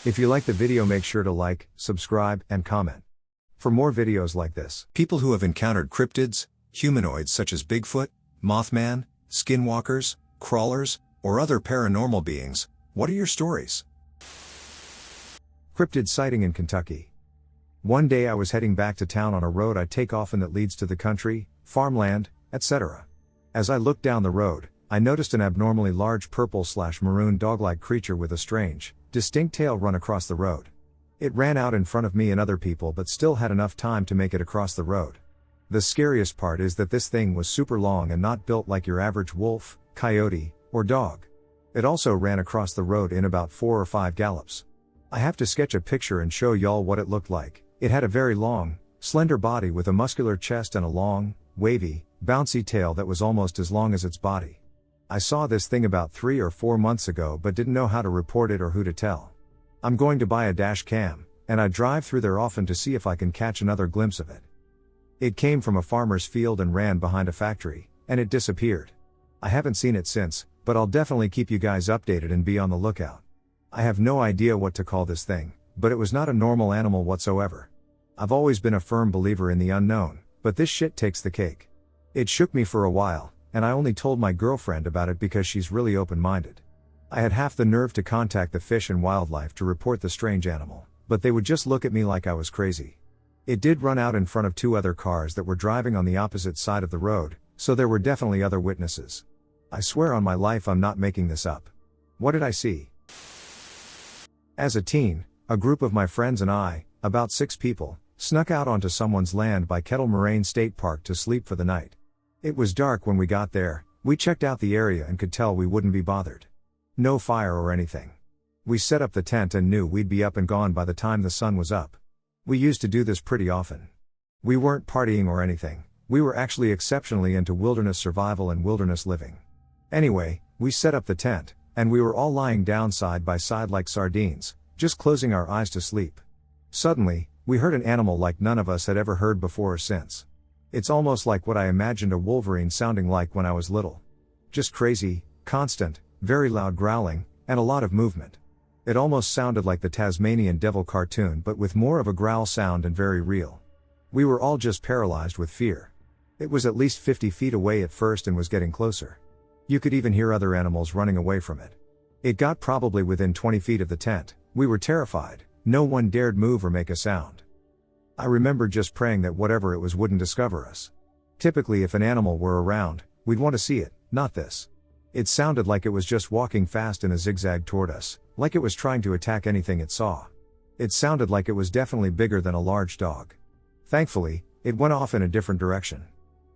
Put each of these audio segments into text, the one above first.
If you like the video, make sure to like, subscribe, and comment for more videos like this. People who have encountered cryptids, humanoids such as Bigfoot, Mothman, Skinwalkers, crawlers, or other paranormal beings, what are your stories? Cryptid sighting in Kentucky. One day I was heading back to town on a road I take often that leads to the country, farmland, etc. As I looked down the road, I noticed an abnormally large purple/maroon dog-like creature with a strange, distinct tail run across the road. It ran out in front of me and other people but still had enough time to make it across the road. The scariest part is that this thing was super long and not built like your average wolf, coyote, or dog. It also ran across the road in about 4 or 5 gallops. I have to sketch a picture and show y'all what it looked like. It had a very long, slender body with a muscular chest and a long, wavy, bouncy tail that was almost as long as its body. I saw this thing about 3 or 4 months ago but didn't know how to report it or who to tell. I'm going to buy a dash cam, and I drive through there often to see if I can catch another glimpse of it. It came from a farmer's field and ran behind a factory, and it disappeared. I haven't seen it since, but I'll definitely keep you guys updated and be on the lookout. I have no idea what to call this thing, but it was not a normal animal whatsoever. I've always been a firm believer in the unknown, but this shit takes the cake. It shook me for a while, and I only told my girlfriend about it because she's really open-minded. I had half the nerve to contact the Fish and Wildlife to report the strange animal, but they would just look at me like I was crazy. It did run out in front of 2 other cars that were driving on the opposite side of the road, so there were definitely other witnesses. I swear on my life I'm not making this up. What did I see? As a teen, a group of my friends and I, about 6 people, snuck out onto someone's land by Kettle Moraine State Park to sleep for the night. It was dark when we got there. We checked out the area and could tell we wouldn't be bothered. No fire or anything. We set up the tent and knew we'd be up and gone by the time the sun was up. We used to do this pretty often. We weren't partying or anything. We were actually exceptionally into wilderness survival and wilderness living. Anyway, we set up the tent, and we were all lying down side by side like sardines, just closing our eyes to sleep. Suddenly, we heard an animal like none of us had ever heard before or since. It's almost like what I imagined a wolverine sounding like when I was little. Just crazy, constant, very loud growling, and a lot of movement. It almost sounded like the Tasmanian Devil cartoon but with more of a growl sound and very real. We were all just paralyzed with fear. It was at least 50 feet away at first and was getting closer. You could even hear other animals running away from it. It got probably within 20 feet of the tent. We were terrified. No one dared move or make a sound. I remember just praying that whatever it was wouldn't discover us. Typically if an animal were around, we'd want to see it, not this. It sounded like it was just walking fast in a zigzag toward us, like it was trying to attack anything it saw. It sounded like it was definitely bigger than a large dog. Thankfully, it went off in a different direction.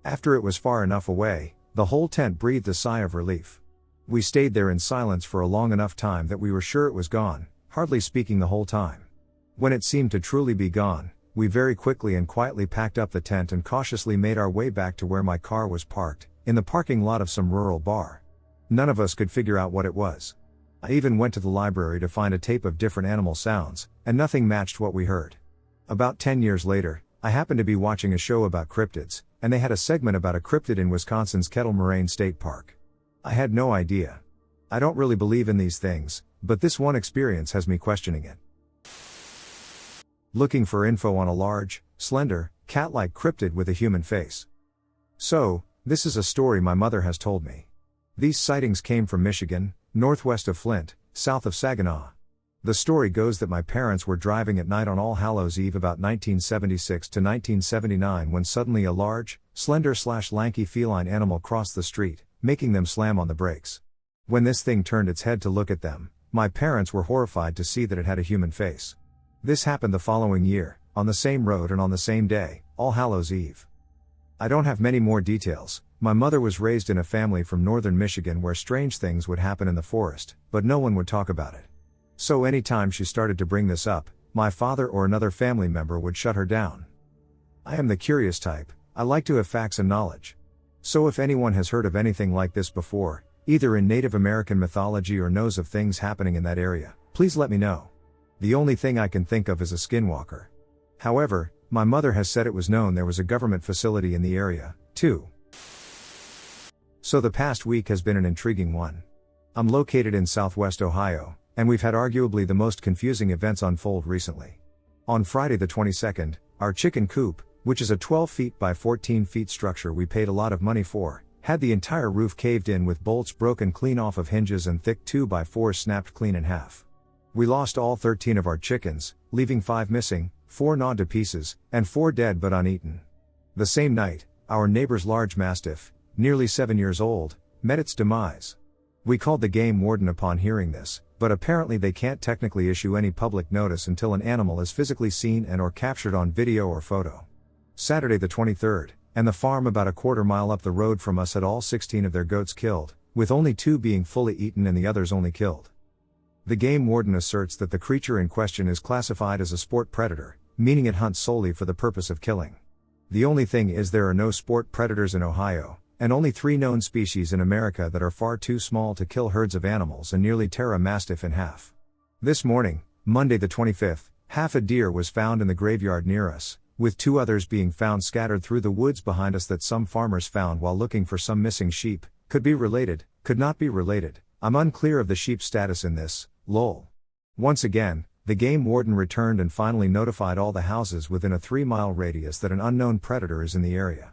After it was far enough away, the whole tent breathed a sigh of relief. We stayed there in silence for a long enough time that we were sure it was gone, hardly speaking the whole time. When it seemed to truly be gone, we very quickly and quietly packed up the tent and cautiously made our way back to where my car was parked, in the parking lot of some rural bar. None of us could figure out what it was. I even went to the library to find a tape of different animal sounds, and nothing matched what we heard. About 10 years later, I happened to be watching a show about cryptids, and they had a segment about a cryptid in Wisconsin's Kettle Moraine State Park. I had no idea. I don't really believe in these things, but this one experience has me questioning it. Looking for info on a large, slender, cat-like cryptid with a human face. So, this is a story my mother has told me. These sightings came from Michigan, northwest of Flint, south of Saginaw. The story goes that my parents were driving at night on All Hallows Eve about 1976 to 1979 when suddenly a large, slender/lanky feline animal crossed the street, making them slam on the brakes. When this thing turned its head to look at them, my parents were horrified to see that it had a human face. This happened the following year, on the same road and on the same day, All Hallows Eve. I don't have many more details. My mother was raised in a family from northern Michigan where strange things would happen in the forest, but no one would talk about it. So anytime she started to bring this up, my father or another family member would shut her down. I am the curious type. I like to have facts and knowledge. So if anyone has heard of anything like this before, either in Native American mythology or knows of things happening in that area, please let me know. The only thing I can think of is a skinwalker. However, my mother has said it was known there was a government facility in the area, too. So the past week has been an intriguing one. I'm located in southwest Ohio, and we've had arguably the most confusing events unfold recently. On Friday the 22nd, our chicken coop, which is a 12 feet by 14 feet structure we paid a lot of money for, had the entire roof caved in with bolts broken clean off of hinges and thick 2x4s snapped clean in half. We lost all 13 of our chickens, leaving 5 missing, 4 gnawed to pieces, and 4 dead but uneaten. The same night, our neighbor's large mastiff, nearly 7 years old, met its demise. We called the game warden upon hearing this, but apparently they can't technically issue any public notice until an animal is physically seen and or captured on video or photo. Saturday the 23rd, and the farm about a quarter mile up the road from us had all 16 of their goats killed, with only 2 being fully eaten and the others only killed. The game warden asserts that the creature in question is classified as a sport predator, meaning it hunts solely for the purpose of killing. The only thing is there are no sport predators in Ohio, and only 3 known species in America that are far too small to kill herds of animals and nearly tear a mastiff in half. This morning, Monday the 25th, half a deer was found in the graveyard near us, with 2 others being found scattered through the woods behind us that some farmers found while looking for some missing sheep. Could be related, could not be related. I'm unclear of the sheep's status in this, lol. Once again, the game warden returned and finally notified all the houses within a 3-mile radius that an unknown predator is in the area.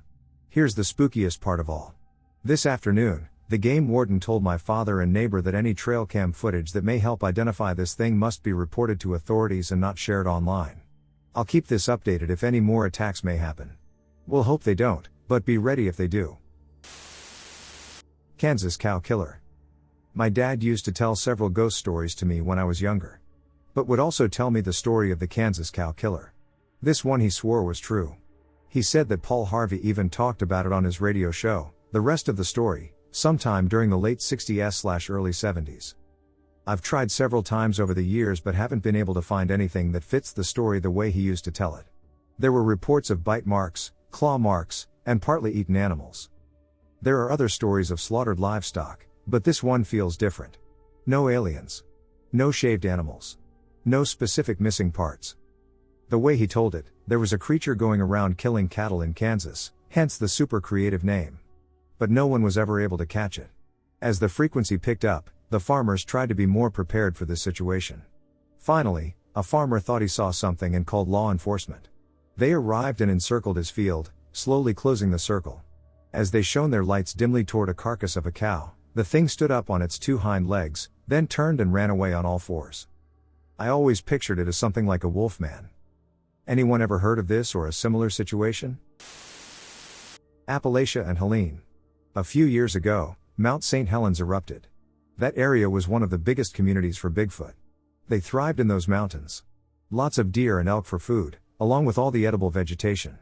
Here's the spookiest part of all. This afternoon, the game warden told my father and neighbor that any trail cam footage that may help identify this thing must be reported to authorities and not shared online. I'll keep this updated if any more attacks may happen. We'll hope they don't, but be ready if they do. Kansas cow killer. My dad used to tell several ghost stories to me when I was younger, but would also tell me the story of the Kansas cow killer. This one he swore was true. He said that Paul Harvey even talked about it on his radio show. The rest of the story, sometime during the late 60s/early 70s. I've tried several times over the years but haven't been able to find anything that fits the story the way he used to tell it. There were reports of bite marks, claw marks, and partly eaten animals. There are other stories of slaughtered livestock, but this one feels different. No aliens. No shaved animals. No specific missing parts. The way he told it, there was a creature going around killing cattle in Kansas, hence the super creative name. But no one was ever able to catch it. As the frequency picked up, the farmers tried to be more prepared for this situation. Finally, a farmer thought he saw something and called law enforcement. They arrived and encircled his field, slowly closing the circle. As they shone their lights dimly toward a carcass of a cow, the thing stood up on its 2 hind legs, then turned and ran away on all 4s. I always pictured it as something like a wolf man. Anyone ever heard of this or a similar situation? Appalachia and Helene. A few years ago, Mount St. Helens erupted. That area was one of the biggest communities for Bigfoot. They thrived in those mountains. Lots of deer and elk for food, along with all the edible vegetation.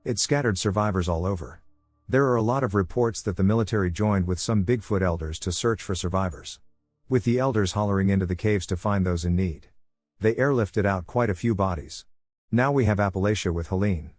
It scattered survivors all over. There are a lot of reports that the military joined with some Bigfoot elders to search for survivors. With the elders hollering into the caves to find those in need. They airlifted out quite a few bodies. Now we have Appalachia with Helene.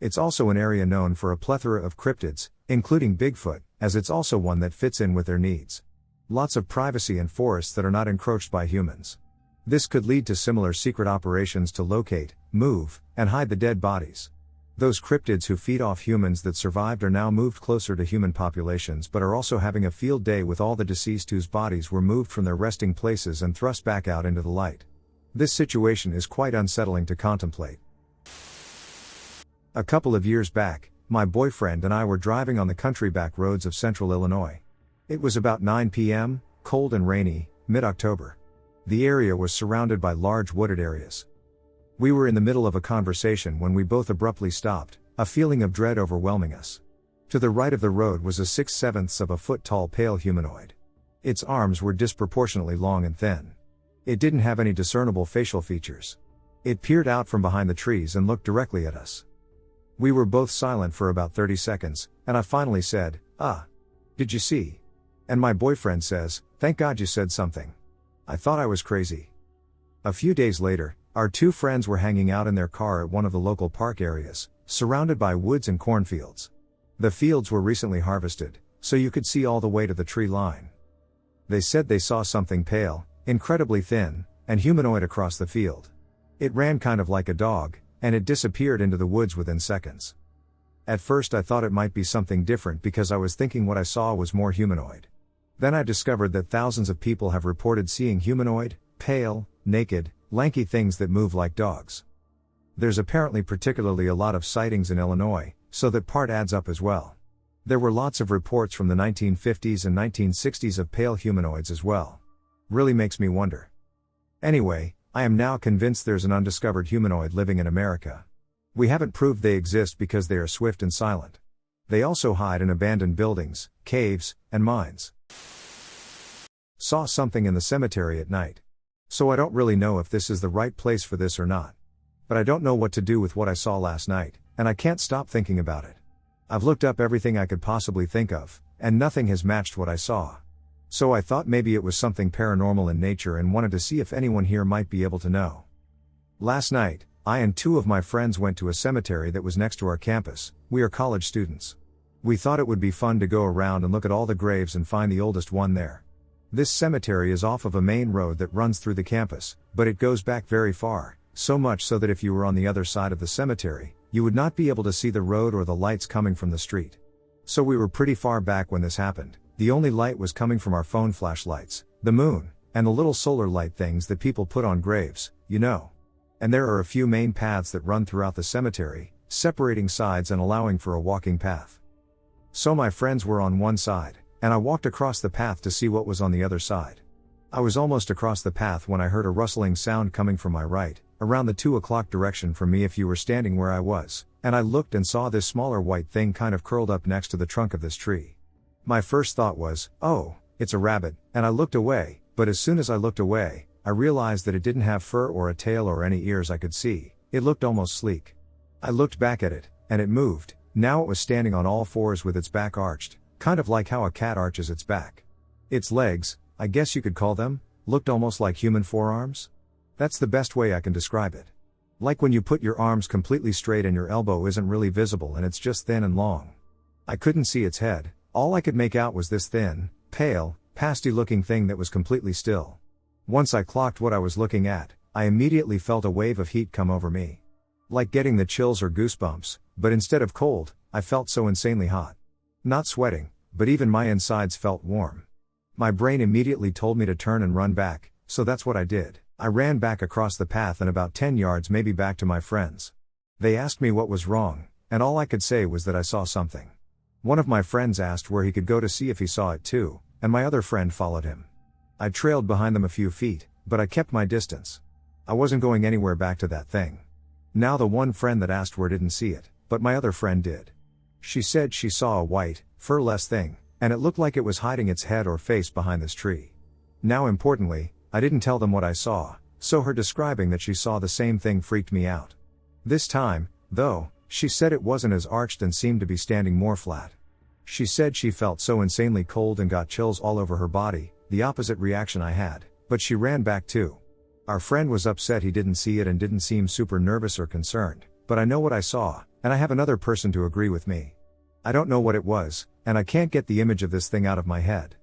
It's also an area known for a plethora of cryptids, including Bigfoot, as it's also one that fits in with their needs. Lots of privacy and forests that are not encroached by humans. This could lead to similar secret operations to locate, move, and hide the dead bodies. Those cryptids who feed off humans that survived are now moved closer to human populations but are also having a field day with all the deceased whose bodies were moved from their resting places and thrust back out into the light. This situation is quite unsettling to contemplate. A couple of years back, my boyfriend and I were driving on the country back roads of central Illinois. It was about 9 p.m., cold and rainy, mid-October. The area was surrounded by large wooded areas. We were in the middle of a conversation when we both abruptly stopped, a feeling of dread overwhelming us. To the right of the road was a 6/7 of a foot tall pale humanoid. Its arms were disproportionately long and thin. It didn't have any discernible facial features. It peered out from behind the trees and looked directly at us. We were both silent for about 30 seconds, and I finally said, "Did you see?" And my boyfriend says, "Thank God you said something. I thought I was crazy." A few days later, our 2 friends were hanging out in their car at one of the local park areas, surrounded by woods and cornfields. The fields were recently harvested, so you could see all the way to the tree line. They said they saw something pale, incredibly thin, and humanoid across the field. It ran kind of like a dog, and it disappeared into the woods within seconds. At first I thought it might be something different because I was thinking what I saw was more humanoid. Then I discovered that thousands of people have reported seeing humanoid, pale, naked, lanky things that move like dogs. There's apparently particularly a lot of sightings in Illinois, so that part adds up as well. There were lots of reports from the 1950s and 1960s of pale humanoids as well. Really makes me wonder. Anyway, I am now convinced there's an undiscovered humanoid living in America. We haven't proved they exist because they are swift and silent. They also hide in abandoned buildings, caves, and mines. Saw something in the cemetery at night. So I don't really know if this is the right place for this or not. But I don't know what to do with what I saw last night, and I can't stop thinking about it. I've looked up everything I could possibly think of, and nothing has matched what I saw. So I thought maybe it was something paranormal in nature and wanted to see if anyone here might be able to know. Last night, I and two of my friends went to a cemetery that was next to our campus. We are college students. We thought it would be fun to go around and look at all the graves and find the oldest one there. This cemetery is off of a main road that runs through the campus, but it goes back very far, so much so that if you were on the other side of the cemetery, you would not be able to see the road or the lights coming from the street. So we were pretty far back when this happened. The only light was coming from our phone flashlights, the moon, and the little solar light things that people put on graves, you know. And there are a few main paths that run throughout the cemetery, separating sides and allowing for a walking path. So my friends were on one side, and I walked across the path to see what was on the other side. I was almost across the path when I heard a rustling sound coming from my right, around the 2 o'clock direction from me if you were standing where I was, and I looked and saw this smaller white thing kind of curled up next to the trunk of this tree. My first thought was, oh, it's a rabbit, and I looked away, but as soon as I looked away, I realized that it didn't have fur or a tail or any ears I could see. It looked almost sleek. I looked back at it, and it moved. Now it was standing on all fours with its back arched, kind of like how a cat arches its back. Its legs, I guess you could call them, looked almost like human forearms. That's the best way I can describe it. Like when you put your arms completely straight and your elbow isn't really visible and it's just thin and long. I couldn't see its head, all I could make out was this thin, pale, pasty looking thing that was completely still. Once I clocked what I was looking at, I immediately felt a wave of heat come over me. Like getting the chills or goosebumps, but instead of cold, I felt so insanely hot. Not sweating, but even my insides felt warm. My brain immediately told me to turn and run back, so that's what I did. I ran back across the path and about 10 yards maybe back to my friends. They asked me what was wrong, and all I could say was that I saw something. One of my friends asked where he could go to see if he saw it too, and my other friend followed him. I trailed behind them a few feet, but I kept my distance. I wasn't going anywhere back to that thing. Now the one friend that asked where didn't see it, but my other friend did. She said she saw a white, fur-less thing, and it looked like it was hiding its head or face behind this tree. Now importantly, I didn't tell them what I saw, so her describing that she saw the same thing freaked me out. This time, though, she said it wasn't as arched and seemed to be standing more flat. She said she felt so insanely cold and got chills all over her body, the opposite reaction I had, but she ran back too. Our friend was upset he didn't see it and didn't seem super nervous or concerned, but I know what I saw, and I have another person to agree with me. I don't know what it was, and I can't get the image of this thing out of my head.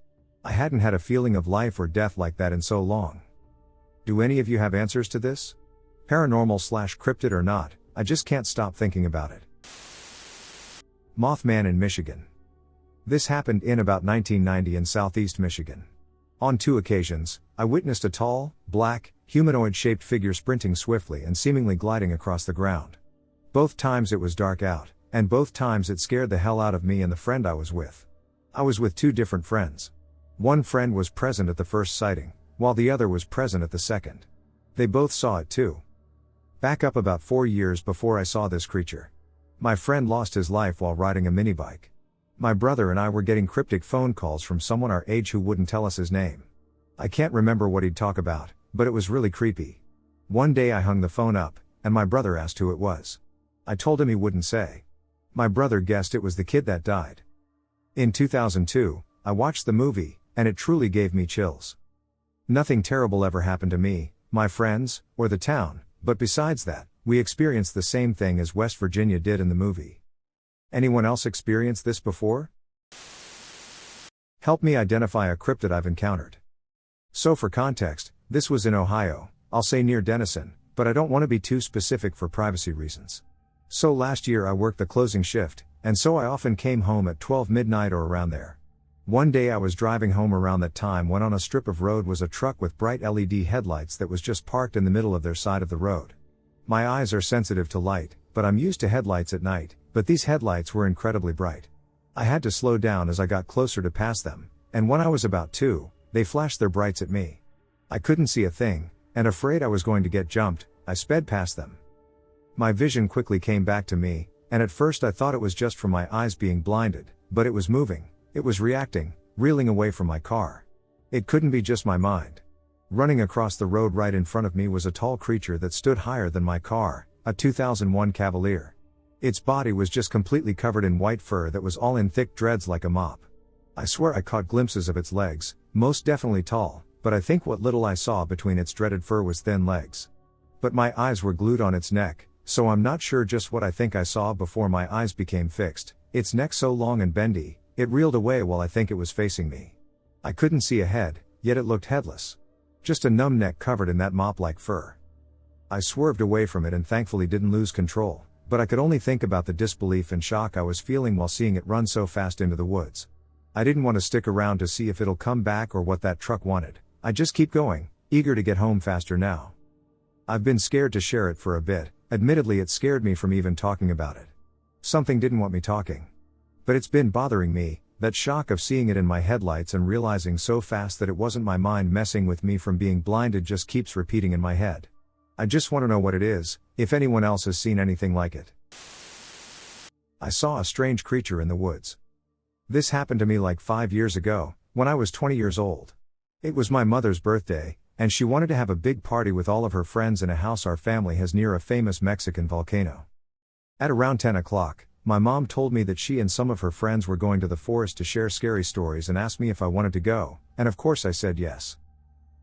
I hadn't had a feeling of life or death like that in so long. Do any of you have answers to this? Paranormal/cryptid or not, I just can't stop thinking about it. Mothman in Michigan. This happened in about 1990 in southeast Michigan. On 2 occasions, I witnessed a tall, black, humanoid-shaped figure sprinting swiftly and seemingly gliding across the ground. Both times it was dark out, and both times it scared the hell out of me and the friend I was with. I was with 2 different friends. One friend was present at the first sighting, while the other was present at the second. They both saw it too. Back up about 4 years before I saw this creature. My friend lost his life while riding a minibike. My brother and I were getting cryptic phone calls from someone our age who wouldn't tell us his name. I can't remember what he'd talk about, but it was really creepy. One day I hung the phone up, and my brother asked who it was. I told him he wouldn't say. My brother guessed it was the kid that died. In 2002, I watched the movie, and it truly gave me chills. Nothing terrible ever happened to me, my friends, or the town, but besides that, we experienced the same thing as West Virginia did in the movie. Anyone else experienced this before? Help me identify a cryptid I've encountered. So for context, this was in Ohio, I'll say near Denison, but I don't want to be too specific for privacy reasons. So last year I worked the closing shift, and so I often came home at 12 midnight or around there. One day I was driving home around that time when on a strip of road was a truck with bright LED headlights that was just parked in the middle of their side of the road. My eyes are sensitive to light, but I'm used to headlights at night, but these headlights were incredibly bright. I had to slow down as I got closer to pass them, and when I was about 2, they flashed their brights at me. I couldn't see a thing, and afraid I was going to get jumped, I sped past them. My vision quickly came back to me, and at first I thought it was just from my eyes being blinded, but it was moving, it was reacting, reeling away from my car. It couldn't be just my mind. Running across the road right in front of me was a tall creature that stood higher than my car, a 2001 Cavalier. Its body was just completely covered in white fur that was all in thick dreads like a mop. I swear I caught glimpses of its legs, most definitely tall, but I think what little I saw between its dreaded fur was thin legs. But my eyes were glued on its neck, so I'm not sure just what I think I saw before my eyes became fixed. Its neck so long and bendy, it reeled away while I think it was facing me. I couldn't see a head, yet it looked headless. Just a numb neck covered in that mop-like fur. I swerved away from it and thankfully didn't lose control, but I could only think about the disbelief and shock I was feeling while seeing it run so fast into the woods. I didn't want to stick around to see if it'll come back or what that truck wanted. I just keep going, eager to get home faster now. I've been scared to share it for a bit, admittedly it scared me from even talking about it. Something didn't want me talking. But it's been bothering me, that shock of seeing it in my headlights and realizing so fast that it wasn't my mind messing with me from being blinded just keeps repeating in my head. I just want to know what it is, if anyone else has seen anything like it. I saw a strange creature in the woods. This happened to me like 5 years ago, when I was 20 years old. It was my mother's birthday, and she wanted to have a big party with all of her friends in a house our family has near a famous Mexican volcano. At around 10 o'clock, my mom told me that she and some of her friends were going to the forest to share scary stories and asked me if I wanted to go, and of course I said yes.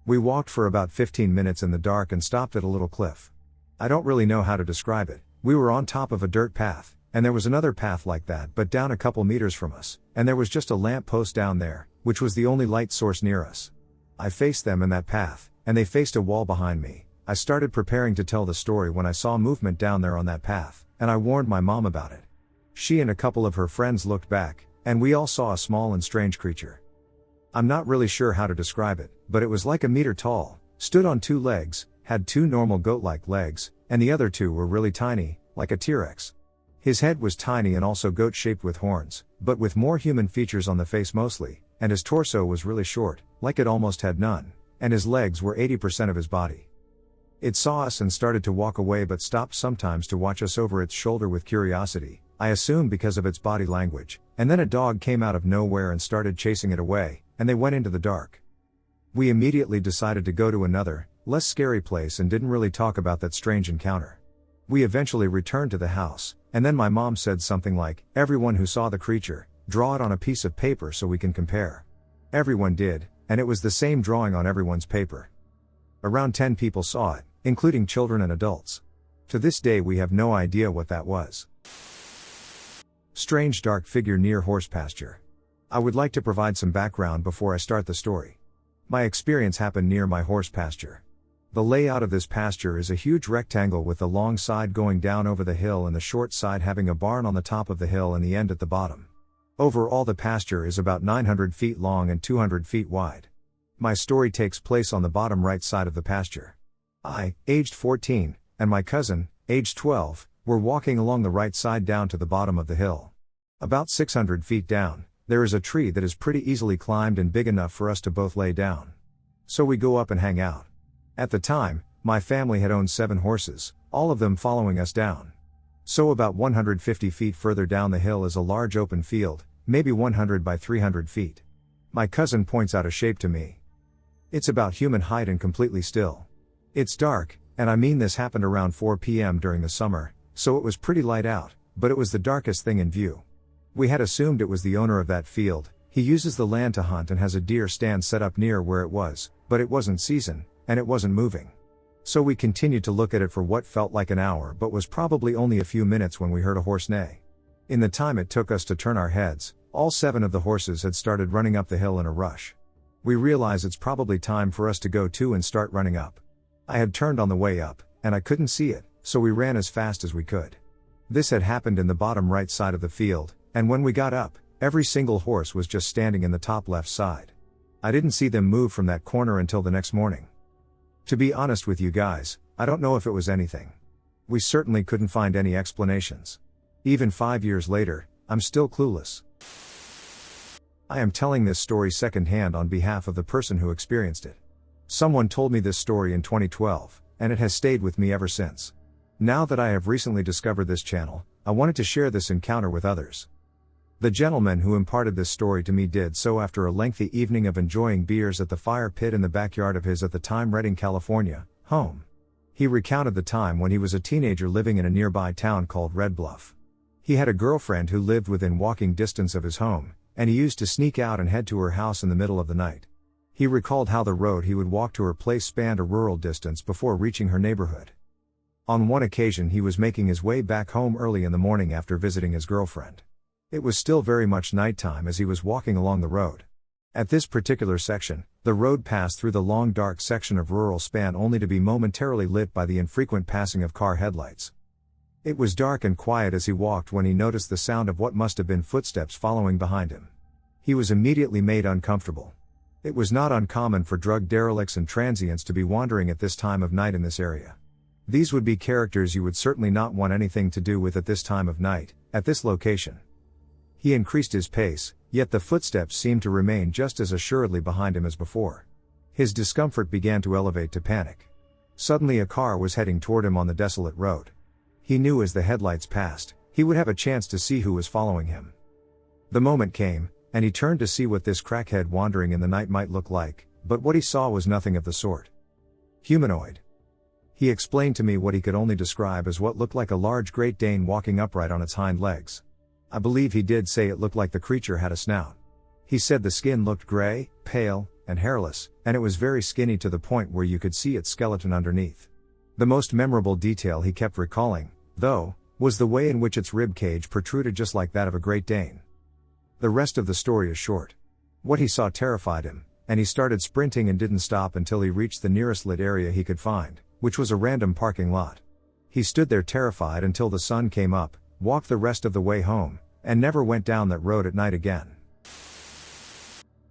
We walked for about 15 minutes in the dark and stopped at a little cliff. I don't really know how to describe it. We were on top of a dirt path, and there was another path like that but down a couple meters from us, and there was just a lamp post down there, which was the only light source near us. I faced them in that path, and they faced a wall behind me. I started preparing to tell the story when I saw movement down there on that path, and I warned my mom about it. She and a couple of her friends looked back, and we all saw a small and strange creature. I'm not really sure how to describe it, but it was like a meter tall, stood on 2 legs, had 2 normal goat-like legs, and the other 2 were really tiny, like a T-Rex. His head was tiny and also goat-shaped with horns, but with more human features on the face mostly, and his torso was really short, like it almost had none, and his legs were 80% of his body. It saw us and started to walk away but stopped sometimes to watch us over its shoulder with curiosity, I assume because of its body language, and then a dog came out of nowhere and started chasing it away, and they went into the dark. We immediately decided to go to another, less scary place and didn't really talk about that strange encounter. We eventually returned to the house, and then my mom said something like, "Everyone who saw the creature, draw it on a piece of paper so we can compare." Everyone did, and it was the same drawing on everyone's paper. Around 10 people saw it, including children and adults. To this day we have no idea what that was. Strange dark figure near horse pasture. I would like to provide some background before I start the story. My experience happened near my horse pasture. The layout of this pasture is a huge rectangle with the long side going down over the hill and the short side having a barn on the top of the hill and the end at the bottom. Overall the pasture is about 900 feet long and 200 feet wide. My story takes place on the bottom right side of the pasture. I, aged 14, and my cousin, aged 12, were walking along the right side down to the bottom of the hill. About 600 feet down, there is a tree that is pretty easily climbed and big enough for us to both lay down. So we go up and hang out. At the time, my family had owned 7 horses, all of them following us down. So about 150 feet further down the hill is a large open field, maybe 100 by 300 feet. My cousin points out a shape to me. It's about human height and completely still. It's dark, and I mean this happened around 4 p.m. during the summer, so it was pretty light out, but it was the darkest thing in view. We had assumed it was the owner of that field. He uses the land to hunt and has a deer stand set up near where it was, but it wasn't season, and it wasn't moving. So we continued to look at it for what felt like an hour but was probably only a few minutes when we heard a horse neigh. In the time it took us to turn our heads, all 7 of the horses had started running up the hill in a rush. We realize it's probably time for us to go too and start running up. I had turned on the way up, and I couldn't see it, so we ran as fast as we could. This had happened in the bottom right side of the field, and when we got up, Every single horse was just standing in the top left side. I didn't see them move from that corner until the next morning. To be honest with you guys, I don't know if it was anything. We certainly couldn't find any explanations. Even 5 years later, I'm still clueless. I am telling this story secondhand on behalf of the person who experienced it. Someone told me this story in 2012, and it has stayed with me ever since. Now that I have recently discovered this channel, I wanted to share this encounter with others. The gentleman who imparted this story to me did so after a lengthy evening of enjoying beers at the fire pit in the backyard of his at the time Redding, California, home. He recounted the time when he was a teenager living in a nearby town called Red Bluff. He had a girlfriend who lived within walking distance of his home, and he used to sneak out and head to her house in the middle of the night. He recalled how the road he would walk to her place spanned a rural distance before reaching her neighborhood. On one occasion he was making his way back home early in the morning after visiting his girlfriend. It was still very much nighttime as he was walking along the road. At this particular section, the road passed through the long dark section of rural span only to be momentarily lit by the infrequent passing of car headlights. It was dark and quiet as he walked when he noticed the sound of what must have been footsteps following behind him. He was immediately made uncomfortable. It was not uncommon for drug derelicts and transients to be wandering at this time of night in this area. These would be characters you would certainly not want anything to do with at this time of night, at this location. He increased his pace, yet the footsteps seemed to remain just as assuredly behind him as before. His discomfort began to elevate to panic. Suddenly a car was heading toward him on the desolate road. He knew as the headlights passed, he would have a chance to see who was following him. The moment came, and he turned to see what this crackhead wandering in the night might look like, but what he saw was nothing of the sort. Humanoid. He explained to me what he could only describe as what looked like a large Great Dane walking upright on its hind legs. I believe he did say it looked like the creature had a snout. He said the skin looked gray, pale, and hairless, and it was very skinny to the point where you could see its skeleton underneath. The most memorable detail he kept recalling, though, was the way in which its rib cage protruded just like that of a Great Dane. The rest of the story is short. What he saw terrified him, and he started sprinting and didn't stop until he reached the nearest lit area he could find, which was a random parking lot. He stood there terrified until the sun came up, walked the rest of the way home, and never went down that road at night again.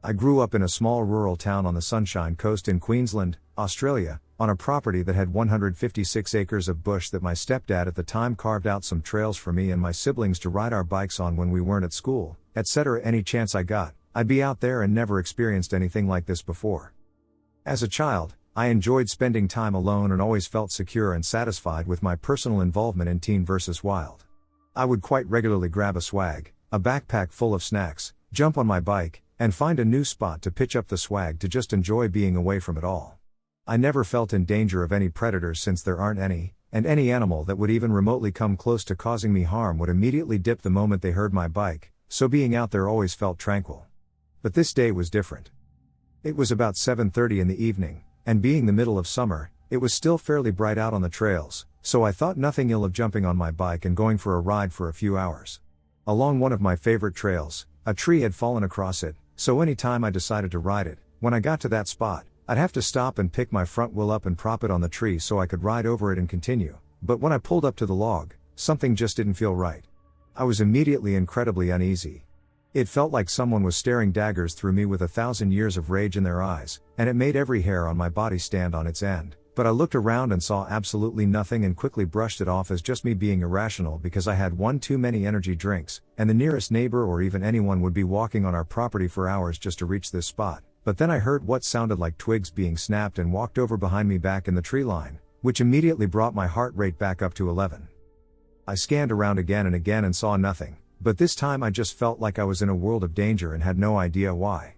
I grew up in a small rural town on the Sunshine Coast in Queensland, Australia, on a property that had 156 acres of bush that my stepdad at the time carved out some trails for me and my siblings to ride our bikes on when we weren't at school, etc. Any chance I got, I'd be out there and never experienced anything like this before. As a child, I enjoyed spending time alone and always felt secure and satisfied with my personal involvement in Teen vs. Wild. I would quite regularly grab a swag, a backpack full of snacks, jump on my bike, and find a new spot to pitch up the swag to just enjoy being away from it all. I never felt in danger of any predators since there aren't any, and any animal that would even remotely come close to causing me harm would immediately dip the moment they heard my bike, so being out there always felt tranquil. But this day was different. It was about 7:30 in the evening, and being the middle of summer, it was still fairly bright out on the trails, so I thought nothing ill of jumping on my bike and going for a ride for a few hours. Along one of my favorite trails, a tree had fallen across it, so any time I decided to ride it, when I got to that spot, I'd have to stop and pick my front wheel up and prop it on the tree so I could ride over it and continue, but when I pulled up to the log, something just didn't feel right. I was immediately incredibly uneasy. It felt like someone was staring daggers through me with 1,000 years of rage in their eyes, and it made every hair on my body stand on its end. But I looked around and saw absolutely nothing and quickly brushed it off as just me being irrational because I had one too many energy drinks, and the nearest neighbor or even anyone would be walking on our property for hours just to reach this spot. But then I heard what sounded like twigs being snapped and walked over behind me back in the tree line, which immediately brought my heart rate back up to 11. I scanned around again and saw nothing, but this time I just felt like I was in a world of danger and had no idea why.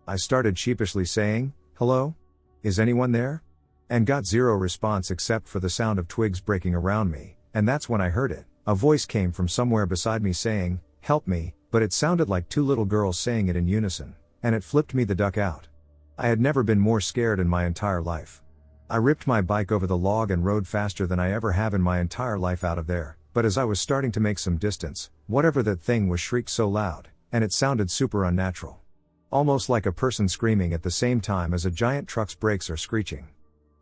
I started sheepishly saying, "Hello? Is anyone there?" And got zero response except for the sound of twigs breaking around me, and that's when I heard it. A voice came from somewhere beside me saying, "Help me," but it sounded like two little girls saying it in unison, and it flipped me the duck out. I had never been more scared in my entire life. I ripped my bike over the log and rode faster than I ever have in my entire life out of there, but as I was starting to make some distance, whatever that thing was shrieked so loud, and it sounded super unnatural. Almost like a person screaming at the same time as a giant truck's brakes are screeching.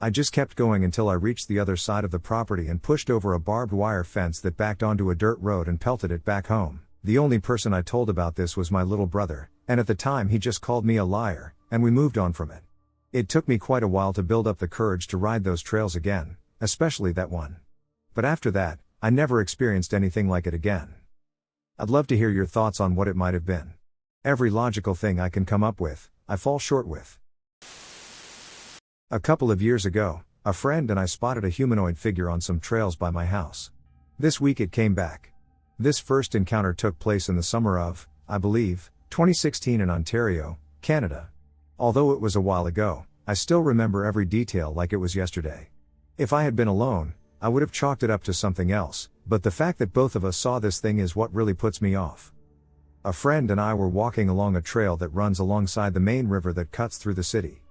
I just kept going until I reached the other side of the property and pushed over a barbed wire fence that backed onto a dirt road and pelted it back home. The only person I told about this was my little brother, and at the time he just called me a liar, and we moved on from it. It took me quite a while to build up the courage to ride those trails again, especially that one. But after that, I never experienced anything like it again. I'd love to hear your thoughts on what it might have been. Every logical thing I can come up with, I fall short with. A couple of years ago, a friend and I spotted a humanoid figure on some trails by my house. This week it came back. This first encounter took place in the summer of, I believe, 2016 in Ontario, Canada. Although it was a while ago, I still remember every detail like it was yesterday. If I had been alone, I would have chalked it up to something else, but the fact that both of us saw this thing is what really puts me off. A friend and I were walking along a trail that runs alongside the main river that cuts through the city.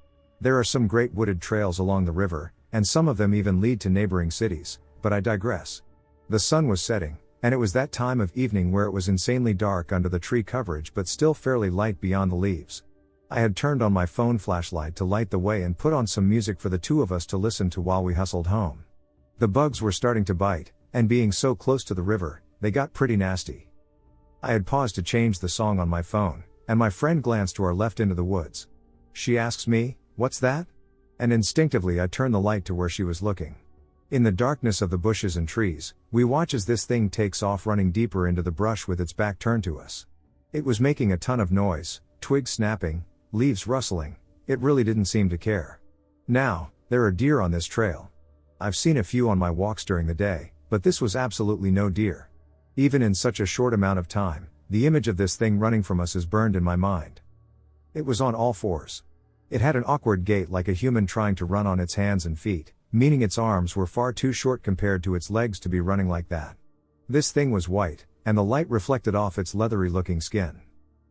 There are some great wooded trails along the river, and some of them even lead to neighboring cities, but I digress. The sun was setting, and it was that time of evening where it was insanely dark under the tree coverage but still fairly light beyond the leaves. I had turned on my phone flashlight to light the way and put on some music for the two of us to listen to while we hustled home. The bugs were starting to bite, and being so close to the river, they got pretty nasty. I had paused to change the song on my phone, and my friend glanced to our left into the woods. She asks me, "What's that?" And instinctively I turn the light to where she was looking. In the darkness of the bushes and trees, we watch as this thing takes off running deeper into the brush with its back turned to us. It was making a ton of noise, twigs snapping, leaves rustling. It really didn't seem to care. Now, there are deer on this trail. I've seen a few on my walks during the day, but this was absolutely no deer. Even in such a short amount of time, the image of this thing running from us is burned in my mind. It was on all fours. It had an awkward gait like a human trying to run on its hands and feet, meaning its arms were far too short compared to its legs to be running like that. This thing was white, and the light reflected off its leathery-looking skin.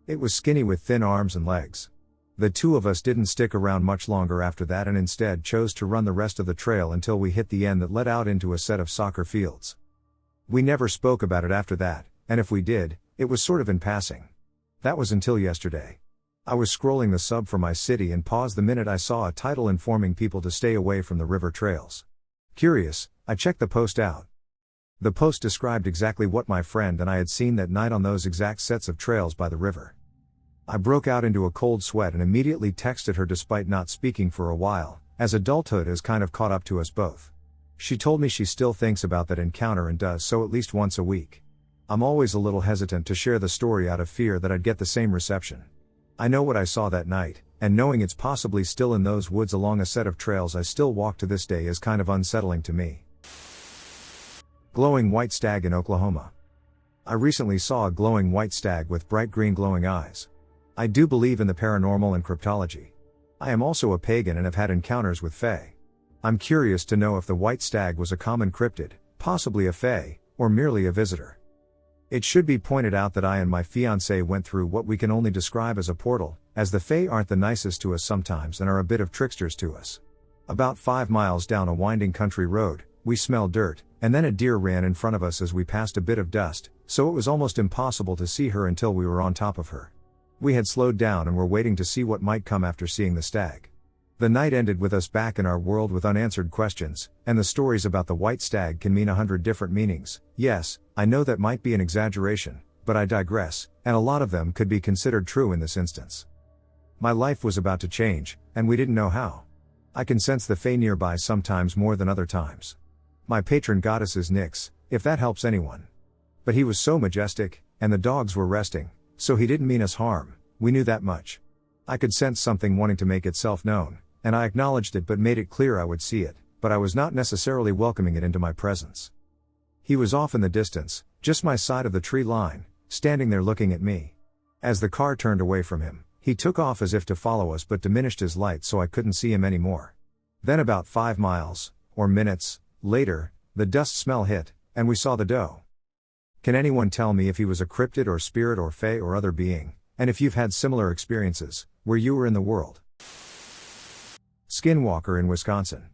It was skinny with thin arms and legs. The two of us didn't stick around much longer after that and instead chose to run the rest of the trail until we hit the end that led out into a set of soccer fields. We never spoke about it after that, and if we did, it was sort of in passing. That was until yesterday. I was scrolling the sub for my city and paused the minute I saw a title informing people to stay away from the river trails. Curious, I checked the post out. The post described exactly what my friend and I had seen that night on those exact sets of trails by the river. I broke out into a cold sweat and immediately texted her despite not speaking for a while, as adulthood has kind of caught up to us both. She told me she still thinks about that encounter and does so at least once a week. I'm always a little hesitant to share the story out of fear that I'd get the same reception. I know what I saw that night, and knowing it's possibly still in those woods along a set of trails I still walk to this day is kind of unsettling to me. Glowing white stag in Oklahoma. I recently saw a glowing white stag with bright green glowing eyes. I do believe in the paranormal and cryptology. I am also a pagan and have had encounters with fae. I'm curious to know if the white stag was a common cryptid, possibly a fae, or merely a visitor. It should be pointed out that I and my fiancé went through what we can only describe as a portal, as the fae aren't the nicest to us sometimes and are a bit of tricksters to us. About 5 miles down a winding country road, we smelled dirt, and then a deer ran in front of us as we passed a bit of dust, so it was almost impossible to see her until we were on top of her. We had slowed down and were waiting to see what might come after seeing the stag. The night ended with us back in our world with unanswered questions, and the stories about the white stag can mean 100 different meanings. Yes, I know that might be an exaggeration, but I digress, and a lot of them could be considered true in this instance. My life was about to change, and we didn't know how. I can sense the fae nearby sometimes more than other times. My patron goddess is Nyx, if that helps anyone. But he was so majestic, and the dogs were resting, so he didn't mean us harm, we knew that much. I could sense something wanting to make itself known, and I acknowledged it but made it clear I would see it, but I was not necessarily welcoming it into my presence. He was off in the distance, just my side of the tree line, standing there looking at me. As the car turned away from him, he took off as if to follow us but diminished his light so I couldn't see him anymore. Then about 5 miles, or minutes, later, the dust smell hit, and we saw the doe. Can anyone tell me if he was a cryptid or spirit or fae or other being, and if you've had similar experiences, where you were in the world? Skinwalker in Wisconsin.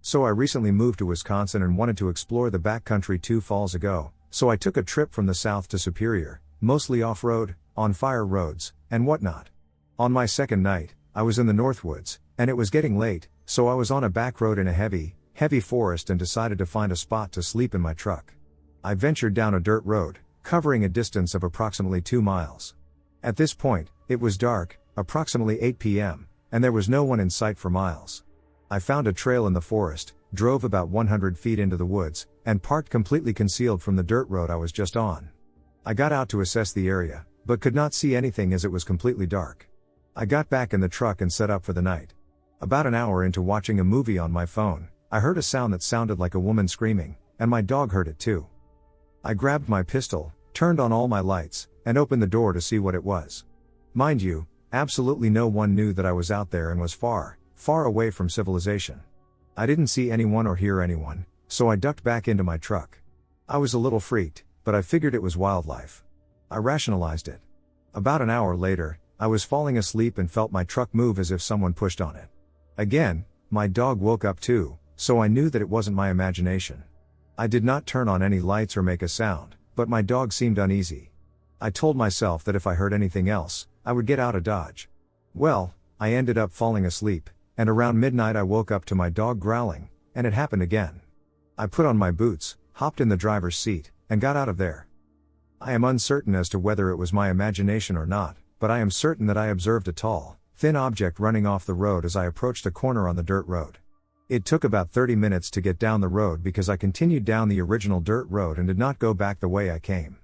So I recently moved to Wisconsin and wanted to explore the backcountry 2 falls ago, so I took a trip from the south to Superior, mostly off-road, on fire roads, and whatnot. On my second night, I was in the Northwoods, and it was getting late, so I was on a back road in a heavy forest and decided to find a spot to sleep in my truck. I ventured down a dirt road, covering a distance of approximately 2 miles. At this point, it was dark, approximately 8 p.m., and there was no one in sight for miles. I found a trail in the forest, drove about 100 feet into the woods, and parked completely concealed from the dirt road I was just on. I got out to assess the area, but could not see anything as it was completely dark. I got back in the truck and set up for the night. About an hour into watching a movie on my phone, I heard a sound that sounded like a woman screaming, and my dog heard it too. I grabbed my pistol, turned on all my lights, and opened the door to see what it was. Mind you, absolutely no one knew that I was out there and was far, far away from civilization. I didn't see anyone or hear anyone, so I ducked back into my truck. I was a little freaked, but I figured it was wildlife. I rationalized it. About an hour later, I was falling asleep and felt my truck move as if someone pushed on it. Again, my dog woke up too, so I knew that it wasn't my imagination. I did not turn on any lights or make a sound, but my dog seemed uneasy. I told myself that if I heard anything else, I would get out of Dodge. Well, I ended up falling asleep, and around midnight I woke up to my dog growling, and it happened again. I put on my boots, hopped in the driver's seat, and got out of there. I am uncertain as to whether it was my imagination or not, but I am certain that I observed a tall, thin object running off the road as I approached a corner on the dirt road. It took about 30 minutes to get down the road because I continued down the original dirt road and did not go back the way I came.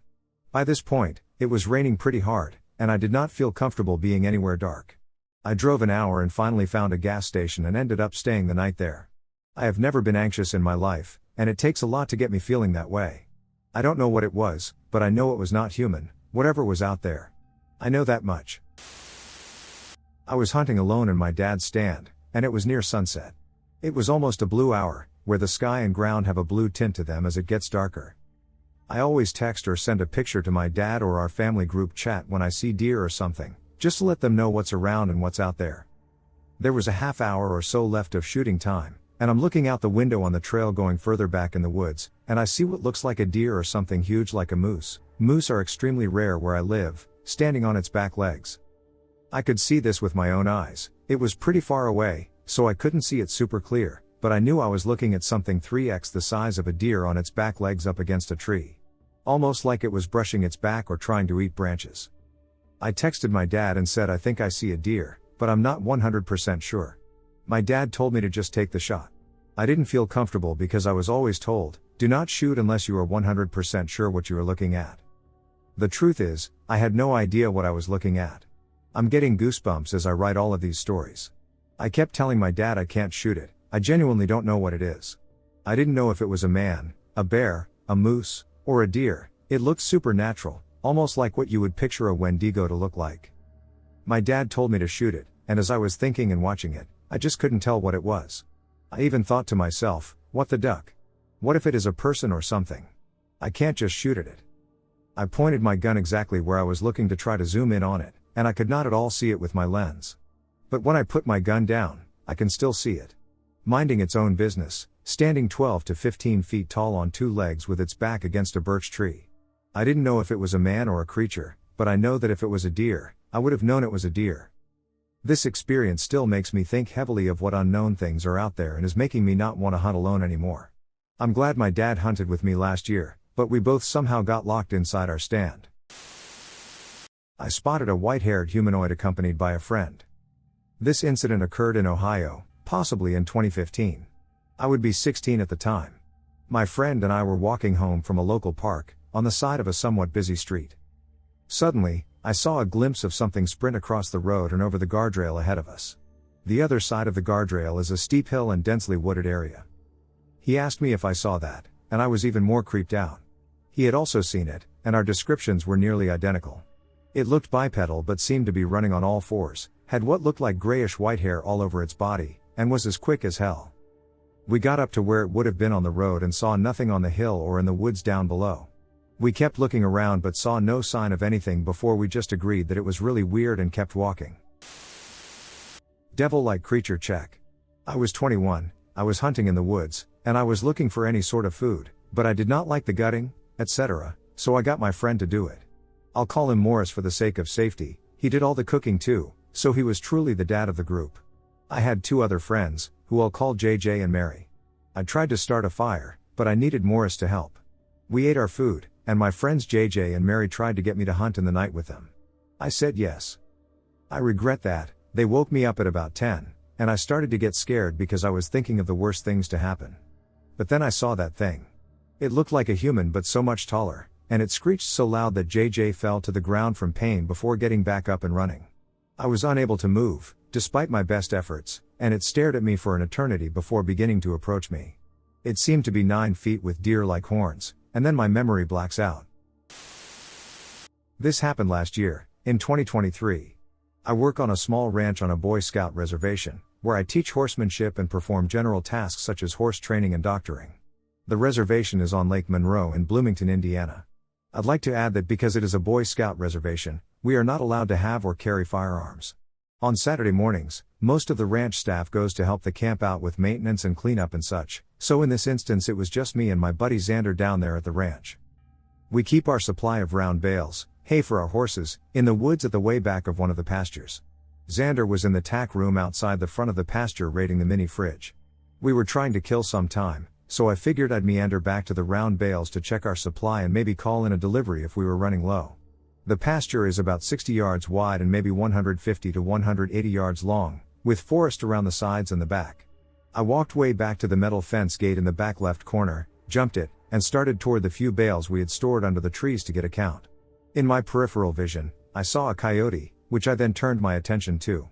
By this point, it was raining pretty hard, and I did not feel comfortable being anywhere dark. I drove an hour and finally found a gas station and ended up staying the night there. I have never been anxious in my life, and it takes a lot to get me feeling that way. I don't know what it was, but I know it was not human, whatever was out there. I know that much. I was hunting alone in my dad's stand, and it was near sunset. It was almost a blue hour, where the sky and ground have a blue tint to them as it gets darker. I always text or send a picture to my dad or our family group chat when I see deer or something, just to let them know what's around and what's out there. There was a half hour or so left of shooting time, and I'm looking out the window on the trail going further back in the woods, and I see what looks like a deer or something huge like a moose. Moose are extremely rare where I live, standing on its back legs. I could see this with my own eyes. It was pretty far away, so I couldn't see it super clear, but I knew I was looking at something 3x the size of a deer on its back legs up against a tree. Almost like it was brushing its back or trying to eat branches. I texted my dad and said I think I see a deer, but I'm not 100% sure. My dad told me to just take the shot. I didn't feel comfortable because I was always told, do not shoot unless you are 100% sure what you are looking at. The truth is, I had no idea what I was looking at. I'm getting goosebumps as I write all of these stories. I kept telling my dad I can't shoot it, I genuinely don't know what it is. I didn't know if it was a man, a bear, a moose, or a deer. It looked supernatural, almost like what you would picture a Wendigo to look like. My dad told me to shoot it, and as I was thinking and watching it, I just couldn't tell what it was. I even thought to myself, what the duck? What if it is a person or something? I can't just shoot at it. I pointed my gun exactly where I was looking to try to zoom in on it, and I could not at all see it with my lens. But when I put my gun down, I can still see it. Minding its own business, standing 12 to 15 feet tall on 2 legs with its back against a birch tree. I didn't know if it was a man or a creature, but I know that if it was a deer, I would have known it was a deer. This experience still makes me think heavily of what unknown things are out there and is making me not want to hunt alone anymore. I'm glad my dad hunted with me last year, but we both somehow got locked inside our stand. I spotted a white-haired humanoid accompanied by a friend. This incident occurred in Ohio, possibly in 2015. I would be 16 at the time. My friend and I were walking home from a local park, on the side of a somewhat busy street. Suddenly, I saw a glimpse of something sprint across the road and over the guardrail ahead of us. The other side of the guardrail is a steep hill and densely wooded area. He asked me if I saw that, and I was even more creeped out. He had also seen it, and our descriptions were nearly identical. It looked bipedal but seemed to be running on all fours, had what looked like grayish white hair all over its body, and was as quick as hell. We got up to where it would have been on the road and saw nothing on the hill or in the woods down below. We kept looking around but saw no sign of anything before we just agreed that it was really weird and kept walking. Devil-like creature check. I was 21, I was hunting in the woods, and I was looking for any sort of food, but I did not like the gutting, etc., so I got my friend to do it. I'll call him Morris for the sake of safety. He did all the cooking too, so he was truly the dad of the group. I had 2 other friends, who I'll call JJ and Mary. I tried to start a fire, but I needed Morris to help. We ate our food, and my friends JJ and Mary tried to get me to hunt in the night with them. I said yes. I regret that. They woke me up at about 10, and I started to get scared because I was thinking of the worst things to happen. But then I saw that thing. It looked like a human but so much taller, and it screeched so loud that JJ fell to the ground from pain before getting back up and running. I was unable to move, despite my best efforts, and it stared at me for an eternity before beginning to approach me. It seemed to be 9 feet with deer-like horns, and then my memory blacks out. This happened last year, in 2023. I work on a small ranch on a Boy Scout reservation, where I teach horsemanship and perform general tasks such as horse training and doctoring. The reservation is on Lake Monroe in Bloomington, Indiana. I'd like to add that because it is a Boy Scout reservation, we are not allowed to have or carry firearms. On Saturday mornings, most of the ranch staff goes to help the camp out with maintenance and cleanup and such, so in this instance it was just me and my buddy Xander down there at the ranch. We keep our supply of round bales, hay for our horses, in the woods at the way back of one of the pastures. Xander was in the tack room outside the front of the pasture raiding the mini fridge. We were trying to kill some time, so I figured I'd meander back to the round bales to check our supply and maybe call in a delivery if we were running low. The pasture is about 60 yards wide and maybe 150 to 180 yards long, with forest around the sides and the back. I walked way back to the metal fence gate in the back left corner, jumped it, and started toward the few bales we had stored under the trees to get a count. In my peripheral vision, I saw a coyote, which I then turned my attention to.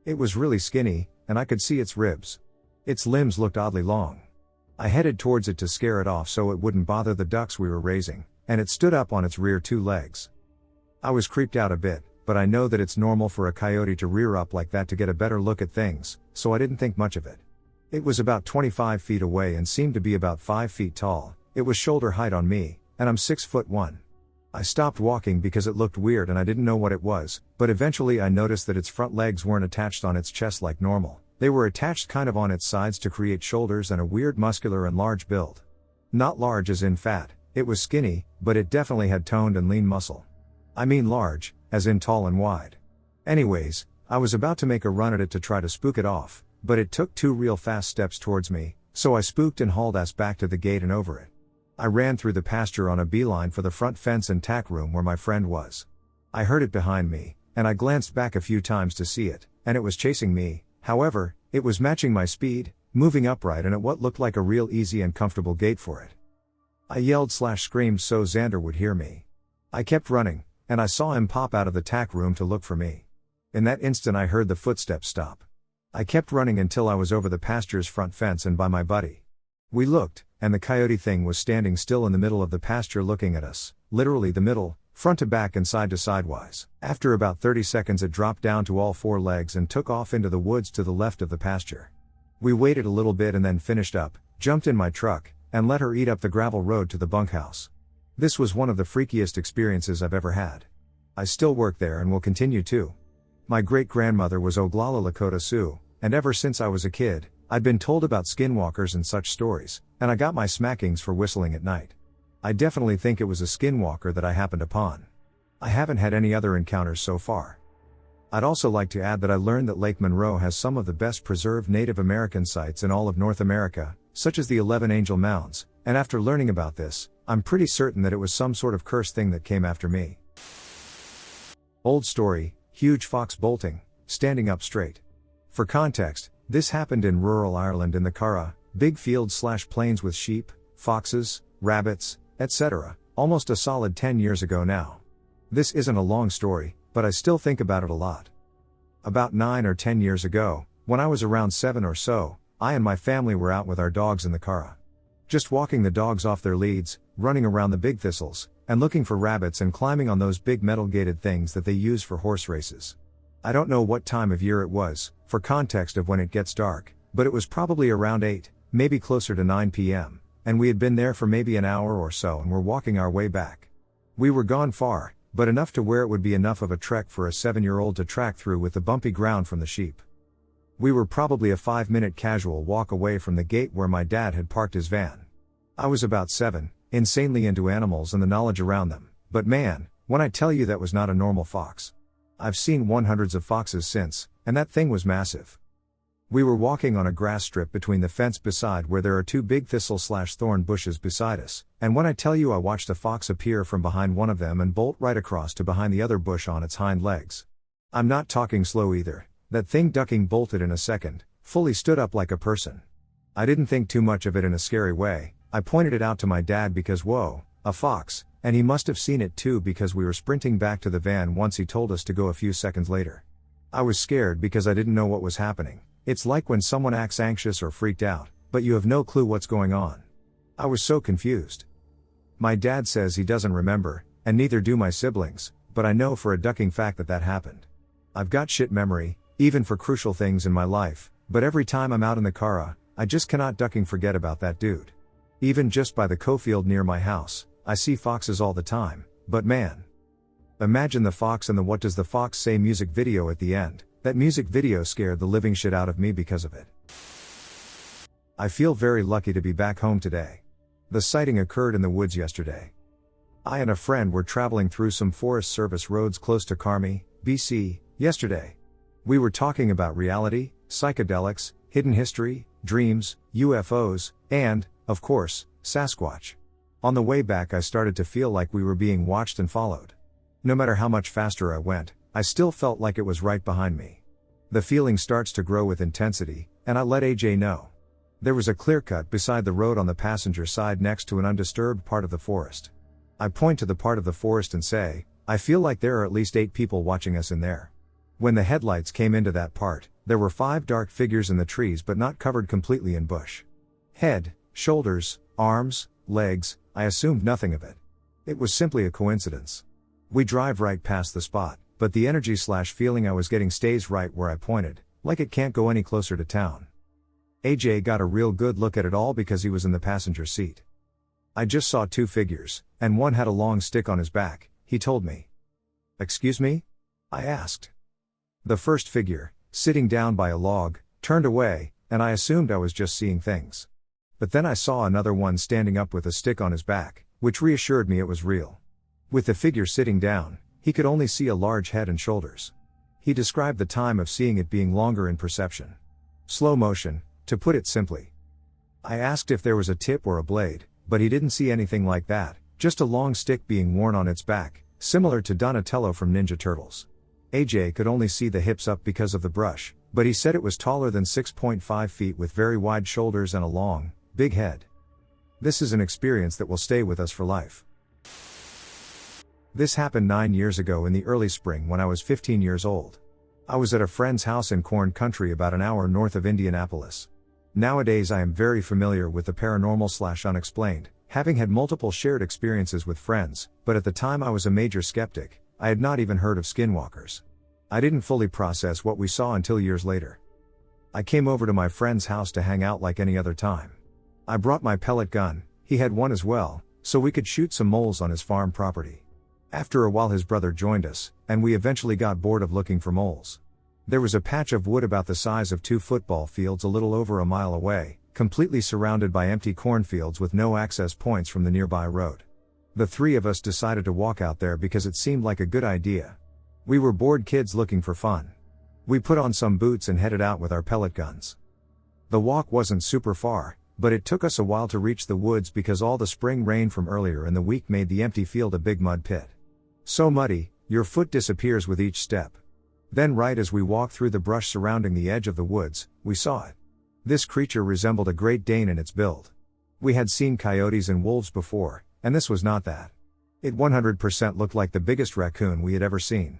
It was really skinny, and I could see its ribs. Its limbs looked oddly long. I headed towards it to scare it off so it wouldn't bother the ducks we were raising, and it stood up on its rear 2 legs. I was creeped out a bit, but I know that it's normal for a coyote to rear up like that to get a better look at things, so I didn't think much of it. It was about 25 feet away and seemed to be about 5 feet tall. It was shoulder height on me, and I'm 6'1". I stopped walking because it looked weird and I didn't know what it was, but eventually I noticed that its front legs weren't attached on its chest like normal. They were attached kind of on its sides to create shoulders and a weird muscular and large build. Not large as in fat, it was skinny, but it definitely had toned and lean muscle. I mean large, as in tall and wide. Anyways, I was about to make a run at it to try to spook it off, but it took 2 real fast steps towards me, so I spooked and hauled ass back to the gate and over it. I ran through the pasture on a beeline for the front fence and tack room where my friend was. I heard it behind me, and I glanced back a few times to see it, and it was chasing me. However, it was matching my speed, moving upright and at what looked like a real easy and comfortable gait for it. I yelled/screamed so Xander would hear me. I kept running, and I saw him pop out of the tack room to look for me. In that instant I heard the footsteps stop. I kept running until I was over the pasture's front fence and by my buddy. We looked, and the coyote thing was standing still in the middle of the pasture looking at us, literally the middle, front to back and side to sidewise. After about 30 seconds it dropped down to all 4 legs and took off into the woods to the left of the pasture. We waited a little bit and then finished up, jumped in my truck, and let her eat up the gravel road to the bunkhouse. This was one of the freakiest experiences I've ever had. I still work there and will continue to. My great-grandmother was Oglala Lakota Sioux, and ever since I was a kid, I'd been told about skinwalkers and such stories, and I got my smackings for whistling at night. I definitely think it was a skinwalker that I happened upon. I haven't had any other encounters so far. I'd also like to add that I learned that Lake Monroe has some of the best preserved Native American sites in all of North America, such as the 11 Angel Mounds, and after learning about this, I'm pretty certain that it was some sort of cursed thing that came after me. Old story, huge fox bolting, standing up straight. For context, this happened in rural Ireland in the Curragh, big fields/plains with sheep, foxes, rabbits, etc., almost a solid 10 years ago now. This isn't a long story, but I still think about it a lot. About 9 or 10 years ago, when I was around 7 or so, I and my family were out with our dogs in the Curragh. Just walking the dogs off their leads, running around the big thistles, and looking for rabbits and climbing on those big metal gated things that they use for horse races. I don't know what time of year it was, for context of when it gets dark, but it was probably around 8, maybe closer to 9 p.m., and we had been there for maybe an hour or so and were walking our way back. We were gone far, but enough to where it would be enough of a trek for a 7-year-old to track through with the bumpy ground from the sheep. We were probably a 5-minute casual walk away from the gate where my dad had parked his van. I was about 7, insanely into animals and the knowledge around them, but man, when I tell you that was not a normal fox. I've seen hundreds of foxes since, and that thing was massive. We were walking on a grass strip between the fence beside where there are two big thistle/thorn bushes beside us, and when I tell you I watched a fox appear from behind one of them and bolt right across to behind the other bush on its hind legs. I'm not talking slow either, that thing ducking bolted in a second, fully stood up like a person. I didn't think too much of it in a scary way. I pointed it out to my dad because whoa, a fox, and he must have seen it too because we were sprinting back to the van once he told us to go a few seconds later. I was scared because I didn't know what was happening. It's like when someone acts anxious or freaked out, but you have no clue what's going on. I was so confused. My dad says he doesn't remember, and neither do my siblings, but I know for a ducking fact that happened. I've got shit memory, even for crucial things in my life, but every time I'm out in the car, I just cannot ducking forget about that dude. Even just by the cornfield near my house, I see foxes all the time, but man. Imagine the fox and the What Does the Fox Say music video at the end. That music video scared the living shit out of me because of it. I feel very lucky to be back home today. The sighting occurred in the woods yesterday. I and a friend were traveling through some Forest Service roads close to Carmi, BC, yesterday. We were talking about reality, psychedelics, hidden history, dreams, UFOs, and, of course, Sasquatch. On the way back I started to feel like we were being watched and followed. No matter how much faster I went, I still felt like it was right behind me. The feeling starts to grow with intensity, and I let AJ know. There was a clear cut beside the road on the passenger side next to an undisturbed part of the forest. I point to the part of the forest and say, I feel like there are at least 8 people watching us in there. When the headlights came into that part, there were 5 dark figures in the trees but not covered completely in bush. Head, shoulders, arms, legs, I assumed nothing of it. It was simply a coincidence. We drive right past the spot, but the energy/feeling I was getting stays right where I pointed, like it can't go any closer to town. AJ got a real good look at it all because he was in the passenger seat. I just saw 2 figures, and one had a long stick on his back, he told me. Excuse me? I asked. The first figure, sitting down by a log, turned away, and I assumed I was just seeing things. But then I saw another one standing up with a stick on his back, which reassured me it was real. With the figure sitting down, he could only see a large head and shoulders. He described the time of seeing it being longer in perception. Slow motion, to put it simply. I asked if there was a tip or a blade, but he didn't see anything like that, just a long stick being worn on its back, similar to Donatello from Ninja Turtles. AJ could only see the hips up because of the brush, but he said it was taller than 6.5 feet with very wide shoulders and a long, big head. This is an experience that will stay with us for life. This happened 9 years ago in the early spring when I was 15 years old. I was at a friend's house in corn country about an hour north of Indianapolis. Nowadays I am very familiar with the paranormal/unexplained, having had multiple shared experiences with friends, but at the time I was a major skeptic. I had not even heard of Skinwalkers. I didn't fully process what we saw until years later. I came over to my friend's house to hang out like any other time. I brought my pellet gun, he had one as well, so we could shoot some moles on his farm property. After a while his brother joined us, and we eventually got bored of looking for moles. There was a patch of wood about the size of 2 football fields a little over a mile away, completely surrounded by empty cornfields with no access points from the nearby road. The 3 of us decided to walk out there because it seemed like a good idea. We were bored kids looking for fun. We put on some boots and headed out with our pellet guns. The walk wasn't super far, but it took us a while to reach the woods because all the spring rain from earlier in the week made the empty field a big mud pit. So muddy, your foot disappears with each step. Then right as we walked through the brush surrounding the edge of the woods, we saw it. This creature resembled a Great Dane in its build. We had seen coyotes and wolves before, and this was not that. It 100% looked like the biggest raccoon we had ever seen.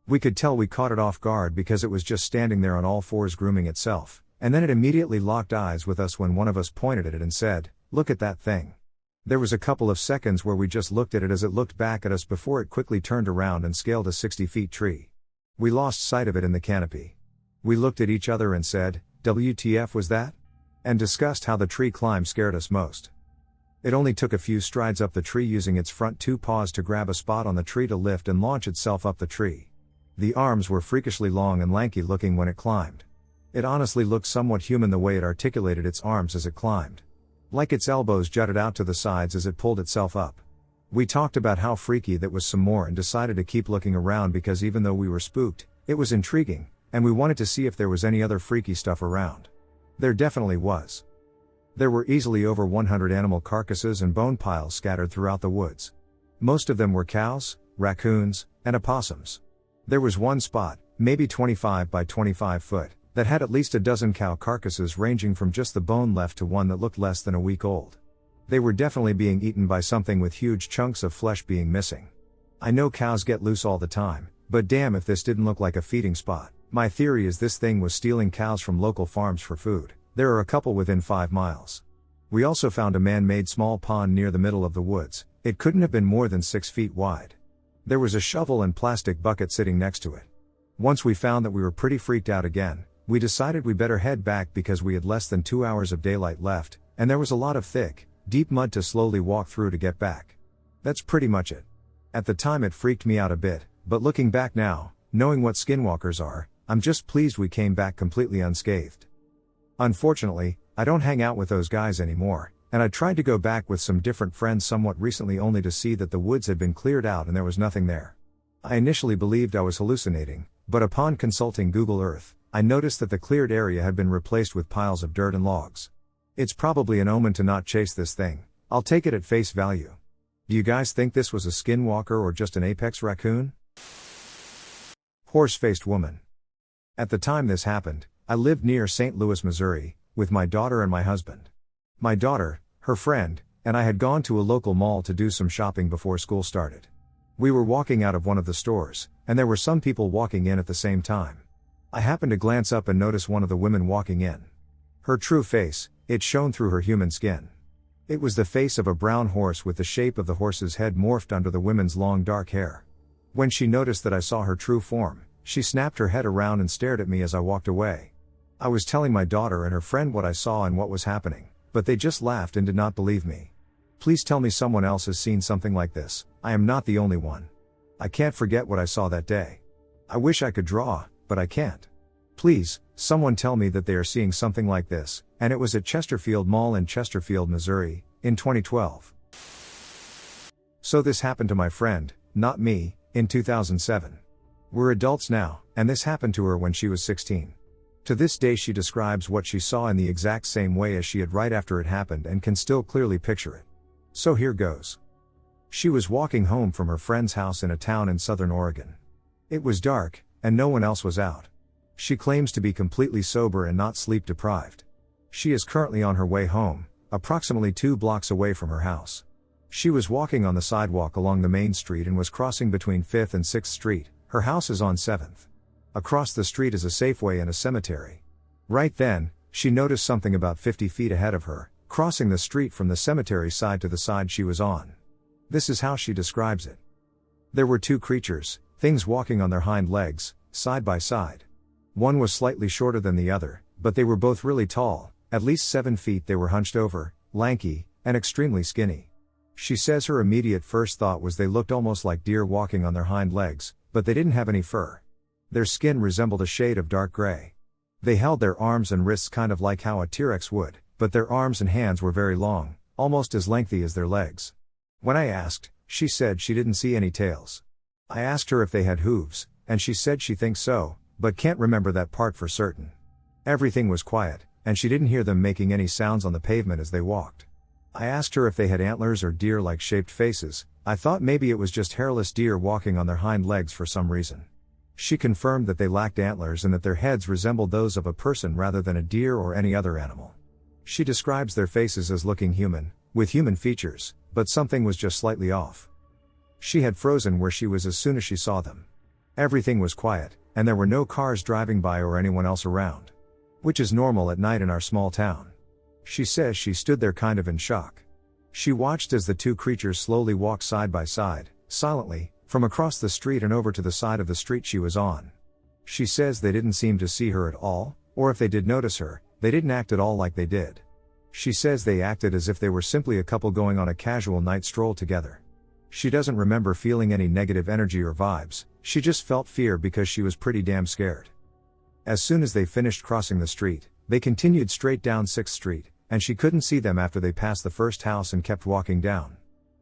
We could tell we caught it off guard because it was just standing there on all fours grooming itself, and then it immediately locked eyes with us when one of us pointed at it and said, "Look at that thing." There was a couple of seconds where we just looked at it as it looked back at us before it quickly turned around and scaled a 60-foot tree. We lost sight of it in the canopy. We looked at each other and said, "WTF was that?" and discussed how the tree climb scared us most. It only took a few strides up the tree using its front 2 paws to grab a spot on the tree to lift and launch itself up the tree. The arms were freakishly long and lanky looking when it climbed. It honestly looked somewhat human the way it articulated its arms as it climbed. Like its elbows jutted out to the sides as it pulled itself up. We talked about how freaky that was some more and decided to keep looking around because even though we were spooked, it was intriguing, and we wanted to see if there was any other freaky stuff around. There definitely was. There were easily over 100 animal carcasses and bone piles scattered throughout the woods. Most of them were cows, raccoons, and opossums. There was one spot, maybe 25 by 25 foot, that had at least a dozen cow carcasses ranging from just the bone left to one that looked less than a week old. They were definitely being eaten by something with huge chunks of flesh being missing. I know cows get loose all the time, but damn if this didn't look like a feeding spot. My theory is this thing was stealing cows from local farms for food. There are a couple within 5 miles. We also found a man-made small pond near the middle of the woods. It couldn't have been more than 6 feet wide. There was a shovel and plastic bucket sitting next to it. Once we found that we were pretty freaked out again, we decided we better head back because we had less than 2 hours of daylight left, and there was a lot of thick, deep mud to slowly walk through to get back. That's pretty much it. At the time it freaked me out a bit, but looking back now, knowing what skinwalkers are, I'm just pleased we came back completely unscathed. Unfortunately, I don't hang out with those guys anymore, and I tried to go back with some different friends somewhat recently only to see that the woods had been cleared out and there was nothing there. I initially believed I was hallucinating, but upon consulting Google Earth, I noticed that the cleared area had been replaced with piles of dirt and logs. It's probably an omen to not chase this thing. I'll take it at face value. Do you guys think this was a skinwalker or just an apex raccoon? Horse-faced woman. At the time this happened, I lived near St. Louis, Missouri, with my daughter and my husband. My daughter, her friend, and I had gone to a local mall to do some shopping before school started. We were walking out of one of the stores, and there were some people walking in at the same time. I happened to glance up and notice one of the women walking in. Her true face, it shone through her human skin. It was the face of a brown horse with the shape of the horse's head morphed under the woman's long dark hair. When she noticed that I saw her true form, she snapped her head around and stared at me as I walked away. I was telling my daughter and her friend what I saw and what was happening, but they just laughed and did not believe me. Please tell me someone else has seen something like this. I am not the only one. I can't forget what I saw that day. I wish I could draw, but I can't. Please, someone tell me that they are seeing something like this, and it was at Chesterfield Mall in Chesterfield, Missouri, in 2012. So this happened to my friend, not me, in 2007. We're adults now, and this happened to her when she was 16. To this day she describes what she saw in the exact same way as she had right after it happened and can still clearly picture it. So here goes. She was walking home from her friend's house in a town in southern Oregon. It was dark, and no one else was out. She claims to be completely sober and not sleep deprived. She is currently on her way home, approximately 2 blocks away from her house. She was walking on the sidewalk along the main street and was crossing between 5th and 6th Street. Her house is on 7th. Across the street is a Safeway and a cemetery. Right then, she noticed something about 50 feet ahead of her, crossing the street from the cemetery side to the side she was on. This is how she describes it. There were 2 creatures, things walking on their hind legs, side by side. One was slightly shorter than the other, but they were both really tall, at least 7 feet. They were hunched over, lanky, and extremely skinny. She says her immediate first thought was they looked almost like deer walking on their hind legs, but they didn't have any fur. Their skin resembled a shade of dark gray. They held their arms and wrists kind of like how a T-Rex would, but their arms and hands were very long, almost as lengthy as their legs. When I asked, she said she didn't see any tails. I asked her if they had hooves, and she said she thinks so, but can't remember that part for certain. Everything was quiet, and she didn't hear them making any sounds on the pavement as they walked. I asked her if they had antlers or deer-like shaped faces. I thought maybe it was just hairless deer walking on their hind legs for some reason. She confirmed that they lacked antlers and that their heads resembled those of a person rather than a deer or any other animal. She describes their faces as looking human, with human features, but something was just slightly off. She had frozen where she was as soon as she saw them. Everything was quiet, and there were no cars driving by or anyone else around. Which is normal at night in our small town. She says she stood there kind of in shock. She watched as the 2 creatures slowly walked side by side, silently, from across the street and over to the side of the street she was on. She says they didn't seem to see her at all, or if they did notice her, they didn't act at all like they did. She says they acted as if they were simply a couple going on a casual night stroll together. She doesn't remember feeling any negative energy or vibes, she just felt fear because she was pretty damn scared. As soon as they finished crossing the street, they continued straight down 6th Street, and she couldn't see them after they passed the first house and kept walking down.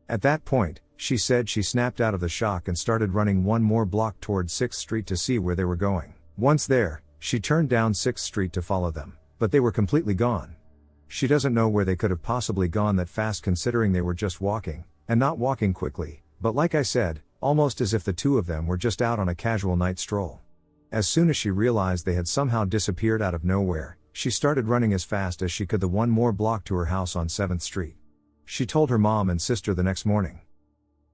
At that point, she said she snapped out of the shock and started running 1 more block towards 6th Street to see where they were going. Once there, she turned down 6th Street to follow them, but they were completely gone. She doesn't know where they could have possibly gone that fast considering they were just walking, and not walking quickly, but like I said, almost as if the two of them were just out on a casual night stroll. As soon as she realized they had somehow disappeared out of nowhere, she started running as fast as she could the one more block to her house on 7th Street. She told her mom and sister the next morning.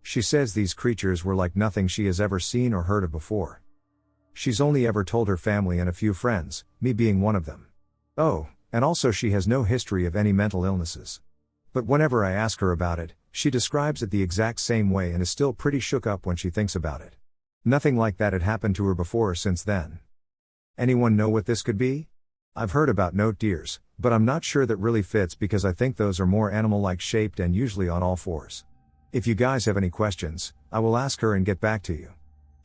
She says these creatures were like nothing she has ever seen or heard of before. She's only ever told her family and a few friends, me being one of them. Oh, and also she has no history of any mental illnesses. But whenever I ask her about it, she describes it the exact same way and is still pretty shook up when she thinks about it. Nothing like that had happened to her before or since then. Anyone know what this could be? I've heard about note deers, but I'm not sure that really fits because I think those are more animal-like shaped and usually on all fours. If you guys have any questions, I will ask her and get back to you.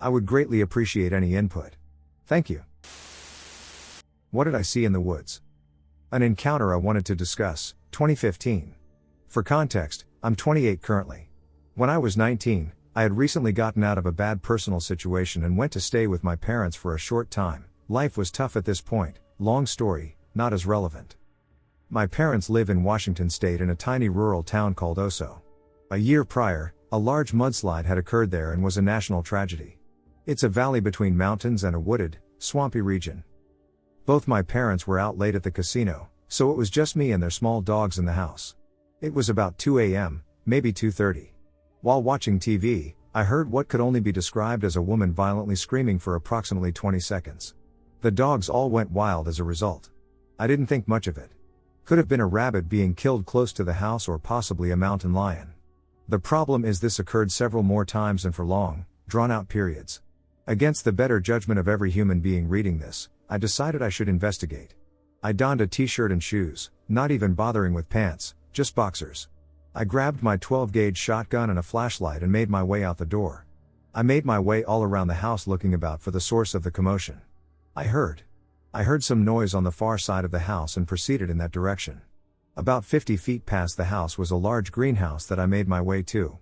I would greatly appreciate any input. Thank you. What did I see in the woods? An encounter I wanted to discuss, 2015. For context, I'm 28 currently. When I was 19, I had recently gotten out of a bad personal situation and went to stay with my parents for a short time. Life was tough at this point, long story, not as relevant. My parents live in Washington state in a tiny rural town called Oso. A year prior, a large mudslide had occurred there and was a national tragedy. It's a valley between mountains and a wooded, swampy region. Both my parents were out late at the casino, so it was just me and their small dogs in the house. It was about 2 a.m., maybe 2:30. While watching TV, I heard what could only be described as a woman violently screaming for approximately 20 seconds. The dogs all went wild as a result. I didn't think much of it. Could have been a rabbit being killed close to the house or possibly a mountain lion. The problem is this occurred several more times and for long, drawn-out periods. Against the better judgment of every human being reading this, I decided I should investigate. I donned a t-shirt and shoes, not even bothering with pants, just boxers. I grabbed my 12-gauge shotgun and a flashlight and made my way out the door. I made my way all around the house looking about for the source of the commotion. I heard some noise on the far side of the house and proceeded in that direction. About 50 feet past the house was a large greenhouse that I made my way to.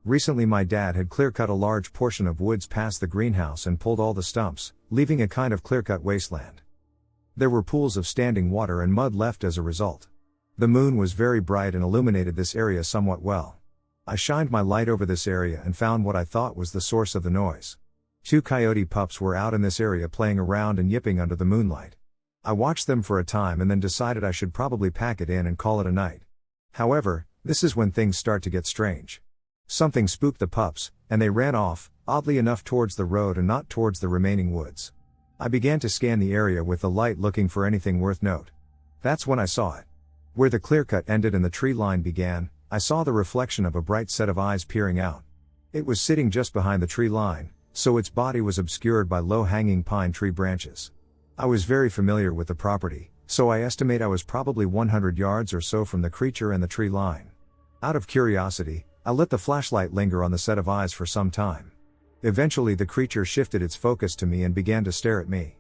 Recently my dad had clear-cut a large portion of woods past the greenhouse and pulled all the stumps, leaving a kind of clear-cut wasteland. There were pools of standing water and mud left as a result. The moon was very bright and illuminated this area somewhat well. I shined my light over this area and found what I thought was the source of the noise. 2 coyote pups were out in this area playing around and yipping under the moonlight. I watched them for a time and then decided I should probably pack it in and call it a night. However, this is when things start to get strange. Something spooked the pups, and they ran off, oddly enough towards the road and not towards the remaining woods. I began to scan the area with the light looking for anything worth note. That's when I saw it. Where the clear-cut ended and the tree line began, I saw the reflection of a bright set of eyes peering out. It was sitting just behind the tree line, so its body was obscured by low-hanging pine tree branches. I was very familiar with the property, so I estimate I was probably 100 yards or so from the creature and the tree line. Out of curiosity, I let the flashlight linger on the set of eyes for some time. Eventually the creature shifted its focus to me and began to stare at me.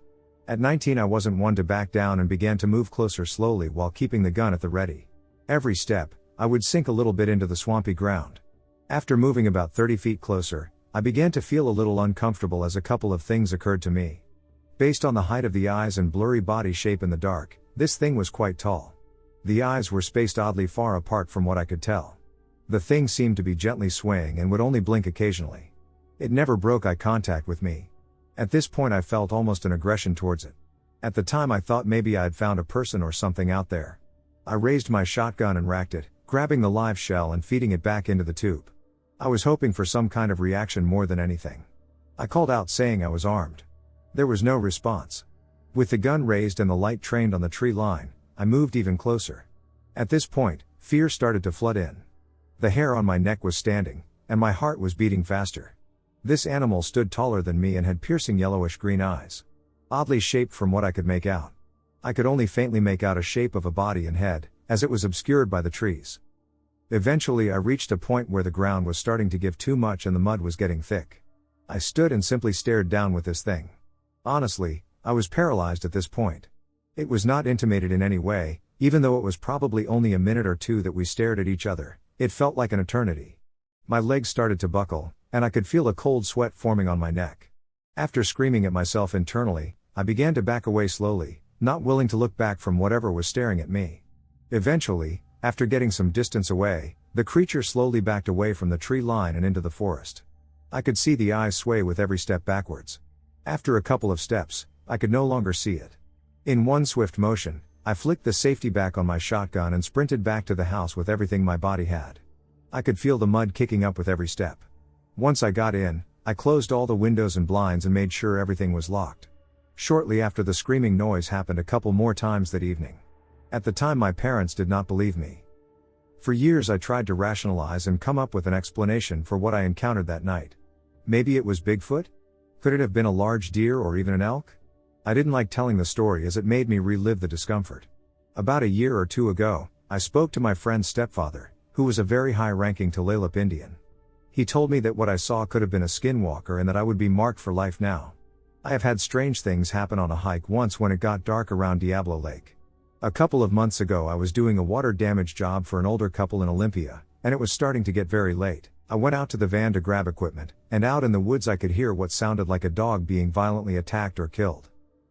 At 19 I wasn't one to back down and began to move closer slowly while keeping the gun at the ready. Every step, I would sink a little bit into the swampy ground. After moving about 30 feet closer, I began to feel a little uncomfortable as a couple of things occurred to me. Based on the height of the eyes and blurry body shape in the dark, this thing was quite tall. The eyes were spaced oddly far apart from what I could tell. The thing seemed to be gently swaying and would only blink occasionally. It never broke eye contact with me. At this point I felt almost an aggression towards it. At the time I thought maybe I had found a person or something out there. I raised my shotgun and racked it, grabbing the live shell and feeding it back into the tube. I was hoping for some kind of reaction more than anything. I called out saying I was armed. There was no response. With the gun raised and the light trained on the tree line, I moved even closer. At this point, fear started to flood in. The hair on my neck was standing, and my heart was beating faster. This animal stood taller than me and had piercing yellowish green eyes. Oddly shaped from what I could make out. I could only faintly make out a shape of a body and head, as it was obscured by the trees. Eventually I reached a point where the ground was starting to give too much and the mud was getting thick. I stood and simply stared down with this thing. Honestly, I was paralyzed at this point. It was not intimated in any way, even though it was probably only a minute or two that we stared at each other. It felt like an eternity. My legs started to buckle, and I could feel a cold sweat forming on my neck. After screaming at myself internally, I began to back away slowly, not willing to look back from whatever was staring at me. Eventually, after getting some distance away, the creature slowly backed away from the tree line and into the forest. I could see the eyes sway with every step backwards. After a couple of steps, I could no longer see it. In one swift motion, I flicked the safety back on my shotgun and sprinted back to the house with everything my body had. I could feel the mud kicking up with every step. Once I got in, I closed all the windows and blinds and made sure everything was locked. Shortly after, the screaming noise happened a couple more times that evening. At the time, my parents did not believe me. For years I tried to rationalize and come up with an explanation for what I encountered that night. Maybe it was Bigfoot? Could it have been a large deer or even an elk? I didn't like telling the story as it made me relive the discomfort. About a year or two ago, I spoke to my friend's stepfather, who was a very high-ranking Tulalip Indian. He told me that what I saw could have been a skinwalker and that I would be marked for life now. I have had strange things happen on a hike once when it got dark around Diablo Lake. A couple of months ago I was doing a water damage job for an older couple in Olympia, and it was starting to get very late. I went out to the van to grab equipment, and out in the woods I could hear what sounded like a dog being violently attacked or killed.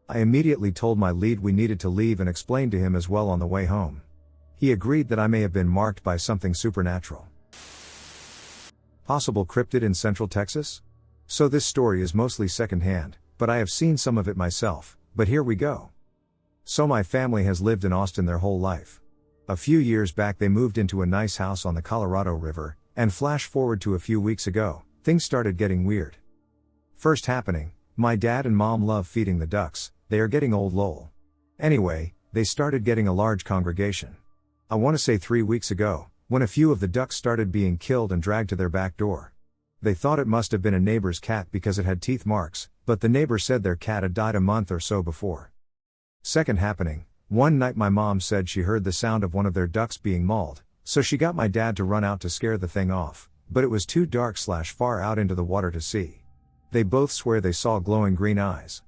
I immediately told my lead we needed to leave and explained to him as well on the way home. He agreed that I may have been marked by something supernatural. Possible cryptid in Central Texas? So this story is mostly secondhand, but I have seen some of it myself, but here we go. So my family has lived in Austin their whole life. A few years back they moved into a nice house on the Colorado River, and flash forward to a few weeks ago, things started getting weird. First happening, my dad and mom love feeding the ducks, they are getting old lol. Anyway, they started getting a large congregation. I want to say 3 weeks ago, when a few of the ducks started being killed and dragged to their back door. They thought it must have been a neighbor's cat because it had teeth marks, but the neighbor said their cat had died a month or so before. Second happening, one night my mom said she heard the sound of one of their ducks being mauled, so she got my dad to run out to scare the thing off, but it was too dark / far out into the water to see. They both swear they saw glowing green eyes.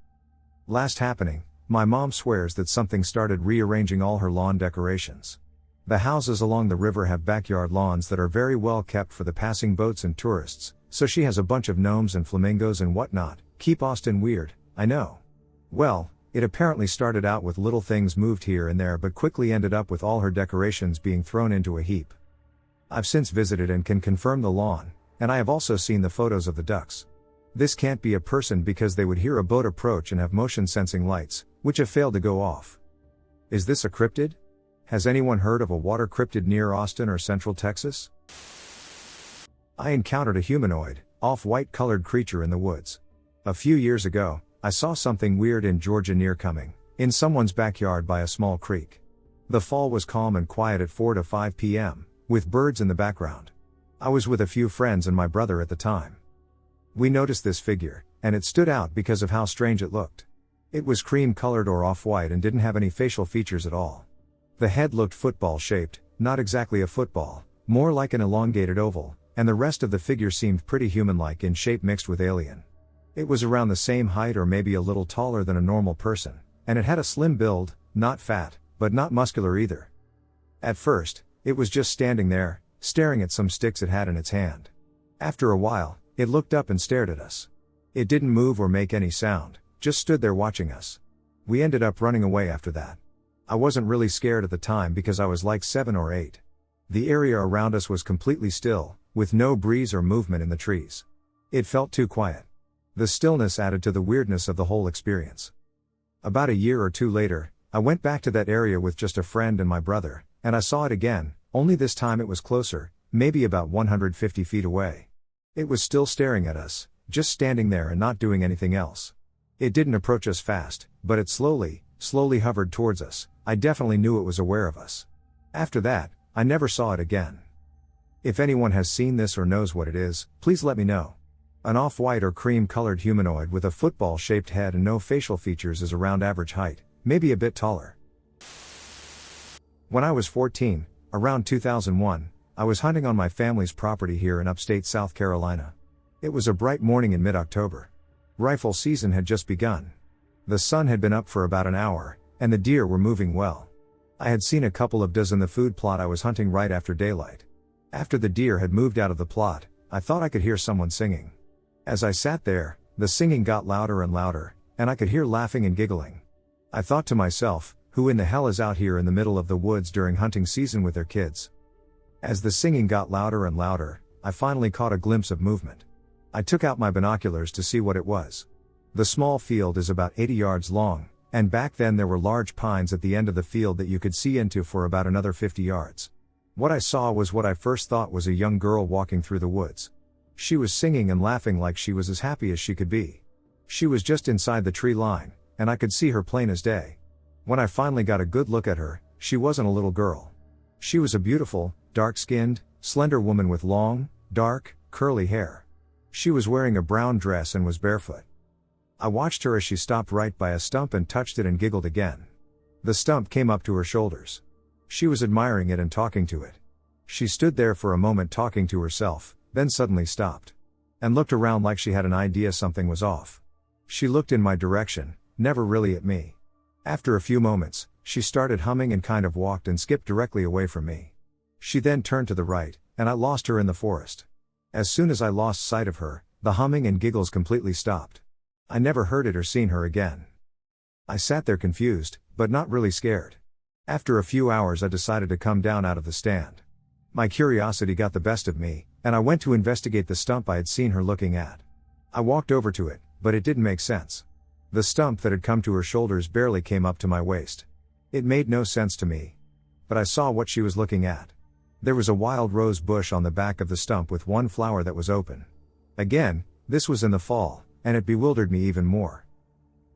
Last happening, my mom swears that something started rearranging all her lawn decorations. The houses along the river have backyard lawns that are very well kept for the passing boats and tourists, so she has a bunch of gnomes and flamingos and whatnot. Keep Austin weird, I know. Well, it apparently started out with little things moved here and there but quickly ended up with all her decorations being thrown into a heap. I've since visited and can confirm the lawn, and I have also seen the photos of the ducks. This can't be a person because they would hear a boat approach and have motion sensing lights, which have failed to go off. Is this a cryptid? Has anyone heard of a water cryptid near Austin or Central Texas? I encountered a humanoid, off-white colored creature in the woods. A few years ago, I saw something weird in Georgia near Cumming, in someone's backyard by a small creek. The fall was calm and quiet at 4 to 5 p.m., with birds in the background. I was with a few friends and my brother at the time. We noticed this figure, and it stood out because of how strange it looked. It was cream-colored or off-white and didn't have any facial features at all. The head looked football-shaped, not exactly a football, more like an elongated oval, and the rest of the figure seemed pretty human-like in shape mixed with alien. It was around the same height or maybe a little taller than a normal person, and it had a slim build, not fat, but not muscular either. At first, it was just standing there, staring at some sticks it had in its hand. After a while, it looked up and stared at us. It didn't move or make any sound, just stood there watching us. We ended up running away after that. I wasn't really scared at the time because I was like 7 or 8. The area around us was completely still, with no breeze or movement in the trees. It felt too quiet. The stillness added to the weirdness of the whole experience. About a year or two later, I went back to that area with just a friend and my brother, and I saw it again, only this time it was closer, maybe about 150 feet away. It was still staring at us, just standing there and not doing anything else. It didn't approach us fast, but it slowly hovered towards us. I definitely knew it was aware of us. After that, I never saw it again. If anyone has seen this or knows what it is, please let me know. An off-white or cream-colored humanoid with a football-shaped head and no facial features is around average height, maybe a bit taller. When I was 14, around 2001, I was hunting on my family's property here in upstate South Carolina. It was a bright morning in mid-October. Rifle season had just begun. The sun had been up for about an hour, and the deer were moving well. I had seen a couple of dozen in the food plot I was hunting right after daylight. After the deer had moved out of the plot, I thought I could hear someone singing. As I sat there, the singing got louder and louder, and I could hear laughing and giggling. I thought to myself, who in the hell is out here in the middle of the woods during hunting season with their kids? As the singing got louder and louder, I finally caught a glimpse of movement. I took out my binoculars to see what it was. The small field is about 80 yards long, and back then there were large pines at the end of the field that you could see into for about another 50 yards. What I saw was what I first thought was a young girl walking through the woods. She was singing and laughing like she was as happy as she could be. She was just inside the tree line, and I could see her plain as day. When I finally got a good look at her, she wasn't a little girl. She was a beautiful, dark-skinned, slender woman with long, dark, curly hair. She was wearing a brown dress and was barefoot. I watched her as she stopped right by a stump and touched it and giggled again. The stump came up to her shoulders. She was admiring it and talking to it. She stood there for a moment talking to herself, then suddenly stopped. And looked around like she had an idea something was off. She looked in my direction, never really at me. After a few moments, she started humming and kind of walked and skipped directly away from me. She then turned to the right, and I lost her in the forest. As soon as I lost sight of her, the humming and giggles completely stopped. I never heard it or seen her again. I sat there confused, but not really scared. After a few hours I decided to come down out of the stand. My curiosity got the best of me, and I went to investigate the stump I had seen her looking at. I walked over to it, but it didn't make sense. The stump that had come to her shoulders barely came up to my waist. It made no sense to me. But I saw what she was looking at. There was a wild rose bush on the back of the stump with one flower that was open. Again, this was in the fall, and it bewildered me even more.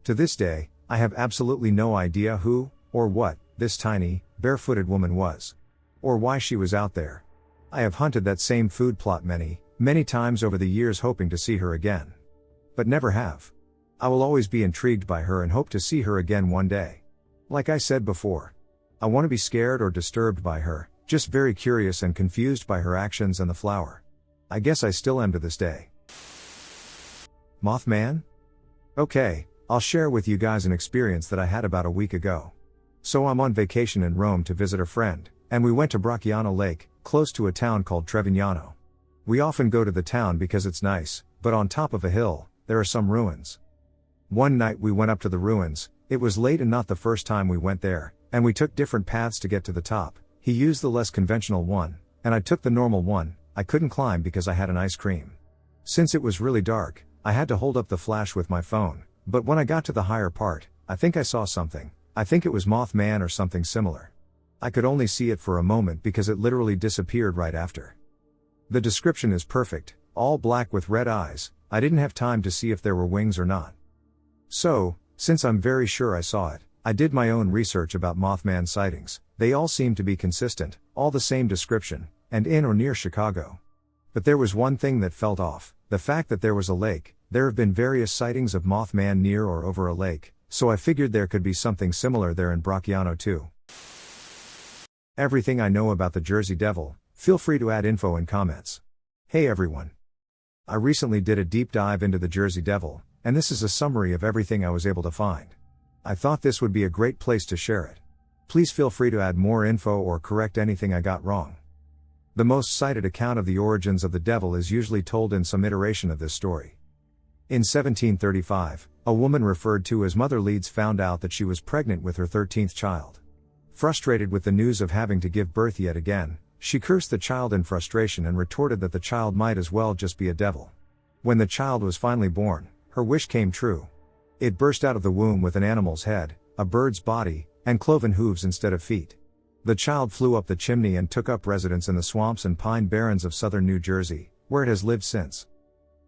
To this day, I have absolutely no idea who, or what, this tiny, barefooted woman was. Or why she was out there. I have hunted that same food plot many, many times over the years hoping to see her again. But never have. I will always be intrigued by her and hope to see her again one day. Like I said before, I want to be scared or disturbed by her, just very curious and confused by her actions and the flower. I guess I still am to this day. Mothman? Okay, I'll share with you guys an experience that I had about a week ago. So I'm on vacation in Rome to visit a friend, and we went to Bracciano Lake, close to a town called Trevignano. We often go to the town because it's nice, but on top of a hill, there are some ruins. One night we went up to the ruins. It was late and not the first time we went there, and we took different paths to get to the top. He used the less conventional one, and I took the normal one. I couldn't climb because I had an ice cream. Since it was really dark, I had to hold up the flash with my phone, but when I got to the higher part, I think I saw something. I think it was Mothman or something similar. I could only see it for a moment because it literally disappeared right after. The description is perfect, all black with red eyes. I didn't have time to see if there were wings or not. So, since I'm very sure I saw it, I did my own research about Mothman sightings. They all seem to be consistent, all the same description, and in or near Chicago. But there was one thing that felt off, the fact that there was a lake. There have been various sightings of Mothman near or over a lake, so I figured there could be something similar there in Bracciano too. Everything I know about the Jersey Devil, feel free to add info in comments. Hey everyone. I recently did a deep dive into the Jersey Devil, and this is a summary of everything I was able to find. I thought this would be a great place to share it. Please feel free to add more info or correct anything I got wrong. The most cited account of the origins of the devil is usually told in some iteration of this story. In 1735, a woman referred to as Mother Leeds found out that she was pregnant with her 13th child. Frustrated with the news of having to give birth yet again, she cursed the child in frustration and retorted that the child might as well just be a devil. When the child was finally born, her wish came true. It burst out of the womb with an animal's head, a bird's body, and cloven hooves instead of feet. The child flew up the chimney and took up residence in the swamps and pine barrens of southern New Jersey, where it has lived since.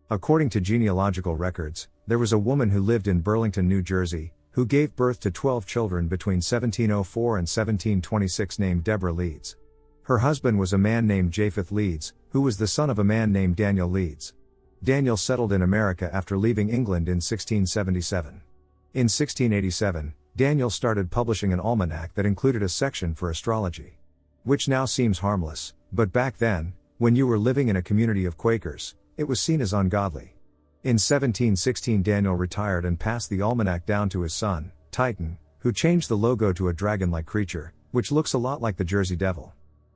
According to genealogical records, there was a woman who lived in Burlington, New Jersey, who gave birth to 12 children between 1704 and 1726 named Deborah Leeds. Her husband was a man named Japheth Leeds, who was the son of a man named Daniel Leeds. Daniel settled in America after leaving England in 1677. In 1687, Daniel started publishing an almanac that included a section for astrology. Which now seems harmless, but back then, when you were living in a community of Quakers, it was seen as ungodly. In 1716 Daniel retired and passed the almanac down to his son, Titan, who changed the logo to a dragon-like creature, which looks a lot like the Jersey Devil.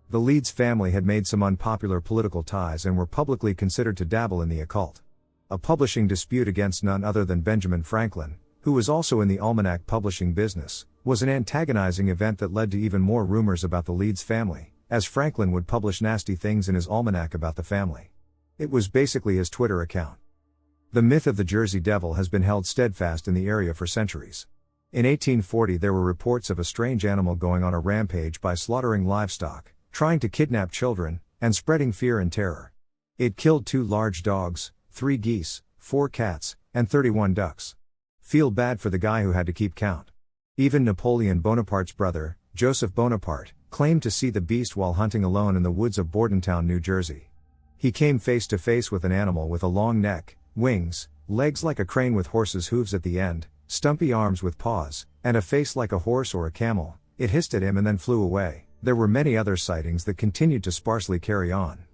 The Leeds family had made some unpopular political ties and were publicly considered to dabble in the occult. A publishing dispute against none other than Benjamin Franklin, who was also in the almanac publishing business, was an antagonizing event that led to even more rumors about the Leeds family, as Franklin would publish nasty things in his almanac about the family. It was basically his Twitter account. The myth of the Jersey Devil has been held steadfast in the area for centuries. In 1840 there were reports of a strange animal going on a rampage by slaughtering livestock, trying to kidnap children, and spreading fear and terror. It killed 2 large dogs, 3 geese, 4 cats, and 31 ducks. Feel bad for the guy who had to keep count. Even Napoleon Bonaparte's brother, Joseph Bonaparte, claimed to see the beast while hunting alone in the woods of Bordentown, New Jersey. He came face to face with an animal with a long neck, wings, legs like a crane with horse's hooves at the end, stumpy arms with paws, and a face like a horse or a camel. It hissed at him and then flew away. There were many other sightings that continued to sparsely carry on.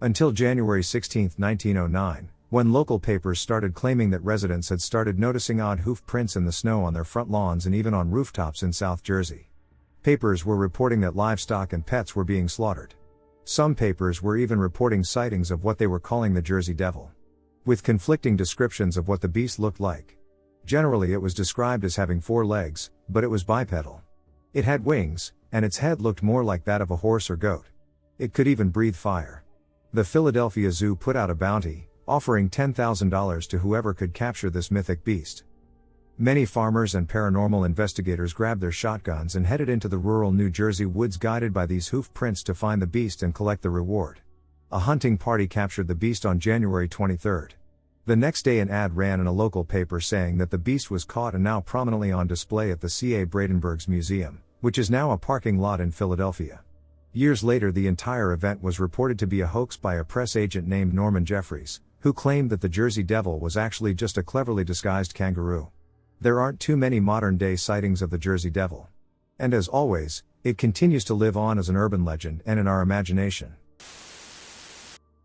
Until January 16, 1909, when local papers started claiming that residents had started noticing odd hoof prints in the snow on their front lawns and even on rooftops in South Jersey. Papers were reporting that livestock and pets were being slaughtered. Some papers were even reporting sightings of what they were calling the Jersey Devil, with conflicting descriptions of what the beast looked like. Generally it was described as having 4 legs, but it was bipedal. It had wings, and its head looked more like that of a horse or goat. It could even breathe fire. The Philadelphia Zoo put out a bounty, offering $10,000 to whoever could capture this mythic beast. Many farmers and paranormal investigators grabbed their shotguns and headed into the rural New Jersey woods guided by these hoof prints to find the beast and collect the reward. A hunting party captured the beast on January 23. The next day an ad ran in a local paper saying that the beast was caught and now prominently on display at the C.A. Bradenberg's museum, which is now a parking lot in Philadelphia. Years later the entire event was reported to be a hoax by a press agent named Norman Jeffries, who claimed that the Jersey Devil was actually just a cleverly disguised kangaroo. There aren't too many modern-day sightings of the Jersey Devil. And as always, it continues to live on as an urban legend and in our imagination.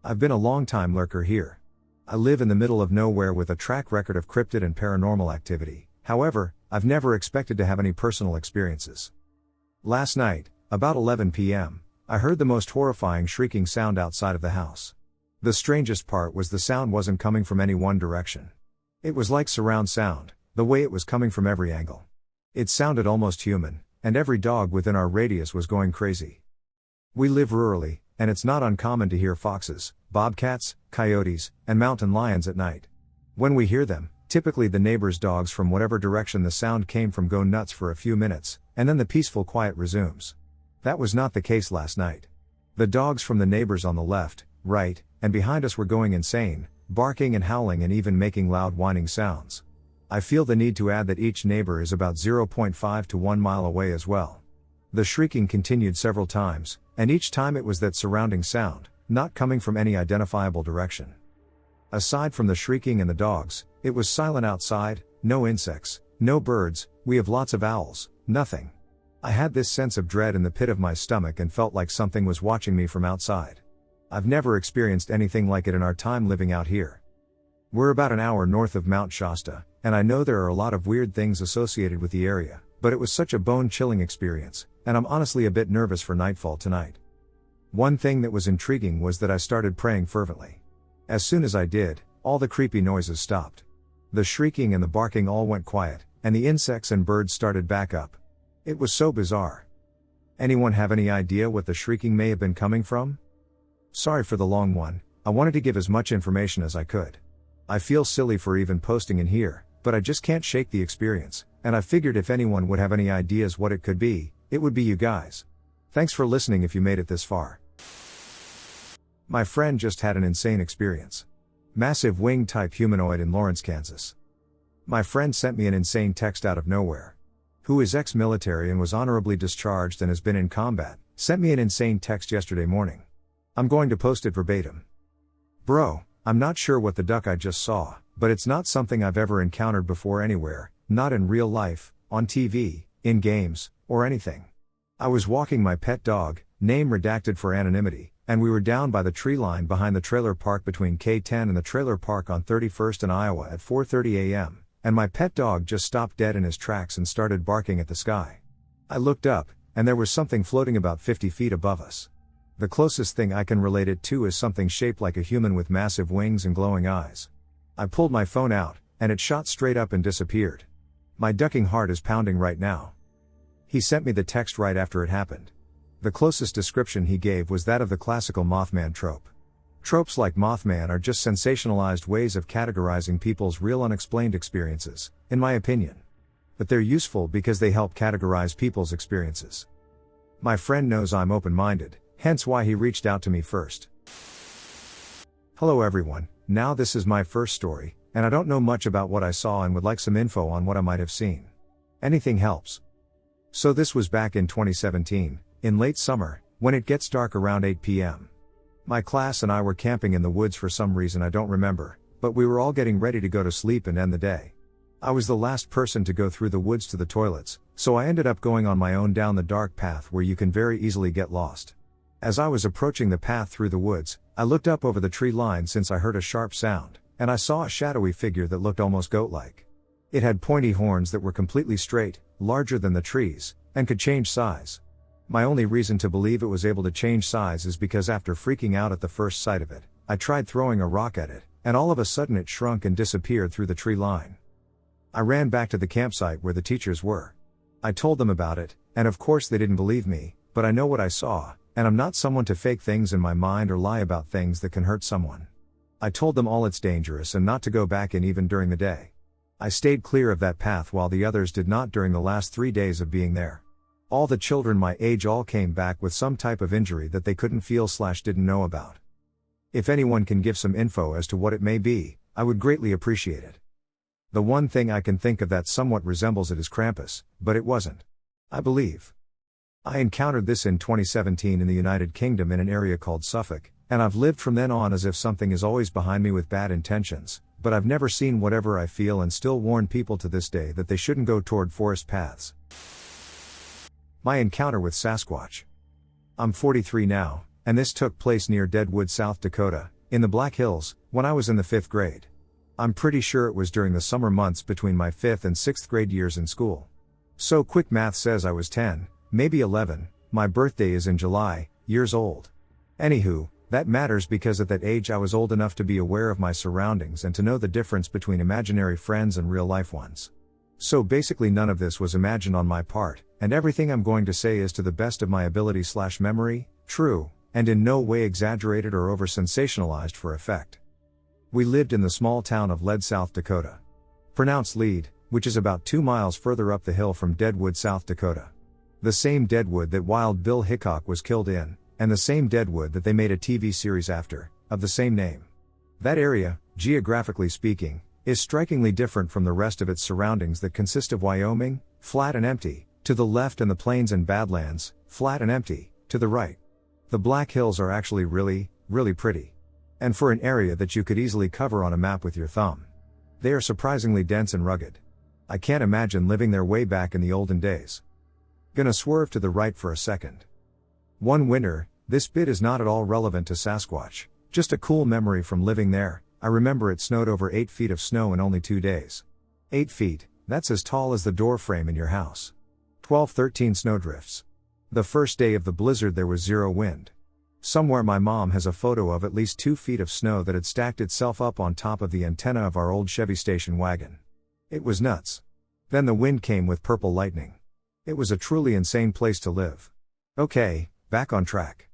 I've been a long-time lurker here. I live in the middle of nowhere with a track record of cryptid and paranormal activity. However, I've never expected to have any personal experiences. Last night, about 11 p.m., I heard the most horrifying shrieking sound outside of the house. The strangest part was the sound wasn't coming from any one direction. It was like surround sound, the way it was coming from every angle. It sounded almost human, and every dog within our radius was going crazy. We live rurally, and it's not uncommon to hear foxes, bobcats, coyotes, and mountain lions at night. When we hear them, typically the neighbors' dogs from whatever direction the sound came from go nuts for a few minutes, and then the peaceful quiet resumes. That was not the case last night. The dogs from the neighbors on the left, right, and behind us were going insane, barking and howling and even making loud whining sounds. I feel the need to add that each neighbor is about 0.5 to 1 mile away as well. The shrieking continued several times, and each time it was that surrounding sound, not coming from any identifiable direction. Aside from the shrieking and the dogs, it was silent outside, no insects, no birds, we have lots of owls, nothing. I had this sense of dread in the pit of my stomach and felt like something was watching me from outside. I've never experienced anything like it in our time living out here. We're about an hour north of Mount Shasta, and I know there are a lot of weird things associated with the area, but it was such a bone-chilling experience, and I'm honestly a bit nervous for nightfall tonight. One thing that was intriguing was that I started praying fervently. As soon as I did, all the creepy noises stopped. The shrieking and the barking all went quiet, and the insects and birds started back up. It was so bizarre. Anyone have any idea what the shrieking may have been coming from? Sorry for the long one, I wanted to give as much information as I could. I feel silly for even posting in here, but I just can't shake the experience, and I figured if anyone would have any ideas what it could be, it would be you guys. Thanks for listening if you made it this far. My friend just had an insane experience. Massive wing-type humanoid in Lawrence, Kansas. My friend sent me an insane text out of nowhere. Who is ex-military and was honorably discharged and has been in combat, sent me an insane text yesterday morning. I'm going to post it verbatim. Bro, I'm not sure what the duck I just saw, but it's not something I've ever encountered before anywhere, not in real life, on TV, in games, or anything. I was walking my pet dog, name redacted for anonymity, and we were down by the tree line behind the trailer park between K10 and the trailer park on 31st and Iowa at 4:30 a.m., and my pet dog just stopped dead in his tracks and started barking at the sky. I looked up, and there was something floating about 50 feet above us. The closest thing I can relate it to is something shaped like a human with massive wings and glowing eyes. I pulled my phone out, and it shot straight up and disappeared. My ducking heart is pounding right now. He sent me the text right after it happened. The closest description he gave was that of the classical Mothman trope. Tropes like Mothman are just sensationalized ways of categorizing people's real unexplained experiences, in my opinion. But they're useful because they help categorize people's experiences. My friend knows I'm open-minded, hence why he reached out to me first. Hello everyone, now this is my first story, and I don't know much about what I saw and would like some info on what I might have seen. Anything helps. So this was back in 2017, in late summer, when it gets dark around 8 p.m. My class and I were camping in the woods for some reason I don't remember, but we were all getting ready to go to sleep and end the day. I was the last person to go through the woods to the toilets, so I ended up going on my own down the dark path where you can very easily get lost. As I was approaching the path through the woods, I looked up over the tree line since I heard a sharp sound, and I saw a shadowy figure that looked almost goat-like. It had pointy horns that were completely straight, larger than the trees, and could change size. My only reason to believe it was able to change size is because after freaking out at the first sight of it, I tried throwing a rock at it, and all of a sudden it shrunk and disappeared through the tree line. I ran back to the campsite where the teachers were. I told them about it, and of course they didn't believe me, but I know what I saw, and I'm not someone to fake things in my mind or lie about things that can hurt someone. I told them all it's dangerous and not to go back in even during the day. I stayed clear of that path while the others did not during the last 3 days of being there. All the children my age all came back with some type of injury that they couldn't feel/didn't know about. If anyone can give some info as to what it may be, I would greatly appreciate it. The one thing I can think of that somewhat resembles it is Krampus, but it wasn't. I believe. I encountered this in 2017 in the United Kingdom in an area called Suffolk, and I've lived from then on as if something is always behind me with bad intentions, but I've never seen whatever I feel and still warn people to this day that they shouldn't go toward forest paths. My encounter with Sasquatch. I'm 43 now, and this took place near Deadwood, South Dakota, in the Black Hills, when I was in the 5th grade. I'm pretty sure it was during the summer months between my 5th and 6th grade years in school. So quick math says I was 10, maybe 11, my birthday is in July, years old. Anywho, that matters because at that age I was old enough to be aware of my surroundings and to know the difference between imaginary friends and real life ones. So basically none of this was imagined on my part, and everything I'm going to say is to the best of my ability/memory, true, and in no way exaggerated or over-sensationalized for effect. We lived in the small town of Lead, South Dakota. Pronounced Lead, which is about 2 miles further up the hill from Deadwood, South Dakota. The same Deadwood that Wild Bill Hickok was killed in, and the same Deadwood that they made a TV series after, of the same name. That area, geographically speaking, is strikingly different from the rest of its surroundings that consist of Wyoming, flat and empty, to the left, and the plains and Badlands, flat and empty, to the right. The Black Hills are actually really, really pretty. And for an area that you could easily cover on a map with your thumb. They are surprisingly dense and rugged. I can't imagine living there way back in the olden days. Gonna swerve to the right for a second. One winter, this bit is not at all relevant to Sasquatch, just a cool memory from living there. I remember it snowed over 8 feet of snow in only 2 days. 8 feet, that's as tall as the door frame in your house. 12-13 snowdrifts. The first day of the blizzard there was 0 wind. Somewhere my mom has a photo of at least 2 feet of snow that had stacked itself up on top of the antenna of our old Chevy station wagon. It was nuts. Then the wind came with purple lightning. It was a truly insane place to live. Okay, back on track.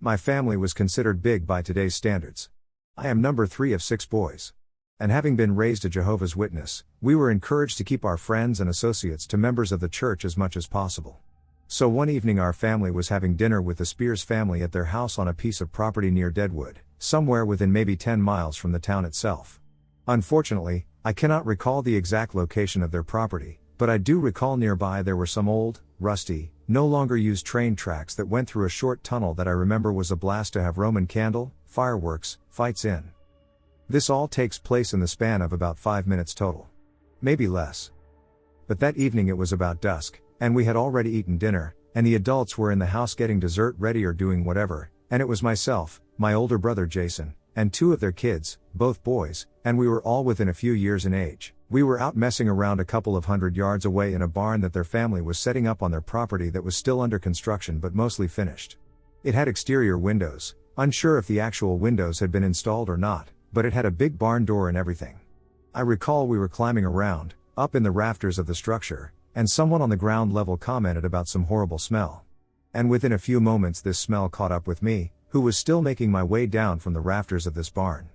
My family was considered big by today's standards. I am number 3 of 6 boys. And having been raised a Jehovah's Witness, we were encouraged to keep our friends and associates to members of the church as much as possible. So one evening our family was having dinner with the Spears family at their house on a piece of property near Deadwood, somewhere within maybe 10 miles from the town itself. Unfortunately, I cannot recall the exact location of their property, but I do recall nearby there were some old, rusty, no longer used train tracks that went through a short tunnel that I remember was a blast to have Roman candle, fireworks, fights in. This all takes place in the span of about 5 minutes total. Maybe less. But that evening it was about dusk, and we had already eaten dinner, and the adults were in the house getting dessert ready or doing whatever, and it was myself, my older brother Jason, and 2 of their kids, both boys, and we were all within a few years in age. We were out messing around a couple of 100 yards away in a barn that their family was setting up on their property that was still under construction but mostly finished. It had exterior windows, unsure if the actual windows had been installed or not, but it had a big barn door and everything. I recall we were climbing around, up in the rafters of the structure, and someone on the ground level commented about some horrible smell. And within a few moments this smell caught up with me, who was still making my way down from the rafters of this barn.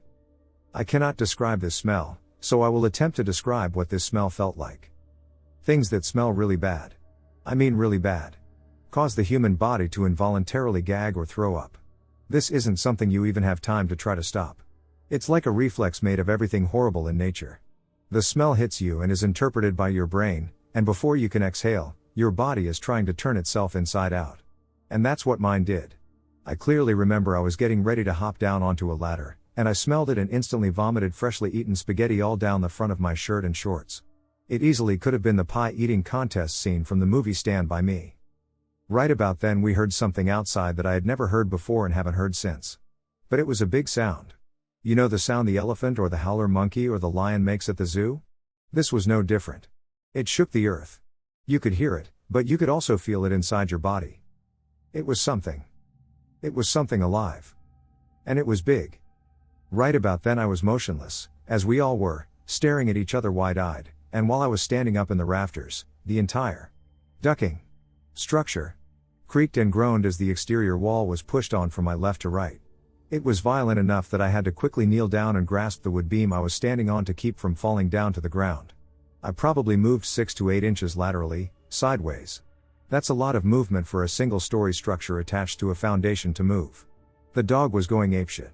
I cannot describe this smell, so I will attempt to describe what this smell felt like. Things that smell really bad. I mean really bad. Cause the human body to involuntarily gag or throw up. This isn't something you even have time to try to stop. It's like a reflex made of everything horrible in nature. The smell hits you and is interpreted by your brain, and before you can exhale, your body is trying to turn itself inside out. And that's what mine did. I clearly remember I was getting ready to hop down onto a ladder, and I smelled it and instantly vomited freshly eaten spaghetti all down the front of my shirt and shorts. It easily could have been the pie eating contest scene from the movie Stand By Me. Right about then we heard something outside that I had never heard before and haven't heard since. But it was a big sound. You know the sound the elephant or the howler monkey or the lion makes at the zoo? This was no different. It shook the earth. You could hear it, but you could also feel it inside your body. It was something. It was something alive. And it was big. Right about then I was motionless, as we all were, staring at each other wide-eyed, and while I was standing up in the rafters, the entire ducking structure creaked and groaned as the exterior wall was pushed on from my left to right. It was violent enough that I had to quickly kneel down and grasp the wood beam I was standing on to keep from falling down to the ground. I probably moved 6 to 8 inches laterally, sideways. That's a lot of movement for a single-story structure attached to a foundation to move. The dog was going apeshit.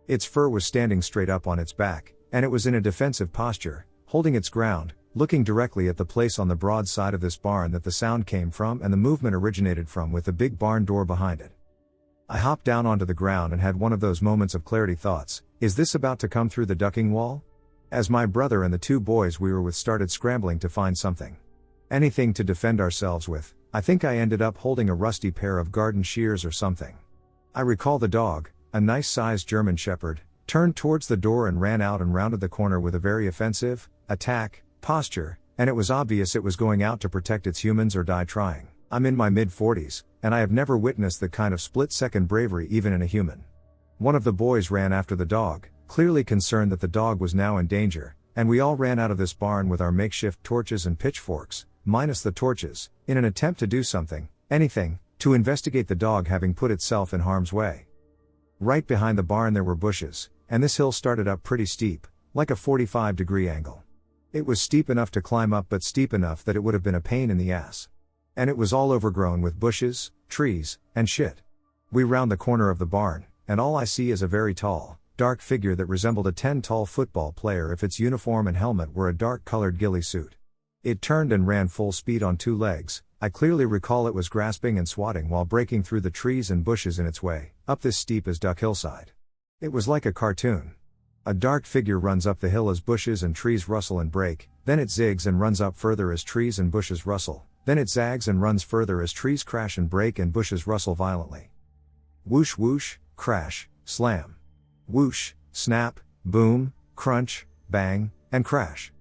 Its fur was standing straight up on its back, and it was in a defensive posture, holding its ground, looking directly at the place on the broad side of this barn that the sound came from and the movement originated from, with the big barn door behind it. I hopped down onto the ground and had one of those moments of clarity thoughts. Is this about to come through the ducking wall? As my brother and the 2 boys we were with started scrambling to find something. Anything to defend ourselves with. I think I ended up holding a rusty pair of garden shears or something. I recall the dog, a nice-sized German Shepherd, turned towards the door and ran out and rounded the corner with a very offensive attack posture, and it was obvious it was going out to protect its humans or die trying. I'm in my mid-40s, and I have never witnessed that kind of split-second bravery even in a human. One of the boys ran after the dog, clearly concerned that the dog was now in danger, and we all ran out of this barn with our makeshift torches and pitchforks, minus the torches, in an attempt to do something, anything, to investigate the dog having put itself in harm's way. Right behind the barn there were bushes, and this hill started up pretty steep, like a 45-degree angle. It was steep enough to climb up but steep enough that it would have been a pain in the ass. And it was all overgrown with bushes, trees, and shit. We round the corner of the barn, and all I see is a very tall, dark figure that resembled a 10-tall football player if its uniform and helmet were a dark-colored ghillie suit. It turned and ran full speed on 2 legs. I clearly recall it was grasping and swatting while breaking through the trees and bushes in its way, up this steep as duck hillside. It was like a cartoon. A dark figure runs up the hill as bushes and trees rustle and break, then it zigs and runs up further as trees and bushes rustle, then it zags and runs further as trees crash and break and bushes rustle violently. Whoosh whoosh, crash, slam. Whoosh, snap, boom, crunch, bang, and crash.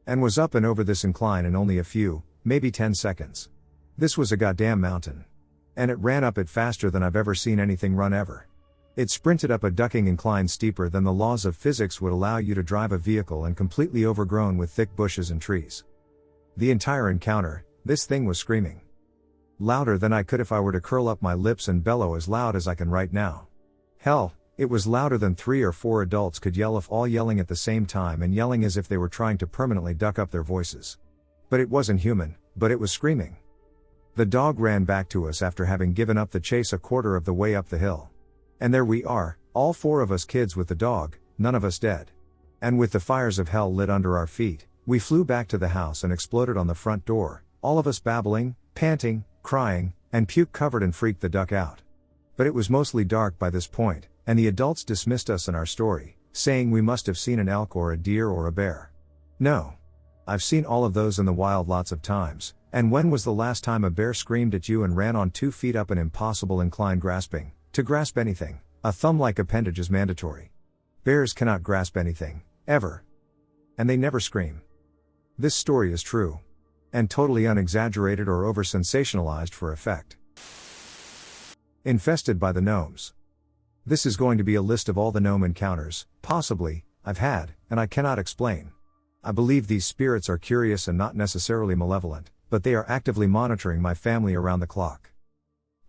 And was up and over this incline in only a few, maybe 10 seconds. This was a goddamn mountain. And it ran up it faster than I've ever seen anything run ever. It sprinted up a ducking incline steeper than the laws of physics would allow you to drive a vehicle and completely overgrown with thick bushes and trees. The entire encounter, this thing was screaming. Louder than I could if I were to curl up my lips and bellow as loud as I can right now. Hell, it was louder than 3 or 4 adults could yell if all yelling at the same time and yelling as if they were trying to permanently duck up their voices. But it wasn't human, but it was screaming. The dog ran back to us after having given up the chase a quarter of the way up the hill. And there we are, all 4 of us kids with the dog, none of us dead. And with the fires of hell lit under our feet, we flew back to the house and exploded on the front door, all of us babbling, panting, crying, and puke covered and freaked the duck out. But it was mostly dark by this point, and the adults dismissed us and our story, saying we must have seen an elk or a deer or a bear. No. I've seen all of those in the wild lots of times, and when was the last time a bear screamed at you and ran on 2 feet up an impossible incline grasping? To grasp anything, a thumb-like appendage is mandatory. Bears cannot grasp anything, ever. And they never scream. This story is true. And totally unexaggerated or over-sensationalized for effect. Infested by the gnomes. This is going to be a list of all the gnome encounters, possibly, I've had, and I cannot explain. I believe these spirits are curious and not necessarily malevolent, but they are actively monitoring my family around the clock.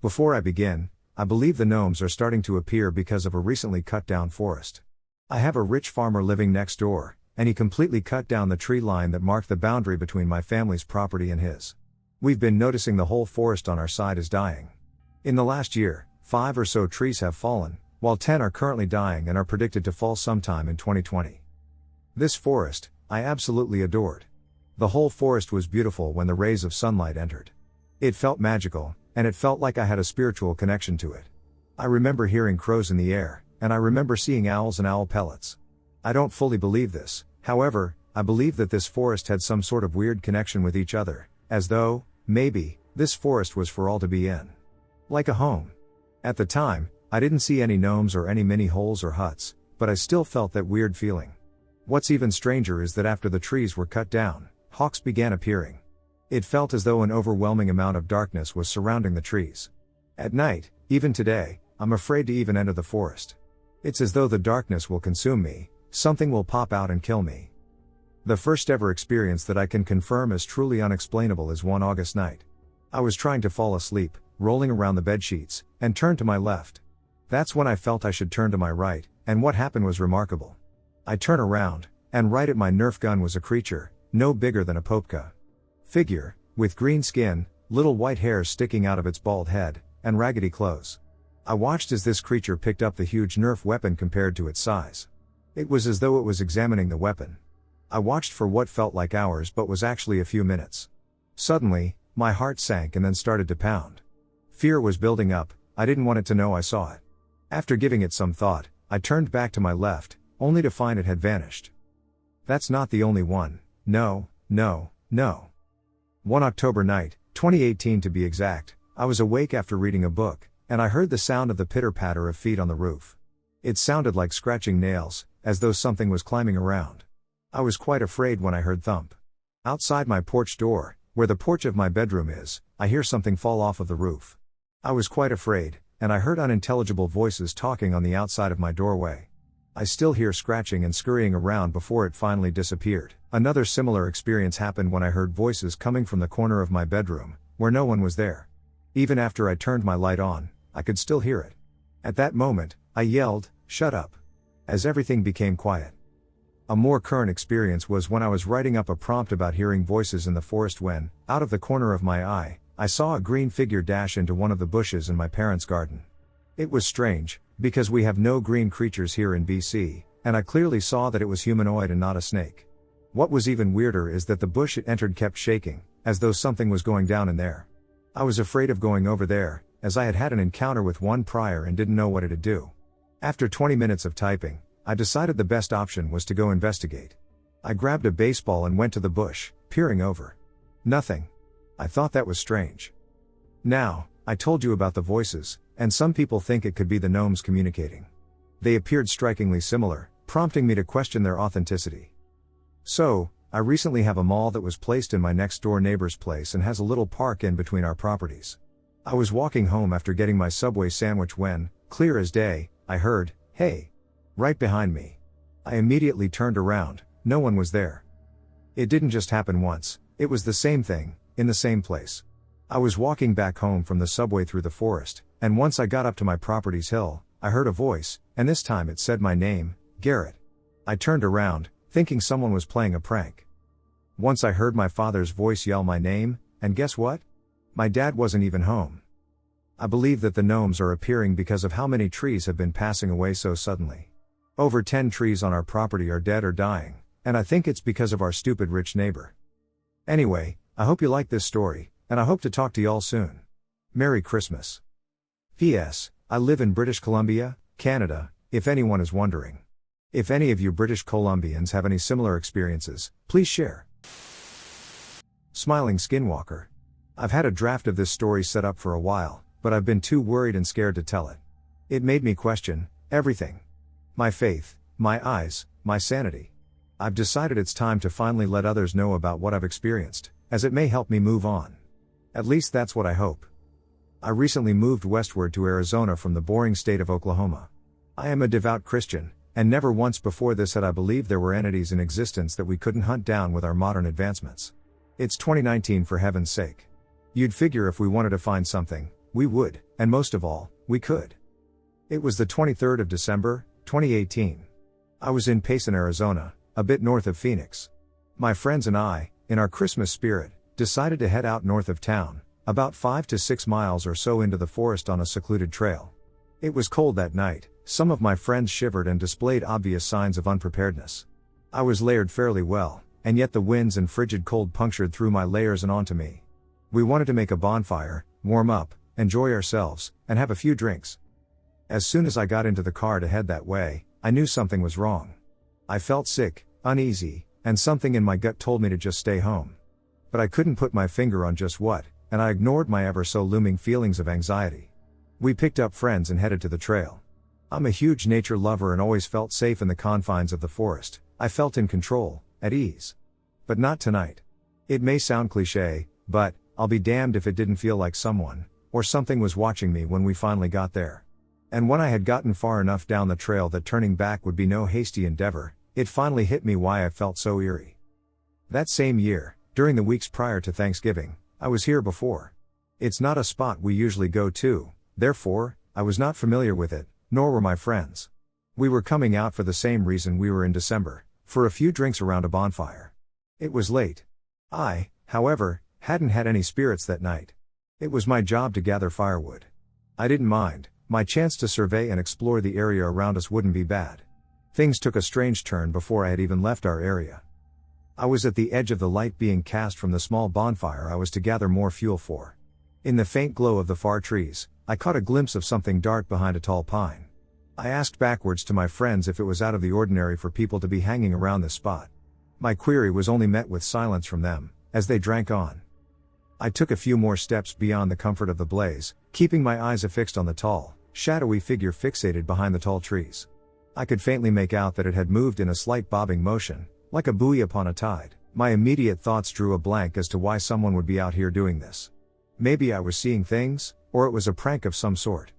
Before I begin, I believe the gnomes are starting to appear because of a recently cut down forest. I have a rich farmer living next door, and he completely cut down the tree line that marked the boundary between my family's property and his. We've been noticing the whole forest on our side is dying. In the last year, 5 or so trees have fallen, while 10 are currently dying and are predicted to fall sometime in 2020. This forest, I absolutely adored. The whole forest was beautiful when the rays of sunlight entered. It felt magical, and it felt like I had a spiritual connection to it. I remember hearing crows in the air, and I remember seeing owls and owl pellets. I don't fully believe this, however, I believe that this forest had some sort of weird connection with each other, as though, maybe, this forest was for all to be in. Like a home. At the time, I didn't see any gnomes or any mini holes or huts, but I still felt that weird feeling. What's even stranger is that after the trees were cut down, hawks began appearing. It felt as though an overwhelming amount of darkness was surrounding the trees. At night, even today, I'm afraid to even enter the forest. It's as though the darkness will consume me, something will pop out and kill me. The first ever experience that I can confirm as truly unexplainable is one August night. I was trying to fall asleep, rolling around the bed sheets, and turned to my left. That's when I felt I should turn to my right, and what happened was remarkable. I turn around, and right at my Nerf gun was a creature, no bigger than a popka. Figure, with green skin, little white hairs sticking out of its bald head, and raggedy clothes. I watched as this creature picked up the huge Nerf weapon compared to its size. It was as though it was examining the weapon. I watched for what felt like hours but was actually a few minutes. Suddenly, my heart sank and then started to pound. Fear was building up, I didn't want it to know I saw it. After giving it some thought, I turned back to my left, only to find it had vanished. That's not the only one, no. One October night, 2018 to be exact, I was awake after reading a book, and I heard the sound of the pitter-patter of feet on the roof. It sounded like scratching nails, as though something was climbing around. I was quite afraid when I heard thump. Outside my porch door, where the porch of my bedroom is, I hear something fall off of the roof. I was quite afraid, and I heard unintelligible voices talking on the outside of my doorway. I still hear scratching and scurrying around before it finally disappeared. Another similar experience happened when I heard voices coming from the corner of my bedroom, where no one was there. Even after I turned my light on, I could still hear it. At that moment, I yelled, "Shut up!" as everything became quiet. A more current experience was when I was writing up a prompt about hearing voices in the forest when, out of the corner of my eye, I saw a green figure dash into one of the bushes in my parents' garden. It was strange, because we have no green creatures here in BC, and I clearly saw that it was humanoid and not a snake. What was even weirder is that the bush it entered kept shaking, as though something was going down in there. I was afraid of going over there, as I had had an encounter with one prior and didn't know what it'd do. After 20 minutes of typing, I decided the best option was to go investigate. I grabbed a baseball and went to the bush, peering over. Nothing. I thought that was strange. Now, I told you about the voices, and some people think it could be the gnomes communicating. They appeared strikingly similar, prompting me to question their authenticity. So, I recently have a mall that was placed in my next door neighbor's place and has a little park in between our properties. I was walking home after getting my Subway sandwich when, clear as day, I heard, "Hey!" right behind me. I immediately turned around, no one was there. It didn't just happen once, it was the same thing, in the same place. I was walking back home from the Subway through the forest, and once I got up to my property's hill, I heard a voice, and this time it said my name, Garrett. I turned around, thinking someone was playing a prank. Once I heard my father's voice yell my name, and guess what? My dad wasn't even home. I believe that the gnomes are appearing because of how many trees have been passing away so suddenly. Over 10 trees on our property are dead or dying, and I think it's because of our stupid rich neighbor. Anyway, I hope you like this story, and I hope to talk to y'all soon. Merry Christmas. P.S. I live in British Columbia, Canada, if anyone is wondering. If any of you British Columbians have any similar experiences, please share. Smiling Skinwalker. I've had a draft of this story set up for a while, but I've been too worried and scared to tell it. It made me question everything. My faith, my eyes, my sanity. I've decided it's time to finally let others know about what I've experienced, as it may help me move on. At least that's what I hope. I recently moved westward to Arizona from the boring state of Oklahoma. I am a devout Christian, and never once before this had I believed there were entities in existence that we couldn't hunt down with our modern advancements. It's 2019 for heaven's sake. You'd figure if we wanted to find something, we would, and most of all, we could. It was the 23rd of December, 2018. I was in Payson, Arizona, a bit north of Phoenix. My friends and I, in our Christmas spirit, decided to head out north of town, about 5 to 6 miles or so into the forest on a secluded trail. It was cold that night, some of my friends shivered and displayed obvious signs of unpreparedness. I was layered fairly well, and yet the winds and frigid cold punctured through my layers and onto me. We wanted to make a bonfire, warm up, enjoy ourselves, and have a few drinks. As soon as I got into the car to head that way, I knew something was wrong. I felt sick, uneasy, and something in my gut told me to just stay home. But I couldn't put my finger on just what, and I ignored my ever so looming feelings of anxiety. We picked up friends and headed to the trail. I'm a huge nature lover and always felt safe in the confines of the forest. I felt in control, at ease. But not tonight. It may sound cliché, but I'll be damned if it didn't feel like someone, or something was watching me when we finally got there. And when I had gotten far enough down the trail that turning back would be no hasty endeavor, it finally hit me why I felt so eerie. That same year, during the weeks prior to Thanksgiving, I was here before. It's not a spot we usually go to, therefore, I was not familiar with it, nor were my friends. We were coming out for the same reason we were in December, for a few drinks around a bonfire. It was late. I, however, hadn't had any spirits that night. It was my job to gather firewood. I didn't mind, my chance to survey and explore the area around us wouldn't be bad. Things took a strange turn before I had even left our area. I was at the edge of the light being cast from the small bonfire I was to gather more fuel for. In the faint glow of the far trees, I caught a glimpse of something dark behind a tall pine. I asked backwards to my friends if it was out of the ordinary for people to be hanging around this spot. My query was only met with silence from them, as they drank on. I took a few more steps beyond the comfort of the blaze, keeping my eyes affixed on the tall, shadowy figure fixated behind the tall trees. I could faintly make out that it had moved in a slight bobbing motion, like a buoy upon a tide. My immediate thoughts drew a blank as to why someone would be out here doing this. Maybe I was seeing things, or it was a prank of some sort.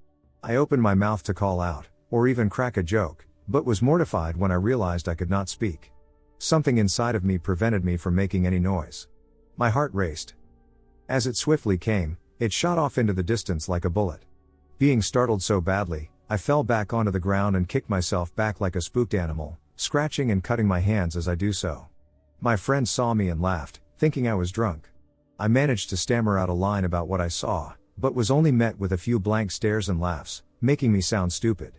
I opened my mouth to call out, or even crack a joke, but was mortified when I realized I could not speak. Something inside of me prevented me from making any noise. My heart raced. As it swiftly came, it shot off into the distance like a bullet. Being startled so badly, I fell back onto the ground and kicked myself back like a spooked animal, scratching and cutting my hands as I do so. My friends saw me and laughed, thinking I was drunk. I managed to stammer out a line about what I saw, but was only met with a few blank stares and laughs, making me sound stupid.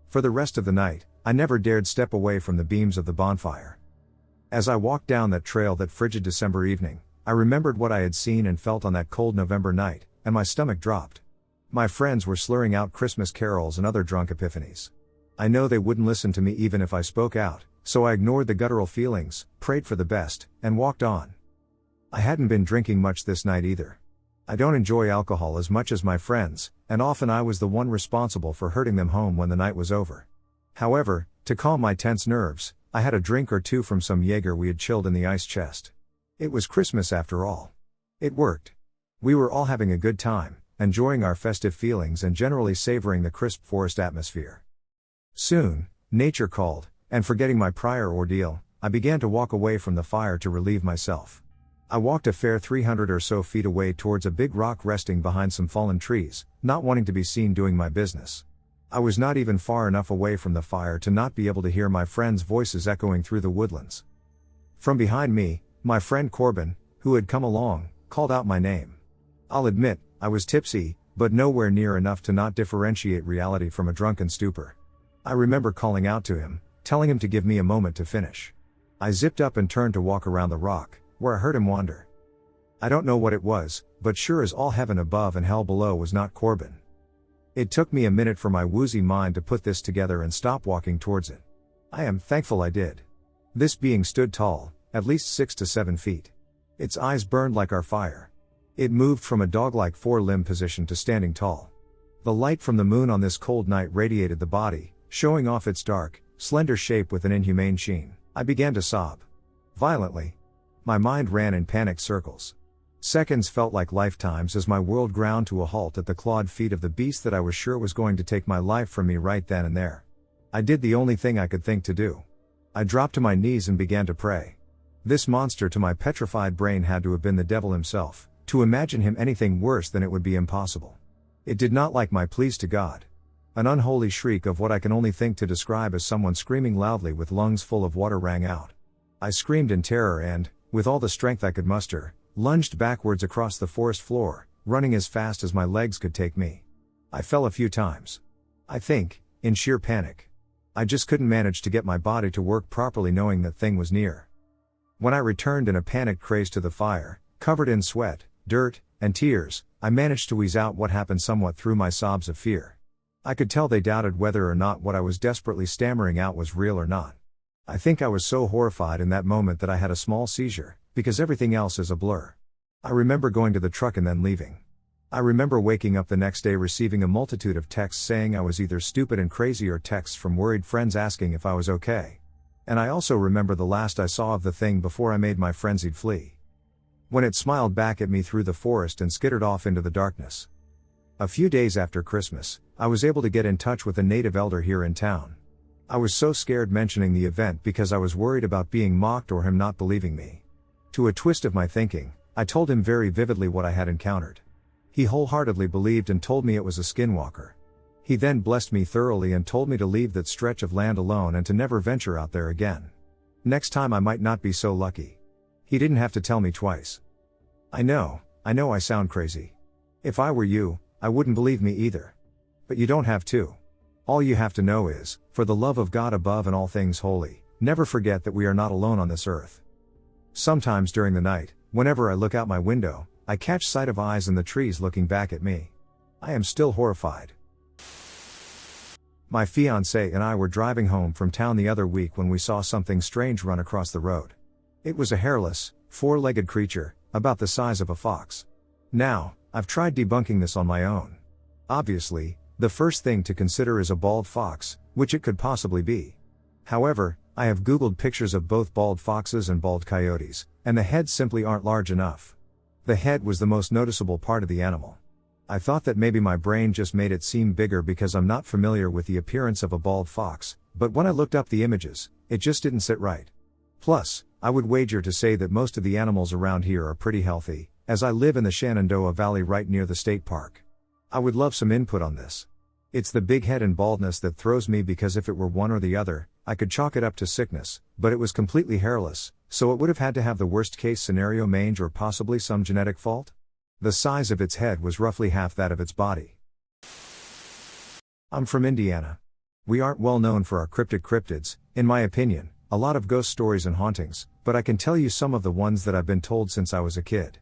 For the rest of the night, I never dared step away from the beams of the bonfire. As I walked down that trail that frigid December evening, I remembered what I had seen and felt on that cold November night, and my stomach dropped. My friends were slurring out Christmas carols and other drunk epiphanies. I know they wouldn't listen to me even if I spoke out, so I ignored the guttural feelings, prayed for the best, and walked on. I hadn't been drinking much this night either. I don't enjoy alcohol as much as my friends, and often I was the one responsible for hurting them home when the night was over. However, to calm my tense nerves, I had a drink or two from some Jaeger we had chilled in the ice chest. It was Christmas after all. It worked. We were all having a good time, enjoying our festive feelings and generally savoring the crisp forest atmosphere. Soon, nature called, and forgetting my prior ordeal, I began to walk away from the fire to relieve myself. I walked a fair 300 or so feet away towards a big rock resting behind some fallen trees, not wanting to be seen doing my business. I was not even far enough away from the fire to not be able to hear my friends' voices echoing through the woodlands. From behind me, my friend Corbin, who had come along, called out my name. I'll admit, I was tipsy, but nowhere near enough to not differentiate reality from a drunken stupor. I remember calling out to him, telling him to give me a moment to finish. I zipped up and turned to walk around the rock, where I heard him wander. I don't know what it was, but sure as all heaven above and hell below was not Corbin. It took me a minute for my woozy mind to put this together and stop walking towards it. I am thankful I did. This being stood tall, at least 6 to 7 feet. Its eyes burned like our fire. It moved from a dog-like four-limb position to standing tall. The light from the moon on this cold night radiated the body, showing off its dark, slender shape with an inhumane sheen. I began to sob. Violently. My mind ran in panicked circles. Seconds felt like lifetimes as my world ground to a halt at the clawed feet of the beast that I was sure was going to take my life from me right then and there. I did the only thing I could think to do. I dropped to my knees and began to pray. This monster to my petrified brain had to have been the devil himself. To imagine him anything worse than it would be impossible. It did not like my pleas to God. An unholy shriek of what I can only think to describe as someone screaming loudly with lungs full of water rang out. I screamed in terror and, with all the strength I could muster, lunged backwards across the forest floor, running as fast as my legs could take me. I fell a few times. I think, in sheer panic. I just couldn't manage to get my body to work properly knowing that thing was near. When I returned in a panicked craze to the fire, covered in sweat, dirt, and tears, I managed to wheeze out what happened somewhat through my sobs of fear. I could tell they doubted whether or not what I was desperately stammering out was real or not. I think I was so horrified in that moment that I had a small seizure, because everything else is a blur. I remember going to the truck and then leaving. I remember waking up the next day receiving a multitude of texts saying I was either stupid and crazy or texts from worried friends asking if I was okay. And I also remember the last I saw of the thing before I made my frenzied flee. When it smiled back at me through the forest and skittered off into the darkness. A few days after Christmas, I was able to get in touch with a native elder here in town. I was so scared mentioning the event because I was worried about being mocked or him not believing me. To a twist of my thinking, I told him very vividly what I had encountered. He wholeheartedly believed and told me it was a skinwalker. He then blessed me thoroughly and told me to leave that stretch of land alone and to never venture out there again. Next time I might not be so lucky. He didn't have to tell me twice. I know I sound crazy. If I were you, I wouldn't believe me either. But you don't have to. All you have to know is, for the love of God above and all things holy, never forget that we are not alone on this earth. Sometimes during the night, whenever I look out my window, I catch sight of eyes in the trees looking back at me. I am still horrified. My fiancé and I were driving home from town the other week when we saw something strange run across the road. It was a hairless, four-legged creature, about the size of a fox. Now, I've tried debunking this on my own. Obviously, the first thing to consider is a bald fox, which it could possibly be. However, I have Googled pictures of both bald foxes and bald coyotes, and the heads simply aren't large enough. The head was the most noticeable part of the animal. I thought that maybe my brain just made it seem bigger because I'm not familiar with the appearance of a bald fox, but when I looked up the images, it just didn't sit right. Plus, I would wager to say that most of the animals around here are pretty healthy, as I live in the Shenandoah Valley right near the state park. I would love some input on this. It's the big head and baldness that throws me because if it were one or the other, I could chalk it up to sickness, but it was completely hairless, so it would have had to have the worst case scenario mange or possibly some genetic fault? The size of its head was roughly half that of its body. I'm from Indiana. We aren't well known for our cryptic cryptids, in my opinion, a lot of ghost stories and hauntings, but I can tell you some of the ones that I've been told since I was a kid.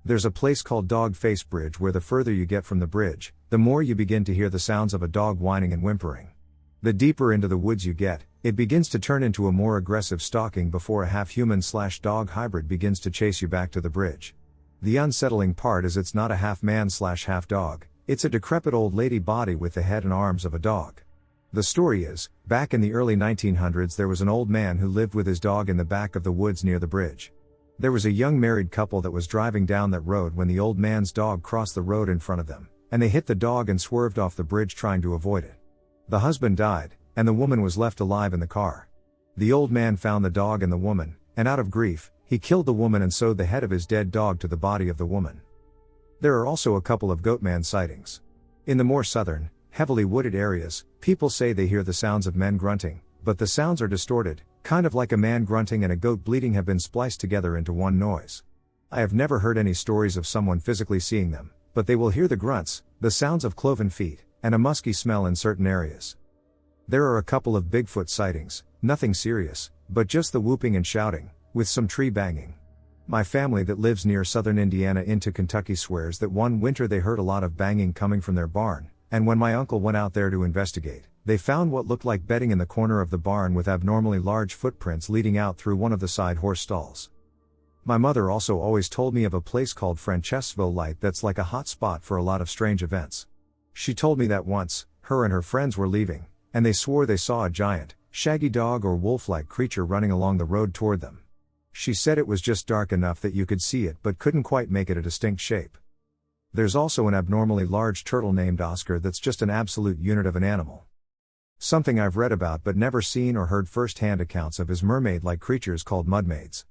There's a place called Dog Face Bridge where the further you get from the bridge, the more you begin to hear the sounds of a dog whining and whimpering. The deeper into the woods you get, it begins to turn into a more aggressive stalking before a half-human/dog hybrid begins to chase you back to the bridge. The unsettling part is it's not a half-man/half-dog, it's a decrepit old lady body with the head and arms of a dog. The story is, back in the early 1900s there was an old man who lived with his dog in the back of the woods near the bridge. There was a young married couple that was driving down that road when the old man's dog crossed the road in front of them, and they hit the dog and swerved off the bridge trying to avoid it. The husband died, and the woman was left alive in the car. The old man found the dog and the woman, and out of grief, he killed the woman and sewed the head of his dead dog to the body of the woman. There are also a couple of goatman sightings. In the more southern, heavily wooded areas, people say they hear the sounds of men grunting, but the sounds are distorted, kind of like a man grunting and a goat bleating have been spliced together into one noise. I have never heard any stories of someone physically seeing them, but they will hear the grunts, the sounds of cloven feet, and a musky smell in certain areas. There are a couple of Bigfoot sightings, nothing serious, but just the whooping and shouting, with some tree banging. My family that lives near southern Indiana into Kentucky swears that one winter they heard a lot of banging coming from their barn, and when my uncle went out there to investigate, they found what looked like bedding in the corner of the barn with abnormally large footprints leading out through one of the side horse stalls. My mother also always told me of a place called Francesville Light that's like a hot spot for a lot of strange events. She told me that once, her and her friends were leaving, and they swore they saw a giant, shaggy dog or wolf-like creature running along the road toward them. She said it was just dark enough that you could see it but couldn't quite make it a distinct shape. There's also an abnormally large turtle named Oscar that's just an absolute unit of an animal. Something I've read about but never seen or heard first-hand accounts of is mermaid-like creatures called mudmaids.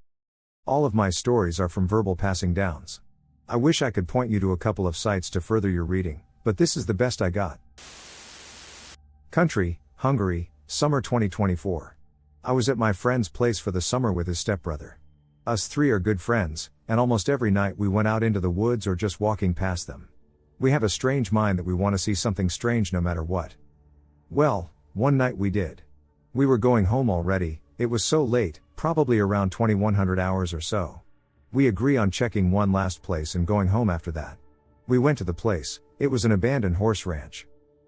All of my stories are from verbal passing downs. I wish I could point you to a couple of sites to further your reading, but this is the best I got. Country, Hungary, summer 2024. I was at my friend's place for the summer with his stepbrother. Us three are good friends, and almost every night we went out into the woods or just walking past them. We have a strange mind that we want to see something strange no matter what. Well, one night we did. We were going home already, it was so late, probably around 2100 hours or so. We agree on checking one last place and going home after that. We went to the place, it was an abandoned horse ranch.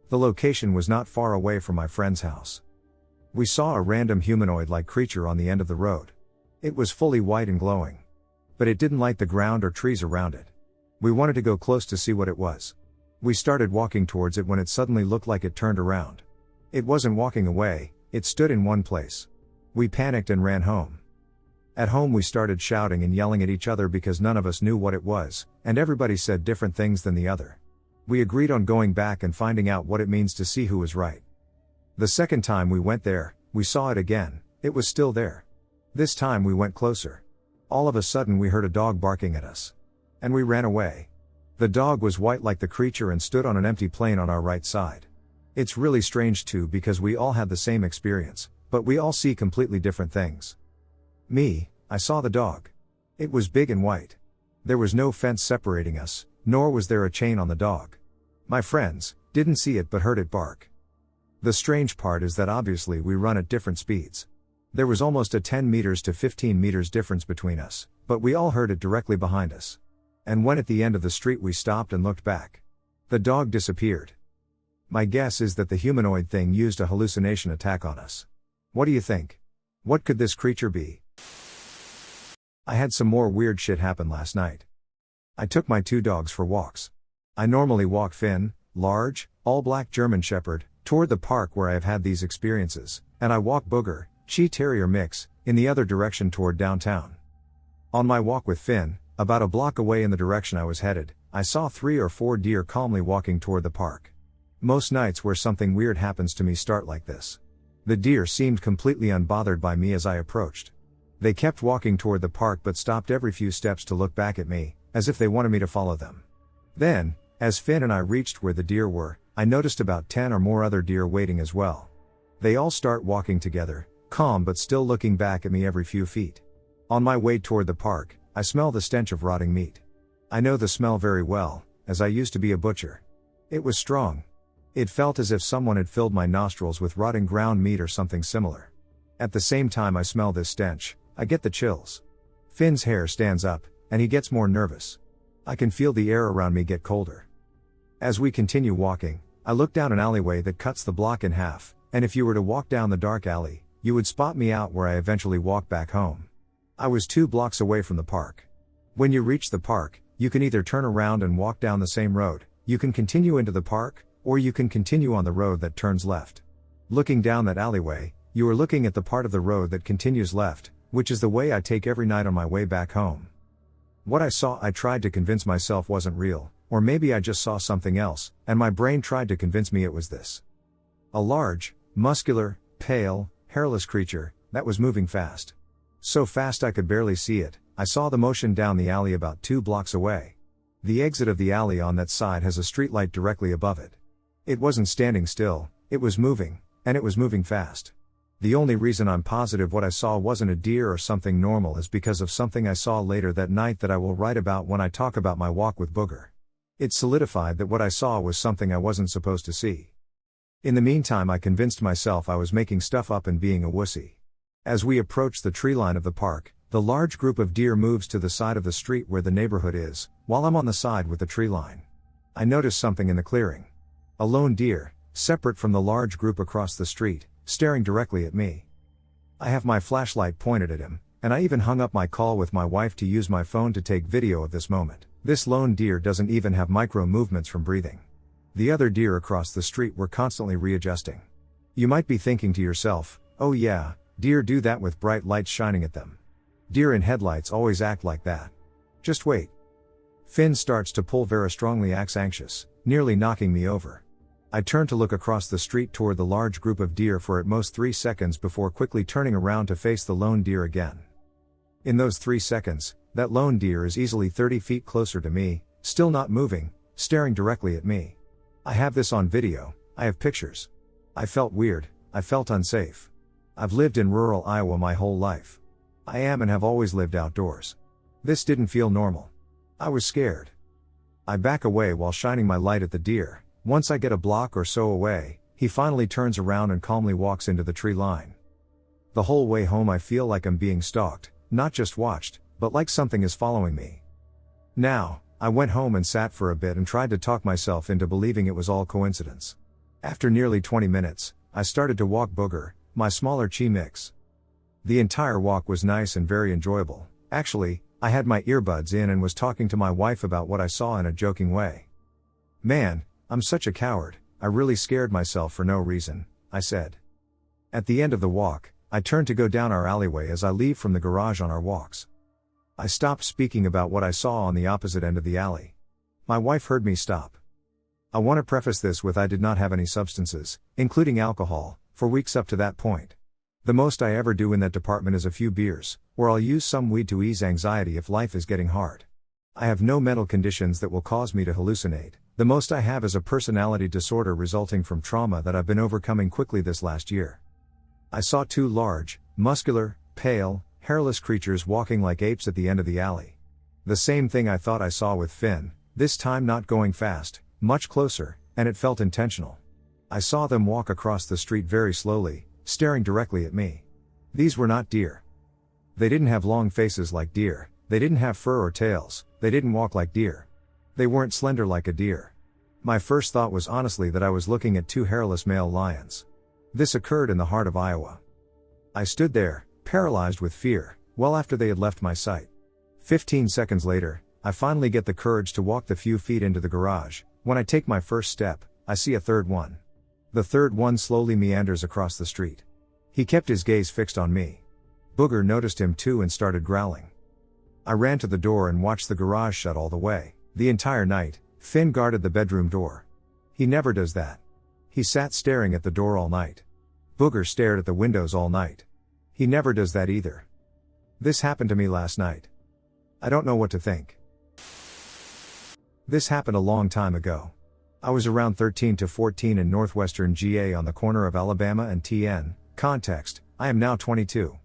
The location was not far away from my friend's house. We saw a random humanoid-like creature on the end of the road. It was fully white and glowing. But it didn't light the ground or trees around it. We wanted to go close to see what it was. We started walking towards it when it suddenly looked like it turned around. It wasn't walking away, it stood in one place. We panicked and ran home. At home we started shouting and yelling at each other because none of us knew what it was, and everybody said different things than the other. We agreed on going back and finding out what it means to see who was right. The second time we went there, we saw it again, it was still there. This time we went closer. All of a sudden we heard a dog barking at us. And we ran away. The dog was white like the creature and stood on an empty plain on our right side. It's really strange too because we all had the same experience, but we all see completely different things. Me, I saw the dog. It was big and white. There was no fence separating us, nor was there a chain on the dog. My friends didn't see it but heard it bark. The strange part is that obviously we run at different speeds. There was almost a 10 meters to 15 meters difference between us, but we all heard it directly behind us. And when at the end of the street we stopped and looked back, the dog disappeared. My guess is that the humanoid thing used a hallucination attack on us. What do you think? What could this creature be? I had some more weird shit happen last night. I took my two dogs for walks. I normally walk Finn, large, all-black German Shepherd, toward the park where I have had these experiences, and I walk Booger, Chi Terrier mix, in the other direction toward downtown. On my walk with Finn, about a block away in the direction I was headed, I saw 3 or 4 deer calmly walking toward the park. Most nights where something weird happens to me start like this. The deer seemed completely unbothered by me as I approached. They kept walking toward the park but stopped every few steps to look back at me, as if they wanted me to follow them. Then, as Finn and I reached where the deer were, I noticed about 10 or more other deer waiting as well. They all start walking together, calm but still looking back at me every few feet. On my way toward the park, I smell the stench of rotting meat. I know the smell very well, as I used to be a butcher. It was strong. It felt as if someone had filled my nostrils with rotting ground meat or something similar. At the same time I smell this stench, I get the chills. Finn's hair stands up, and he gets more nervous. I can feel the air around me get colder. As we continue walking, I look down an alleyway that cuts the block in half, and if you were to walk down the dark alley, you would spot me out where I eventually walked back home. I was 2 blocks away from the park. When you reach the park, you can either turn around and walk down the same road, you can continue into the park, or you can continue on the road that turns left. Looking down that alleyway, you are looking at the part of the road that continues left, which is the way I take every night on my way back home. What I saw I tried to convince myself wasn't real, or maybe I just saw something else, and my brain tried to convince me it was this. A large, muscular, pale, hairless creature, that was moving fast. So fast I could barely see it. I saw the motion down the alley about 2 blocks away. The exit of the alley on that side has a streetlight directly above it. It wasn't standing still, it was moving, and it was moving fast. The only reason I'm positive what I saw wasn't a deer or something normal is because of something I saw later that night that I will write about when I talk about my walk with Booger. It solidified that what I saw was something I wasn't supposed to see. In the meantime I convinced myself I was making stuff up and being a wussy. As we approach the tree line of the park, the large group of deer moves to the side of the street where the neighborhood is, while I'm on the side with the tree line. I notice something in the clearing. A lone deer, separate from the large group across the street, staring directly at me. I have my flashlight pointed at him, and I even hung up my call with my wife to use my phone to take video of this moment. This lone deer doesn't even have micro movements from breathing. The other deer across the street were constantly readjusting. You might be thinking to yourself, oh yeah, deer do that with bright lights shining at them. Deer in headlights always act like that. Just wait. Finn starts to pull very strongly, acts anxious, nearly knocking me over. I turned to look across the street toward the large group of deer for at most 3 seconds before quickly turning around to face the lone deer again. In those 3 seconds, that lone deer is easily 30 feet closer to me, still not moving, staring directly at me. I have this on video, I have pictures. I felt weird, I felt unsafe. I've lived in rural Iowa my whole life. I am and have always lived outdoors. This didn't feel normal. I was scared. I back away while shining my light at the deer. Once I get a block or so away, he finally turns around and calmly walks into the tree line. The whole way home I feel like I'm being stalked, not just watched, but like something is following me. Now, I went home and sat for a bit and tried to talk myself into believing it was all coincidence. After nearly 20 minutes, I started to walk Booger, my smaller chi mix. The entire walk was nice and very enjoyable. Actually, I had my earbuds in and was talking to my wife about what I saw in a joking way. "Man, I'm such a coward, I really scared myself for no reason," I said. At the end of the walk, I turned to go down our alleyway as I leave from the garage on our walks. I stopped speaking about what I saw on the opposite end of the alley. My wife heard me stop. I want to preface this with I did not have any substances, including alcohol, for weeks up to that point. The most I ever do in that department is a few beers, or I'll use some weed to ease anxiety if life is getting hard. I have no mental conditions that will cause me to hallucinate. The most I have is a personality disorder resulting from trauma that I've been overcoming quickly this last year. I saw 2 large, muscular, pale, hairless creatures walking like apes at the end of the alley. The same thing I thought I saw with Finn, this time not going fast, much closer, and it felt intentional. I saw them walk across the street very slowly, staring directly at me. These were not deer. They didn't have long faces like deer, they didn't have fur or tails, they didn't walk like deer. They weren't slender like a deer. My first thought was honestly that I was looking at 2 hairless male lions. This occurred in the heart of Iowa. I stood there, paralyzed with fear, well after they had left my sight. 15 seconds later, I finally get the courage to walk the few feet into the garage. When I take my first step, I see a third one. The third one slowly meanders across the street. He kept his gaze fixed on me. Booger noticed him too and started growling. I ran to the door and watched the garage shut all the way. The entire night, Finn guarded the bedroom door. He never does that. He sat staring at the door all night. Booger stared at the windows all night. He never does that either. This happened to me last night. I don't know what to think. This happened a long time ago. I was around 13 to 14 in northwestern GA on the corner of Alabama and TN. Context, I am now 22.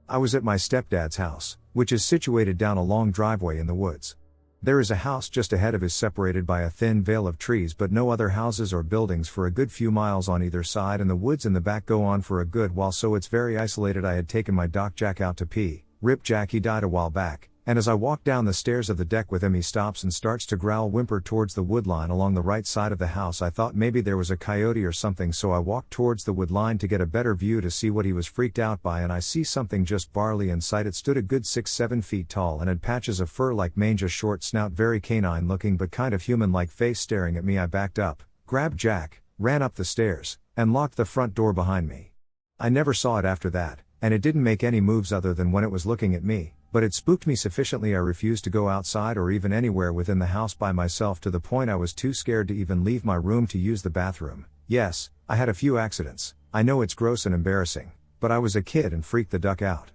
I was at my stepdad's house, which is situated down a long driveway in the woods. There is a house just ahead of us separated by a thin veil of trees but no other houses or buildings for a good few miles on either side, and the woods in the back go on for a good while, so it's very isolated. I had taken my dock Jack out to pee. Rip Jack, he died a while back, and as I walk down the stairs of the deck with him he stops and starts to growl whimper towards the wood line along the right side of the house. I thought maybe there was a coyote or something, so I walked towards the wood line to get a better view to see what he was freaked out by, and I see something just barely in sight. It stood a good 6-7 feet tall and had patches of fur like mange, a short snout, very canine looking but kind of human like face staring at me. I backed up, grabbed Jack, ran up the stairs, and locked the front door behind me. I never saw it after that, and it didn't make any moves other than when it was looking at me. But it spooked me sufficiently I refused to go outside or even anywhere within the house by myself, to the point I was too scared to even leave my room to use the bathroom. Yes, I had a few accidents. I know it's gross and embarrassing, but I was a kid and freaked the duck out.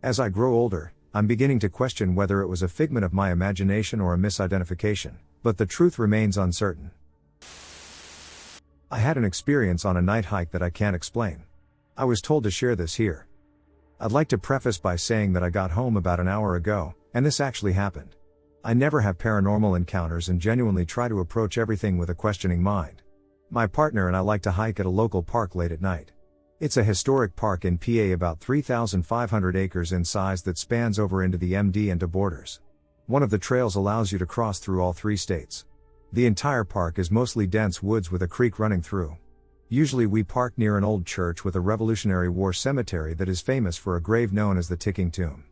As I grow older, I'm beginning to question whether it was a figment of my imagination or a misidentification, but the truth remains uncertain. I had an experience on a night hike that I can't explain. I was told to share this here. I'd like to preface by saying that I got home about an hour ago, and this actually happened. I never have paranormal encounters and genuinely try to approach everything with a questioning mind. My partner and I like to hike at a local park late at night. It's a historic park in PA, about 3,500 acres in size, that spans over into the MD and to borders. One of the trails allows you to cross through all 3 states. The entire park is mostly dense woods with a creek running through. Usually we park near an old church with a Revolutionary War cemetery that is famous for a grave known as the Ticking Tomb.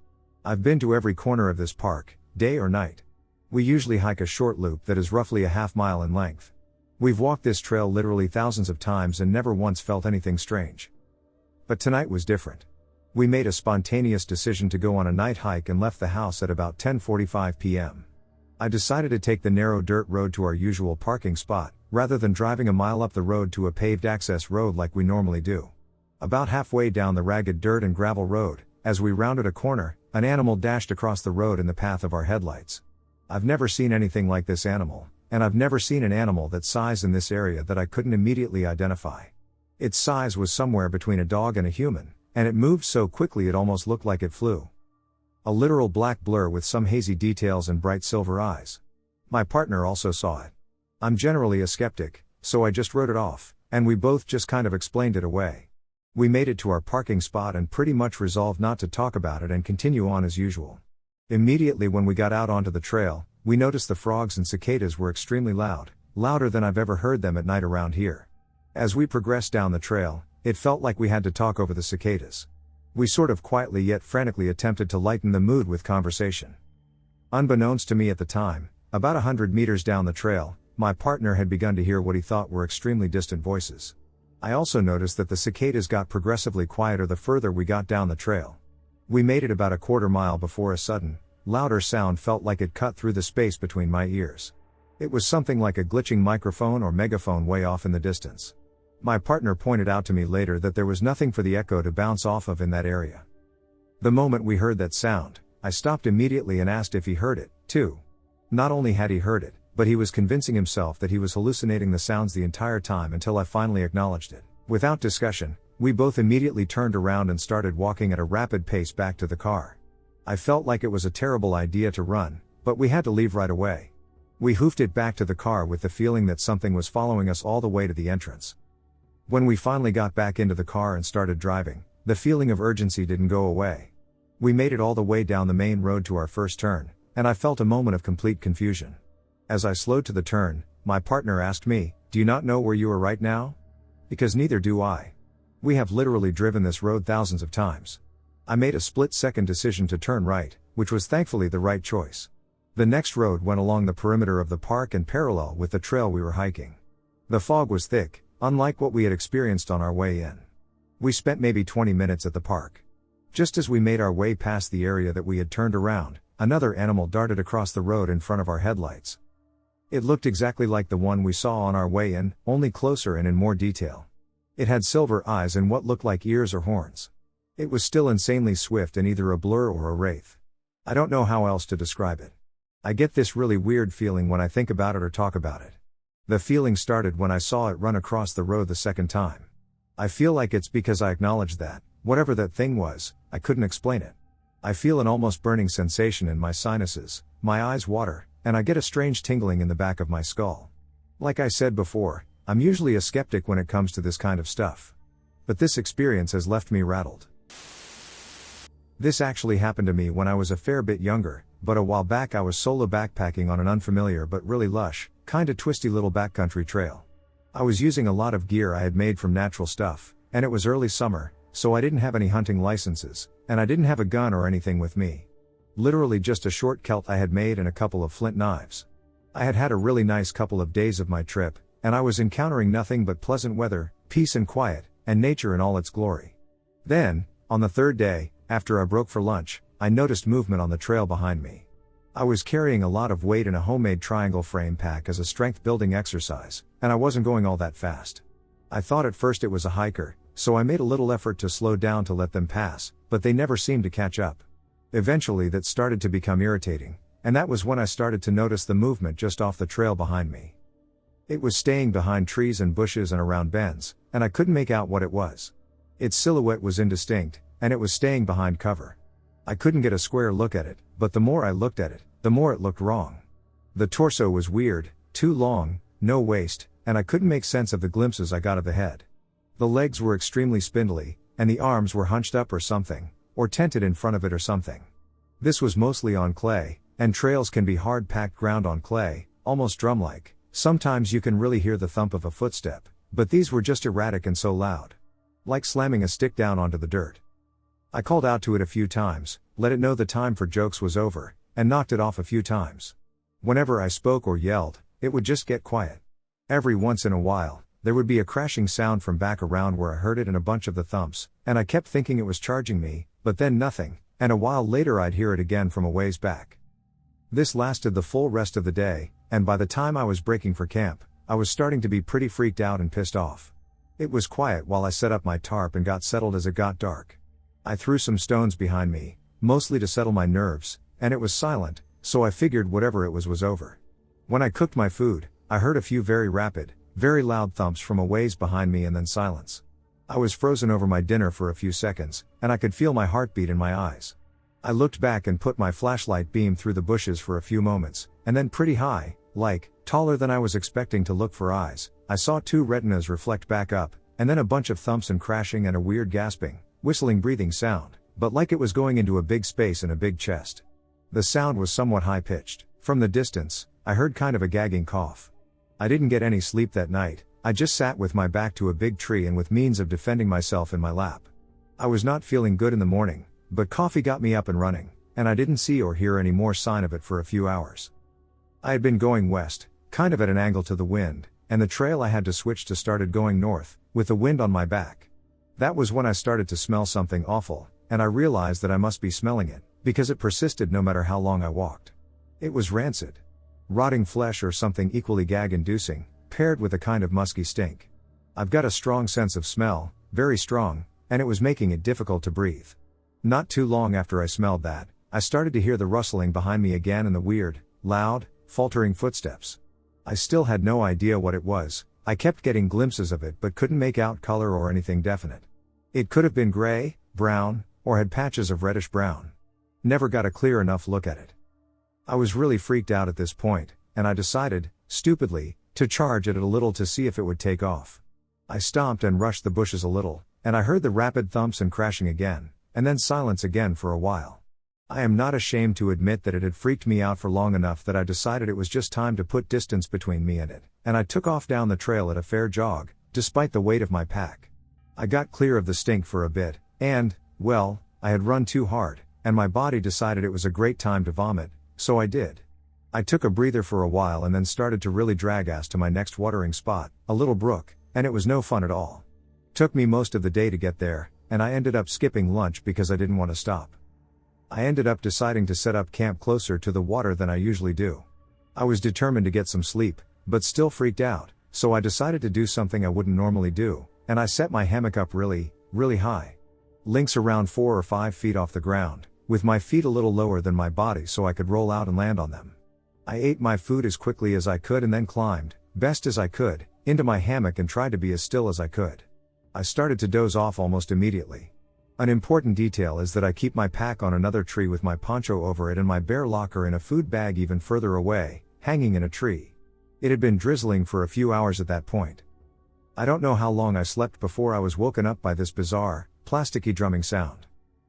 I've been to every corner of this park, day or night. We usually hike a short loop that is roughly a half mile in length. We've walked this trail literally thousands of times and never once felt anything strange. But tonight was different. We made a spontaneous decision to go on a night hike and left the house at about 10:45 p.m. I decided to take the narrow dirt road to our usual parking spot, rather than driving a mile up the road to a paved access road like we normally do. About halfway down the ragged dirt and gravel road, as we rounded a corner, an animal dashed across the road in the path of our headlights. I've never seen anything like this animal, and I've never seen an animal that size in this area that I couldn't immediately identify. Its size was somewhere between a dog and a human, and it moved so quickly it almost looked like it flew. A literal black blur with some hazy details and bright silver eyes. My partner also saw it. I'm generally a skeptic, so I just wrote it off, and we both just kind of explained it away. We made it to our parking spot and pretty much resolved not to talk about it and continue on as usual. Immediately when we got out onto the trail, we noticed the frogs and cicadas were extremely loud, louder than I've ever heard them at night around here. As we progressed down the trail, it felt like we had to talk over the cicadas. We sort of quietly yet frantically attempted to lighten the mood with conversation. Unbeknownst to me at the time, about 100 meters down the trail, my partner had begun to hear what he thought were extremely distant voices. I also noticed that the cicadas got progressively quieter the further we got down the trail. We made it about a quarter mile before a sudden, louder sound felt like it cut through the space between my ears. It was something like a glitching microphone or megaphone way off in the distance. My partner pointed out to me later that there was nothing for the echo to bounce off of in that area. The moment we heard that sound, I stopped immediately and asked if he heard it, too. Not only had he heard it, but he was convincing himself that he was hallucinating the sounds the entire time until I finally acknowledged it. Without discussion, we both immediately turned around and started walking at a rapid pace back to the car. I felt like it was a terrible idea to run, but we had to leave right away. We hoofed it back to the car with the feeling that something was following us all the way to the entrance. When we finally got back into the car and started driving, the feeling of urgency didn't go away. We made it all the way down the main road to our first turn, and I felt a moment of complete confusion. As I slowed to the turn, my partner asked me, "Do you not know where you are right now?" Because neither do I. We have literally driven this road thousands of times. I made a split-second decision to turn right, which was thankfully the right choice. The next road went along the perimeter of the park and parallel with the trail we were hiking. The fog was thick, unlike what we had experienced on our way in. We spent maybe 20 minutes at the park. Just as we made our way past the area that we had turned around, another animal darted across the road in front of our headlights. It looked exactly like the one we saw on our way in, only closer and in more detail. It had silver eyes and what looked like ears or horns. It was still insanely swift and either a blur or a wraith. I don't know how else to describe it. I get this really weird feeling when I think about it or talk about it. The feeling started when I saw it run across the road the second time. I feel like it's because I acknowledged that, whatever that thing was, I couldn't explain it. I feel an almost burning sensation in my sinuses, my eyes water, and I get a strange tingling in the back of my skull. Like I said before, I'm usually a skeptic when it comes to this kind of stuff. But this experience has left me rattled. This actually happened to me when I was a fair bit younger, but a while back I was solo backpacking on an unfamiliar but really lush, kinda twisty little backcountry trail. I was using a lot of gear I had made from natural stuff, and it was early summer, so I didn't have any hunting licenses, and I didn't have a gun or anything with me. Literally just a short kilt I had made and a couple of flint knives. I had had a really nice couple of days of my trip, and I was encountering nothing but pleasant weather, peace and quiet, and nature in all its glory. Then, on the third day, after I broke for lunch, I noticed movement on the trail behind me. I was carrying a lot of weight in a homemade triangle frame pack as a strength building exercise, and I wasn't going all that fast. I thought at first it was a hiker, so I made a little effort to slow down to let them pass, but they never seemed to catch up. Eventually that started to become irritating, and that was when I started to notice the movement just off the trail behind me. It was staying behind trees and bushes and around bends, and I couldn't make out what it was. Its silhouette was indistinct, and it was staying behind cover. I couldn't get a square look at it, but the more I looked at it, the more it looked wrong. The torso was weird, too long, no waist, and I couldn't make sense of the glimpses I got of the head. The legs were extremely spindly, and the arms were hunched up or something, or tented in front of it or something. This was mostly on clay, and trails can be hard-packed ground on clay, almost drum-like. Sometimes you can really hear the thump of a footstep, but these were just erratic and so loud. Like slamming a stick down onto the dirt. I called out to it a few times, let it know the time for jokes was over, and knocked it off a few times. Whenever I spoke or yelled, it would just get quiet. Every once in a while, there would be a crashing sound from back around where I heard it and a bunch of the thumps, and I kept thinking it was charging me, but then nothing, and a while later I'd hear it again from a ways back. This lasted the full rest of the day, and by the time I was breaking for camp, I was starting to be pretty freaked out and pissed off. It was quiet while I set up my tarp and got settled as it got dark. I threw some stones behind me, mostly to settle my nerves, and it was silent, so I figured whatever it was over. When I cooked my food, I heard a few very rapid, very loud thumps from a ways behind me and then silence. I was frozen over my dinner for a few seconds, and I could feel my heartbeat in my eyes. I looked back and put my flashlight beam through the bushes for a few moments, and then pretty high, like, taller than I was expecting to look for eyes, I saw two retinas reflect back up, and then a bunch of thumps and crashing and a weird gasping, whistling breathing sound, but like it was going into a big space in a big chest. The sound was somewhat high-pitched. From the distance, I heard kind of a gagging cough. I didn't get any sleep that night. I just sat with my back to a big tree and with means of defending myself in my lap. I was not feeling good in the morning, but coffee got me up and running, and I didn't see or hear any more sign of it for a few hours. I had been going west, kind of at an angle to the wind, and the trail I had to switch to started going north, with the wind on my back. That was when I started to smell something awful, and I realized that I must be smelling it, because it persisted no matter how long I walked. It was rancid. Rotting flesh or something equally gag-inducing, paired with a kind of musky stink. I've got a strong sense of smell, very strong, and it was making it difficult to breathe. Not too long after I smelled that, I started to hear the rustling behind me again and the weird, loud, faltering footsteps. I still had no idea what it was. I kept getting glimpses of it but couldn't make out color or anything definite. It could have been gray, brown, or had patches of reddish brown. Never got a clear enough look at it. I was really freaked out at this point, and I decided, stupidly, to charge at it a little to see if it would take off. I stomped and rushed the bushes a little, and I heard the rapid thumps and crashing again, and then silence again for a while. I am not ashamed to admit that it had freaked me out for long enough that I decided it was just time to put distance between me and it, and I took off down the trail at a fair jog, despite the weight of my pack. I got clear of the stink for a bit, and, well, I had run too hard, and my body decided it was a great time to vomit, so I did. I took a breather for a while and then started to really drag ass to my next watering spot, a little brook, and it was no fun at all. Took me most of the day to get there, and I ended up skipping lunch because I didn't want to stop. I ended up deciding to set up camp closer to the water than I usually do. I was determined to get some sleep, but still freaked out, so I decided to do something I wouldn't normally do, and I set my hammock up really, really high. Links around 4 or 5 feet off the ground, with my feet a little lower than my body so I could roll out and land on them. I ate my food as quickly as I could and then climbed, best as I could, into my hammock and tried to be as still as I could. I started to doze off almost immediately. An important detail is that I keep my pack on another tree with my poncho over it and my bear locker in a food bag even further away, hanging in a tree. It had been drizzling for a few hours at that point. I don't know how long I slept before I was woken up by this bizarre, plasticky drumming sound.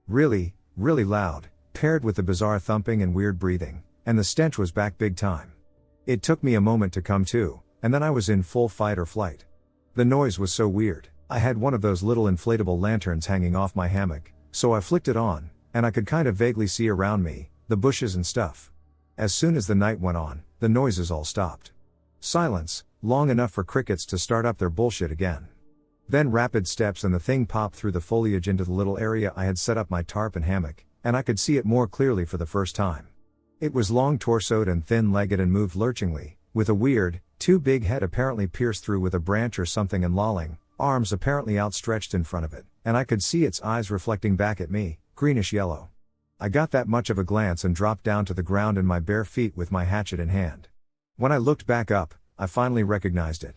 Really, really loud, paired with the bizarre thumping and weird breathing, and the stench was back big time. It took me a moment to come to, and then I was in full fight or flight. The noise was so weird. I had one of those little inflatable lanterns hanging off my hammock, so I flicked it on, and I could kind of vaguely see around me, the bushes and stuff. As soon as the night went on, the noises all stopped. Silence, long enough for crickets to start up their bullshit again. Then rapid steps and the thing popped through the foliage into the little area I had set up my tarp and hammock, and I could see it more clearly for the first time. It was long-torsoed and thin-legged and moved lurchingly, with a weird, too big head apparently pierced through with a branch or something and lolling, arms apparently outstretched in front of it, and I could see its eyes reflecting back at me, greenish-yellow. I got that much of a glance and dropped down to the ground in my bare feet with my hatchet in hand. When I looked back up, I finally recognized it.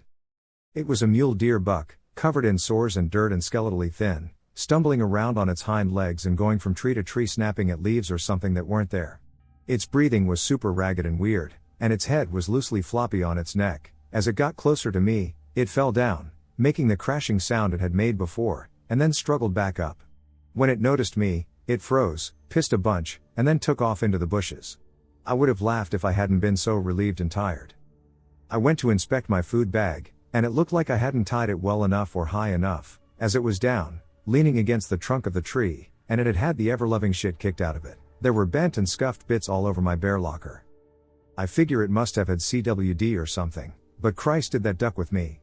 It was a mule deer buck, covered in sores and dirt and skeletally thin, stumbling around on its hind legs and going from tree to tree snapping at leaves or something that weren't there. Its breathing was super ragged and weird, and its head was loosely floppy on its neck. As it got closer to me, it fell down, making the crashing sound it had made before, and then struggled back up. When it noticed me, it froze, pissed a bunch, and then took off into the bushes. I would have laughed if I hadn't been so relieved and tired. I went to inspect my food bag, and it looked like I hadn't tied it well enough or high enough, as it was down, leaning against the trunk of the tree, and it had had the ever-loving shit kicked out of it. There were bent and scuffed bits all over my bear locker. I figure it must have had CWD or something, but Christ did that duck with me.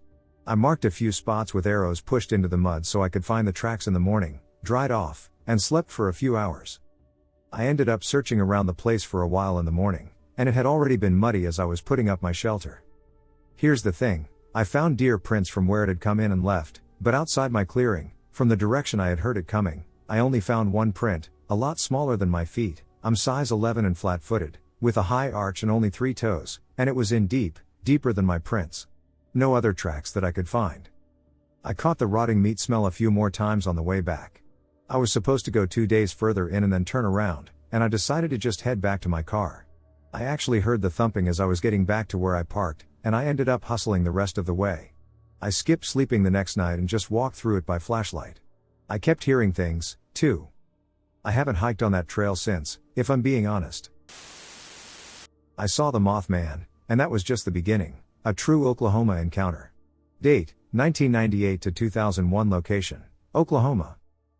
I marked a few spots with arrows pushed into the mud so I could find the tracks in the morning, dried off, and slept for a few hours. I ended up searching around the place for a while in the morning, and it had already been muddy as I was putting up my shelter. Here's the thing, I found deer prints from where it had come in and left, but outside my clearing, from the direction I had heard it coming, I only found one print, a lot smaller than my feet. I'm size 11 and flat-footed, with a high arch and only 3 toes, and it was in deeper than my prints. No other tracks that I could find. I caught the rotting meat smell a few more times on the way back. I was supposed to go 2 days further in and then turn around, and I decided to just head back to my car. I actually heard the thumping as I was getting back to where I parked, and I ended up hustling the rest of the way. I skipped sleeping the next night and just walked through it by flashlight. I kept hearing things, too. I haven't hiked on that trail since, if I'm being honest. I saw the Mothman, and that was just the beginning, a true Oklahoma encounter. Date, 1998 to 2001. Location, Oklahoma.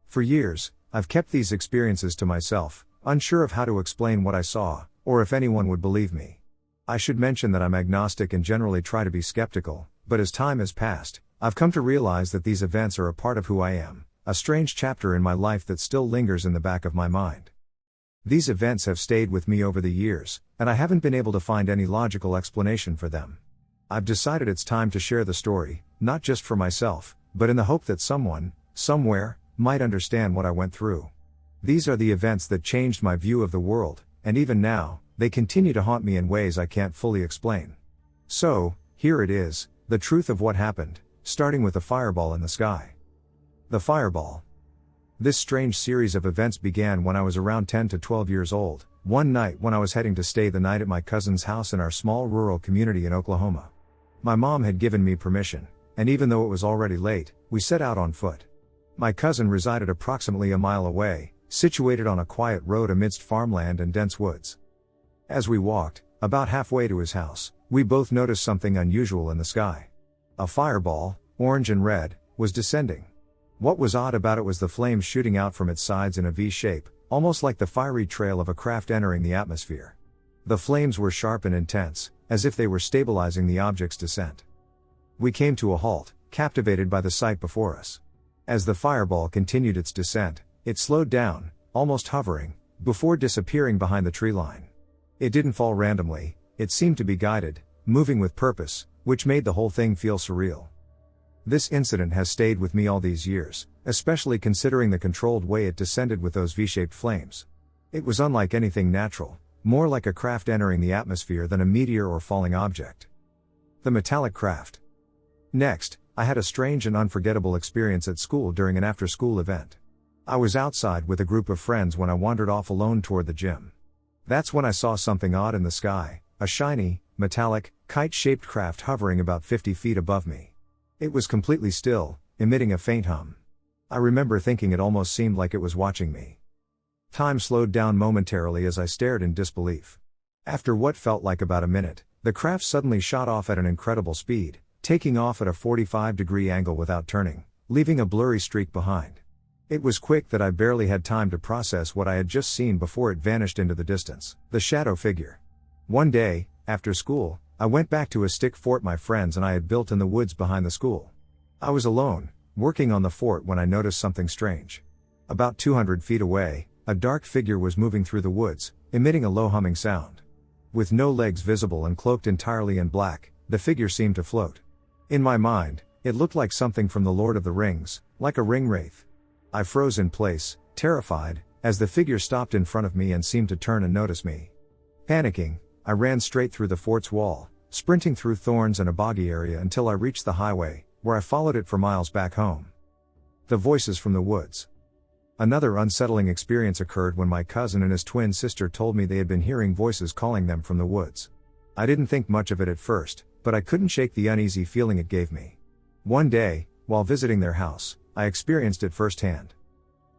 For years, I've kept these experiences to myself, unsure of how to explain what I saw, or if anyone would believe me. I should mention that I'm agnostic and generally try to be skeptical, but as time has passed, I've come to realize that these events are a part of who I am, a strange chapter in my life that still lingers in the back of my mind. These events have stayed with me over the years, and I haven't been able to find any logical explanation for them. I've decided it's time to share the story, not just for myself, but in the hope that someone, somewhere, might understand what I went through. These are the events that changed my view of the world, and even now, they continue to haunt me in ways I can't fully explain. So, here it is, the truth of what happened, starting with a fireball in the sky. The fireball. This strange series of events began when I was around 10 to 12 years old, one night when I was heading to stay the night at my cousin's house in our small rural community in Oklahoma. My mom had given me permission, and even though it was already late, we set out on foot. My cousin resided approximately a mile away, situated on a quiet road amidst farmland and dense woods. As we walked, about halfway to his house, we both noticed something unusual in the sky. A fireball, orange and red, was descending. What was odd about it was the flames shooting out from its sides in a V shape, almost like the fiery trail of a craft entering the atmosphere. The flames were sharp and intense, as if they were stabilizing the object's descent. We came to a halt, captivated by the sight before us. As the fireball continued its descent, it slowed down, almost hovering, before disappearing behind the tree line. It didn't fall randomly, it seemed to be guided, moving with purpose, which made the whole thing feel surreal. This incident has stayed with me all these years, especially considering the controlled way it descended with those V-shaped flames. It was unlike anything natural, more like a craft entering the atmosphere than a meteor or falling object. The metallic craft. Next, I had a strange and unforgettable experience at school during an after-school event. I was outside with a group of friends when I wandered off alone toward the gym. That's when I saw something odd in the sky, a shiny, metallic, kite-shaped craft hovering about 50 feet above me. It was completely still, emitting a faint hum. I remember thinking it almost seemed like it was watching me. Time slowed down momentarily as I stared in disbelief. After what felt like about a minute, the craft suddenly shot off at an incredible speed, taking off at a 45-degree angle without turning, leaving a blurry streak behind. It was quick that I barely had time to process what I had just seen before it vanished into the distance, the shadow figure. One day, after school, I went back to a stick fort my friends and I had built in the woods behind the school. I was alone, working on the fort when I noticed something strange. About 200 feet away, a dark figure was moving through the woods, emitting a low humming sound. With no legs visible and cloaked entirely in black, the figure seemed to float. In my mind, it looked like something from The Lord of the Rings, like a ring wraith. I froze in place, terrified, as the figure stopped in front of me and seemed to turn and notice me. Panicking, I ran straight through the fort's wall, sprinting through thorns and a boggy area until I reached the highway, where I followed it for miles back home. The voices from the woods. Another unsettling experience occurred when my cousin and his twin sister told me they had been hearing voices calling them from the woods. I didn't think much of it at first, but I couldn't shake the uneasy feeling it gave me. One day, while visiting their house, I experienced it firsthand.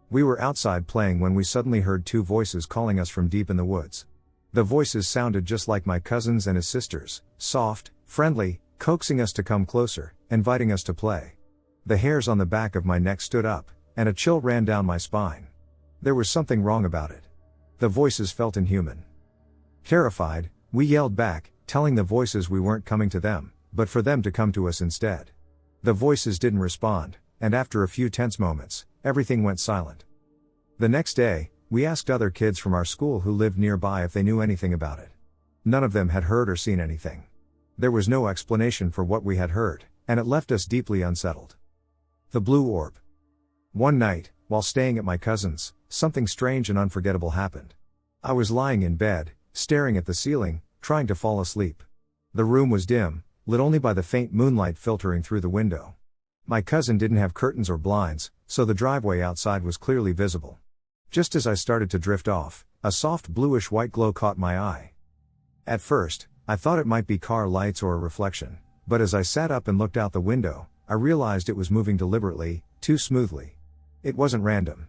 We were outside playing when we suddenly heard two voices calling us from deep in the woods. The voices sounded just like my cousin's and his sister's, soft, friendly, coaxing us to come closer, inviting us to play. The hairs on the back of my neck stood up, and a chill ran down my spine. There was something wrong about it. The voices felt inhuman. Terrified, we yelled back, telling the voices we weren't coming to them, but for them to come to us instead. The voices didn't respond, and after a few tense moments, everything went silent. The next day, we asked other kids from our school who lived nearby if they knew anything about it. None of them had heard or seen anything. There was no explanation for what we had heard, and it left us deeply unsettled. The blue orb. One night, while staying at my cousin's, something strange and unforgettable happened. I was lying in bed, staring at the ceiling, trying to fall asleep. The room was dim, lit only by the faint moonlight filtering through the window. My cousin didn't have curtains or blinds, so the driveway outside was clearly visible. Just as I started to drift off, a soft bluish-white glow caught my eye. At first, I thought it might be car lights or a reflection, but as I sat up and looked out the window, I realized it was moving deliberately, too smoothly. It wasn't random.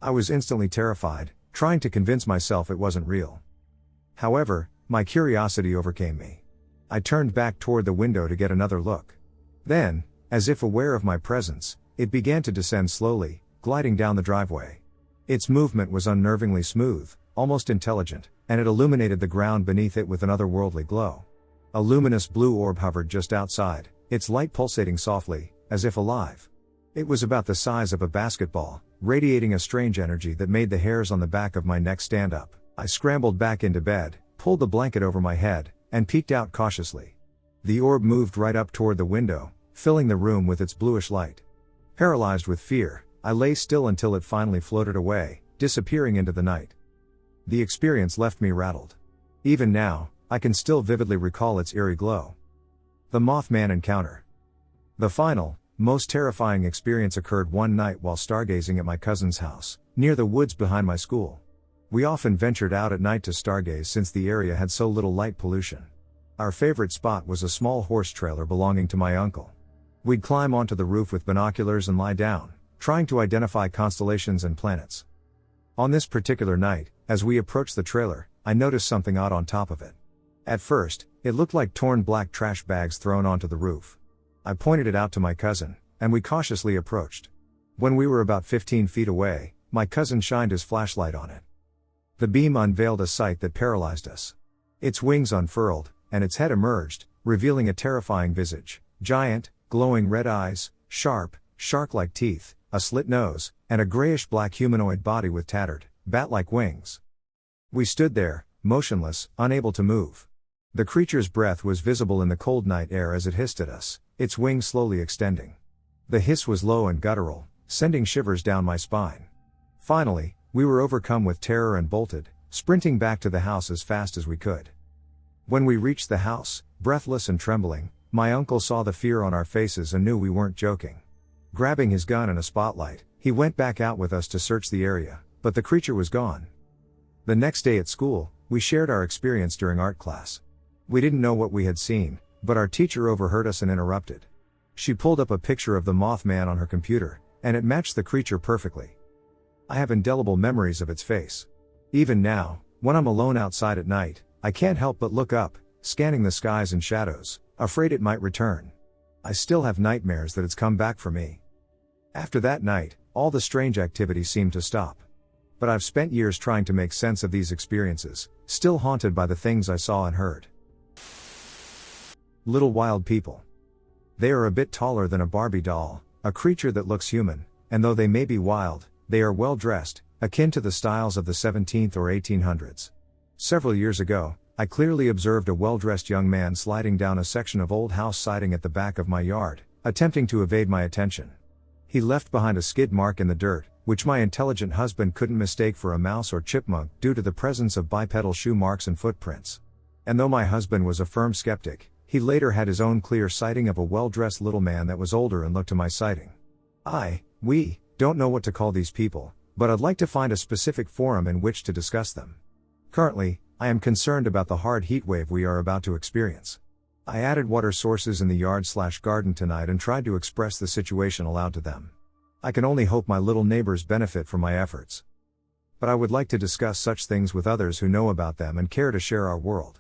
I was instantly terrified, trying to convince myself it wasn't real. However, my curiosity overcame me. I turned back toward the window to get another look. Then, as if aware of my presence, it began to descend slowly, gliding down the driveway. Its movement was unnervingly smooth, almost intelligent, and it illuminated the ground beneath it with an otherworldly glow. A luminous blue orb hovered just outside, its light pulsating softly, as if alive. It was about the size of a basketball, radiating a strange energy that made the hairs on the back of my neck stand up. I scrambled back into bed, pulled the blanket over my head, and peeked out cautiously. The orb moved right up toward the window, filling the room with its bluish light. Paralyzed with fear, I lay still until it finally floated away, disappearing into the night. The experience left me rattled. Even now, I can still vividly recall its eerie glow. The Mothman encounter. The final, most terrifying experience occurred one night while stargazing at my cousin's house, near the woods behind my school. We often ventured out at night to stargaze since the area had so little light pollution. Our favorite spot was a small horse trailer belonging to my uncle. We'd climb onto the roof with binoculars and lie down, trying to identify constellations and planets. On this particular night, as we approached the trailer, I noticed something odd on top of it. At first, it looked like torn black trash bags thrown onto the roof. I pointed it out to my cousin, and we cautiously approached. When we were about 15 feet away, my cousin shined his flashlight on it. The beam unveiled a sight that paralyzed us. Its wings unfurled, and its head emerged, revealing a terrifying visage, giant, glowing red eyes, sharp, shark-like teeth, a slit nose, and a grayish-black humanoid body with tattered, bat-like wings. We stood there, motionless, unable to move. The creature's breath was visible in the cold night air as it hissed at us, its wings slowly extending. The hiss was low and guttural, sending shivers down my spine. Finally, we were overcome with terror and bolted, sprinting back to the house as fast as we could. When we reached the house, breathless and trembling, my uncle saw the fear on our faces and knew we weren't joking. Grabbing his gun and a spotlight, he went back out with us to search the area, but the creature was gone. The next day at school, we shared our experience during art class. We didn't know what we had seen, but our teacher overheard us and interrupted. She pulled up a picture of the Mothman on her computer, and it matched the creature perfectly. I have indelible memories of its face. Even now, when I'm alone outside at night, I can't help but look up, scanning the skies and shadows, afraid it might return. I still have nightmares that it's come back for me. After that night, all the strange activity seemed to stop. But I've spent years trying to make sense of these experiences, still haunted by the things I saw and heard. Little wild people. They are a bit taller than a Barbie doll, a creature that looks human, and though they may be wild, they are well dressed, akin to the styles of the 17th or 1800s. Several years ago, I clearly observed a well-dressed young man sliding down a section of old house siding at the back of my yard, attempting to evade my attention. He left behind a skid mark in the dirt, which my intelligent husband couldn't mistake for a mouse or chipmunk due to the presence of bipedal shoe marks and footprints. And though my husband was a firm skeptic, he later had his own clear sighting of a well-dressed little man that was older and looked to my sighting. We don't know what to call these people, but I'd like to find a specific forum in which to discuss them. Currently, I am concerned about the hard heat wave we are about to experience. I added water sources in the yard/garden tonight and tried to express the situation aloud to them. I can only hope my little neighbors benefit from my efforts. But I would like to discuss such things with others who know about them and care to share our world.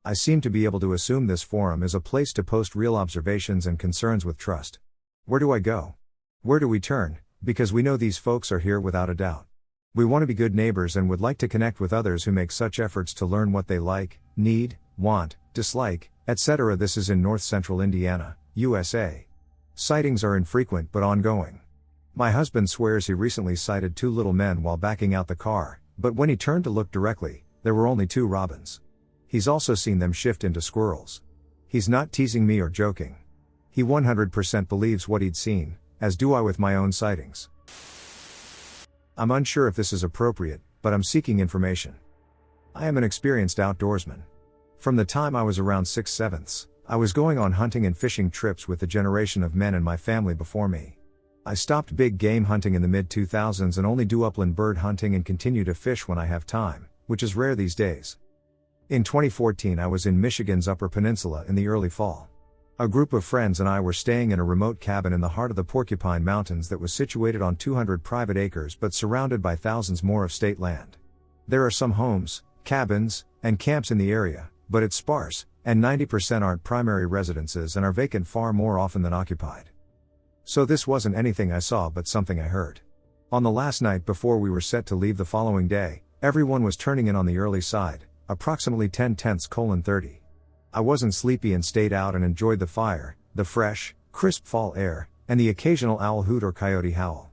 I seem to be able to assume this forum is a place to post real observations and concerns with trust. Where do I go? Where do we turn? Because we know these folks are here without a doubt. We want to be good neighbors and would like to connect with others who make such efforts to learn what they like, need, want, dislike, etc. This is in north-central Indiana, USA. Sightings are infrequent but ongoing. My husband swears he recently sighted two little men while backing out the car, but when he turned to look directly, there were only two robins. He's also seen them shift into squirrels. He's not teasing me or joking. He 100% believes what he'd seen, as do I with my own sightings. I'm unsure if this is appropriate, but I'm seeking information. I am an experienced outdoorsman. From the time I was around 6/7, I was going on hunting and fishing trips with the generation of men in my family before me. I stopped big game hunting in the mid-2000s and only do upland bird hunting and continue to fish when I have time, which is rare these days. In 2014 I was in Michigan's Upper Peninsula in the early fall. A group of friends and I were staying in a remote cabin in the heart of the Porcupine Mountains that was situated on 200 private acres but surrounded by thousands more of state land. There are some homes, cabins, and camps in the area, but it's sparse, and 90% aren't primary residences and are vacant far more often than occupied. So this wasn't anything I saw but something I heard. On the last night before we were set to leave the following day, everyone was turning in on the early side, approximately 10:30. I wasn't sleepy and stayed out and enjoyed the fire, the fresh, crisp fall air, and the occasional owl hoot or coyote howl.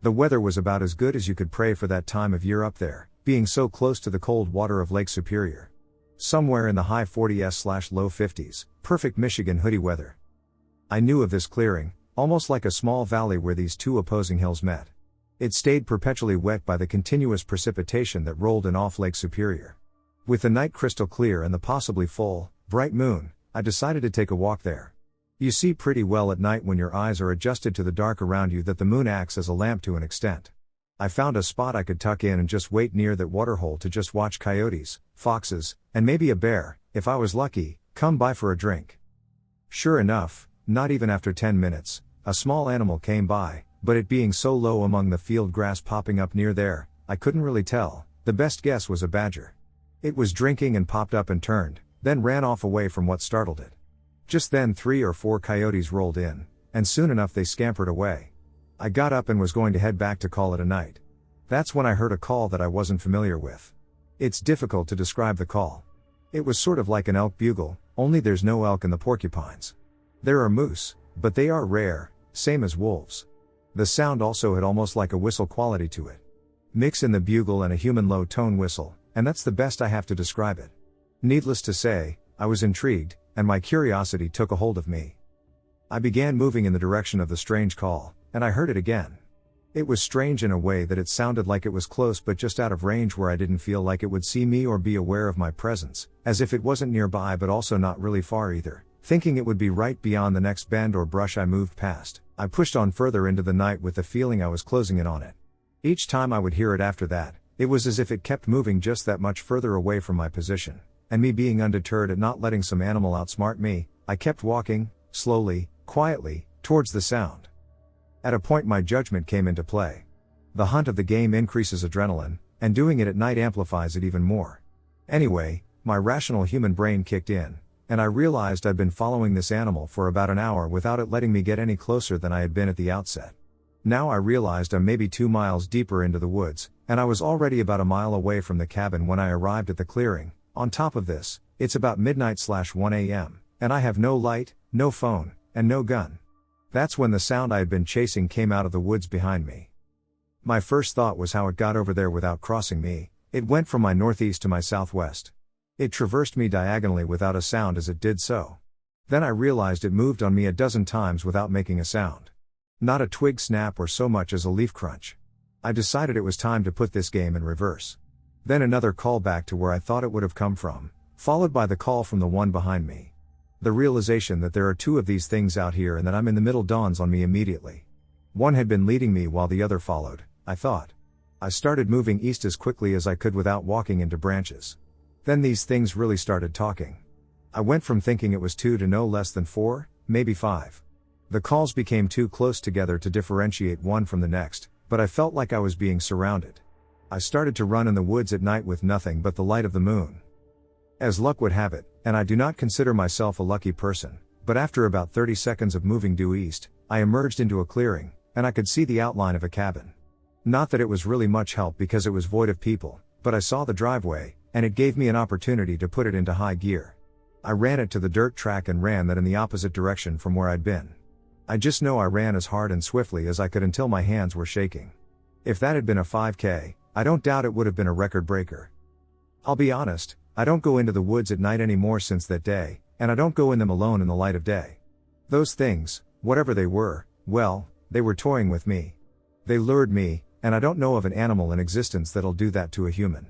The weather was about as good as you could pray for that time of year up there, being so close to the cold water of Lake Superior. Somewhere in the high 40s/low 50s, perfect Michigan hoodie weather. I knew of this clearing, almost like a small valley where these two opposing hills met. It stayed perpetually wet by the continuous precipitation that rolled in off Lake Superior. With the night crystal clear and the possibly full, bright moon, I decided to take a walk there. You see pretty well at night when your eyes are adjusted to the dark around you that the moon acts as a lamp to an extent. I found a spot I could tuck in and just wait near that waterhole to just watch coyotes, foxes, and maybe a bear, if I was lucky, come by for a drink. Sure enough, not even after 10 minutes, a small animal came by, but it being so low among the field grass popping up near there, I couldn't really tell. The best guess was a badger. It was drinking and popped up and turned, then ran off away from what startled it. Just then 3 or 4 coyotes rolled in, and soon enough they scampered away. I got up and was going to head back to call it a night. That's when I heard a call that I wasn't familiar with. It's difficult to describe the call. It was sort of like an elk bugle, only there's no elk in the Porcupines. There are moose, but they are rare, same as wolves. The sound also had almost like a whistle quality to it. Mix in the bugle and a human low-tone whistle, and that's the best I have to describe it. Needless to say, I was intrigued, and my curiosity took a hold of me. I began moving in the direction of the strange call, and I heard it again. It was strange in a way that it sounded like it was close but just out of range where I didn't feel like it would see me or be aware of my presence, as if it wasn't nearby but also not really far either. Thinking it would be right beyond the next bend or brush I moved past, I pushed on further into the night with the feeling I was closing in on it. Each time I would hear it after that, it was as if it kept moving just that much further away from my position. And me being undeterred at not letting some animal outsmart me, I kept walking, slowly, quietly, towards the sound. At a point my judgment came into play. The hunt of the game increases adrenaline, and doing it at night amplifies it even more. Anyway, my rational human brain kicked in, and I realized I'd been following this animal for about an hour without it letting me get any closer than I had been at the outset. Now I realized I'm maybe 2 miles deeper into the woods, and I was already about a mile away from the cabin when I arrived at the clearing. On top of this, it's about midnight/1 a.m., and I have no light, no phone, and no gun. That's when the sound I had been chasing came out of the woods behind me. My first thought was how it got over there without crossing me. It went from my northeast to my southwest. It traversed me diagonally without a sound as it did so. Then I realized it moved on me a dozen times without making a sound. Not a twig snap or so much as a leaf crunch. I decided it was time to put this game in reverse. Then another call back to where I thought it would have come from, followed by the call from the one behind me. The realization that there are 2 of these things out here and that I'm in the middle dawns on me immediately. One had been leading me while the other followed, I thought. I started moving east as quickly as I could without walking into branches. Then these things really started talking. I went from thinking it was 2 to no less than 4, maybe 5. The calls became too close together to differentiate one from the next, but I felt like I was being surrounded. I started to run in the woods at night with nothing but the light of the moon. As luck would have it, and I do not consider myself a lucky person, but after about 30 seconds of moving due east, I emerged into a clearing, and I could see the outline of a cabin. Not that it was really much help because it was void of people, but I saw the driveway, and it gave me an opportunity to put it into high gear. I ran it to the dirt track and ran that in the opposite direction from where I'd been. I just know I ran as hard and swiftly as I could until my hands were shaking. If that had been a 5K, I don't doubt it would have been a record breaker. I'll be honest, I don't go into the woods at night anymore since that day, and I don't go in them alone in the light of day. Those things, whatever they were, well, they were toying with me. They lured me, and I don't know of an animal in existence that'll do that to a human.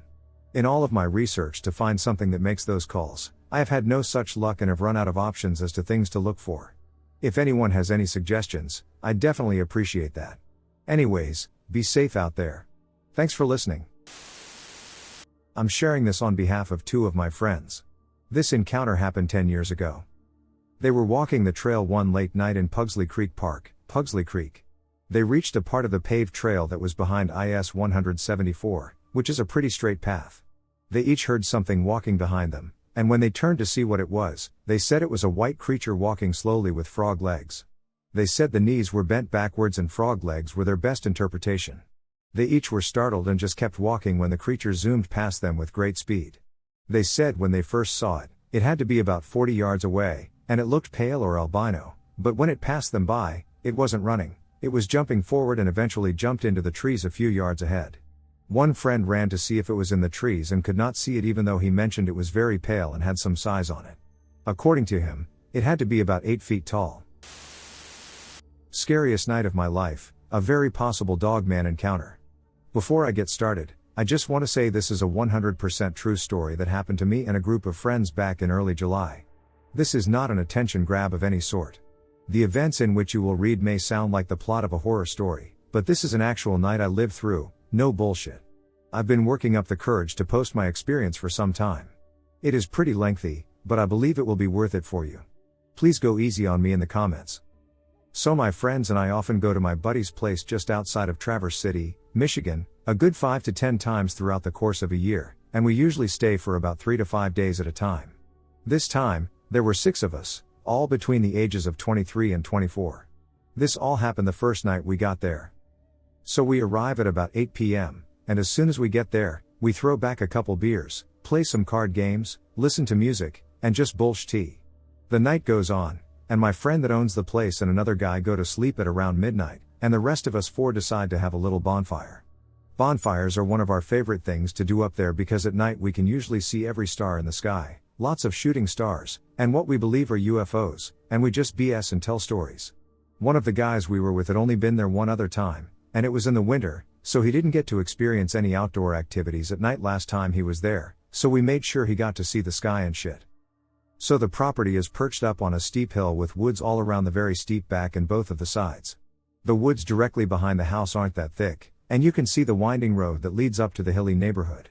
In all of my research to find something that makes those calls, I have had no such luck and have run out of options as to things to look for. If anyone has any suggestions, I'd definitely appreciate that. Anyways, be safe out there. Thanks for listening. I'm sharing this on behalf of two of my friends. This encounter happened 10 years ago. They were walking the trail one late night in Pugsley Creek Park, Pugsley Creek. They reached a part of the paved trail that was behind IS 174, which is a pretty straight path. They each heard something walking behind them, and when they turned to see what it was, they said it was a white creature walking slowly with frog legs. They said the knees were bent backwards and frog legs were their best interpretation. They each were startled and just kept walking when the creature zoomed past them with great speed. They said when they first saw it, it had to be about 40 yards away, and it looked pale or albino, but when it passed them by, it wasn't running, it was jumping forward and eventually jumped into the trees a few yards ahead. One friend ran to see if it was in the trees and could not see it even though he mentioned it was very pale and had some size on it. According to him, it had to be about 8 feet tall. Scariest night of my life, a very possible dogman encounter. Before I get started, I just want to say this is a 100% true story that happened to me and a group of friends back in early July. This is not an attention grab of any sort. The events in which you will read may sound like the plot of a horror story, but this is an actual night I lived through, no bullshit. I've been working up the courage to post my experience for some time. It is pretty lengthy, but I believe it will be worth it for you. Please go easy on me in the comments. So my friends and I often go to my buddy's place just outside of Traverse City, Michigan, a good 5 to 10 times throughout the course of a year, and we usually stay for about 3 to 5 days at a time. This time, there were 6 of us, all between the ages of 23 and 24. This all happened the first night we got there. So we arrive at about 8 p.m., and as soon as we get there, we throw back a couple beers, play some card games, listen to music, and just bullshit tea. The night goes on, and my friend that owns the place and another guy go to sleep at around midnight, and the rest of us 4 decide to have a little bonfire. Bonfires are one of our favorite things to do up there because at night we can usually see every star in the sky, lots of shooting stars, and what we believe are UFOs, and we just BS and tell stories. One of the guys we were with had only been there one other time, and it was in the winter, so he didn't get to experience any outdoor activities at night last time he was there, so we made sure he got to see the sky and shit. So the property is perched up on a steep hill with woods all around the very steep back and both of the sides. The woods directly behind the house aren't that thick, and you can see the winding road that leads up to the hilly neighborhood.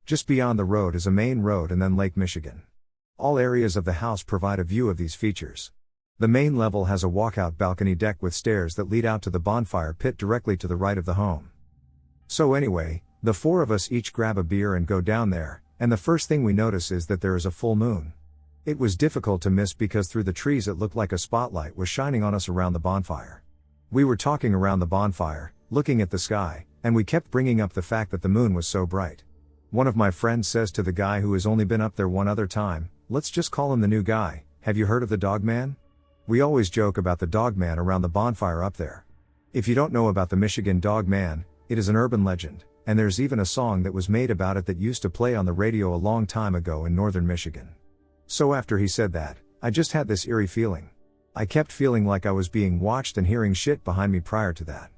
Just beyond the road is a main road and then Lake Michigan. All areas of the house provide a view of these features. The main level has a walkout balcony deck with stairs that lead out to the bonfire pit directly to the right of the home. So anyway, the 4 of us each grab a beer and go down there, and the first thing we notice is that there is a full moon. It was difficult to miss because through the trees it looked like a spotlight was shining on us around the bonfire. We were talking around the bonfire, looking at the sky, and we kept bringing up the fact that the moon was so bright. One of my friends says to the guy who has only been up there one other time, let's just call him the new guy, have you heard of the Dogman? We always joke about the Dogman around the bonfire up there. If you don't know about the Michigan Dogman, it is an urban legend, and there's even a song that was made about it that used to play on the radio a long time ago in northern Michigan. So after he said that, I just had this eerie feeling. I kept feeling like I was being watched and hearing shit behind me prior to that.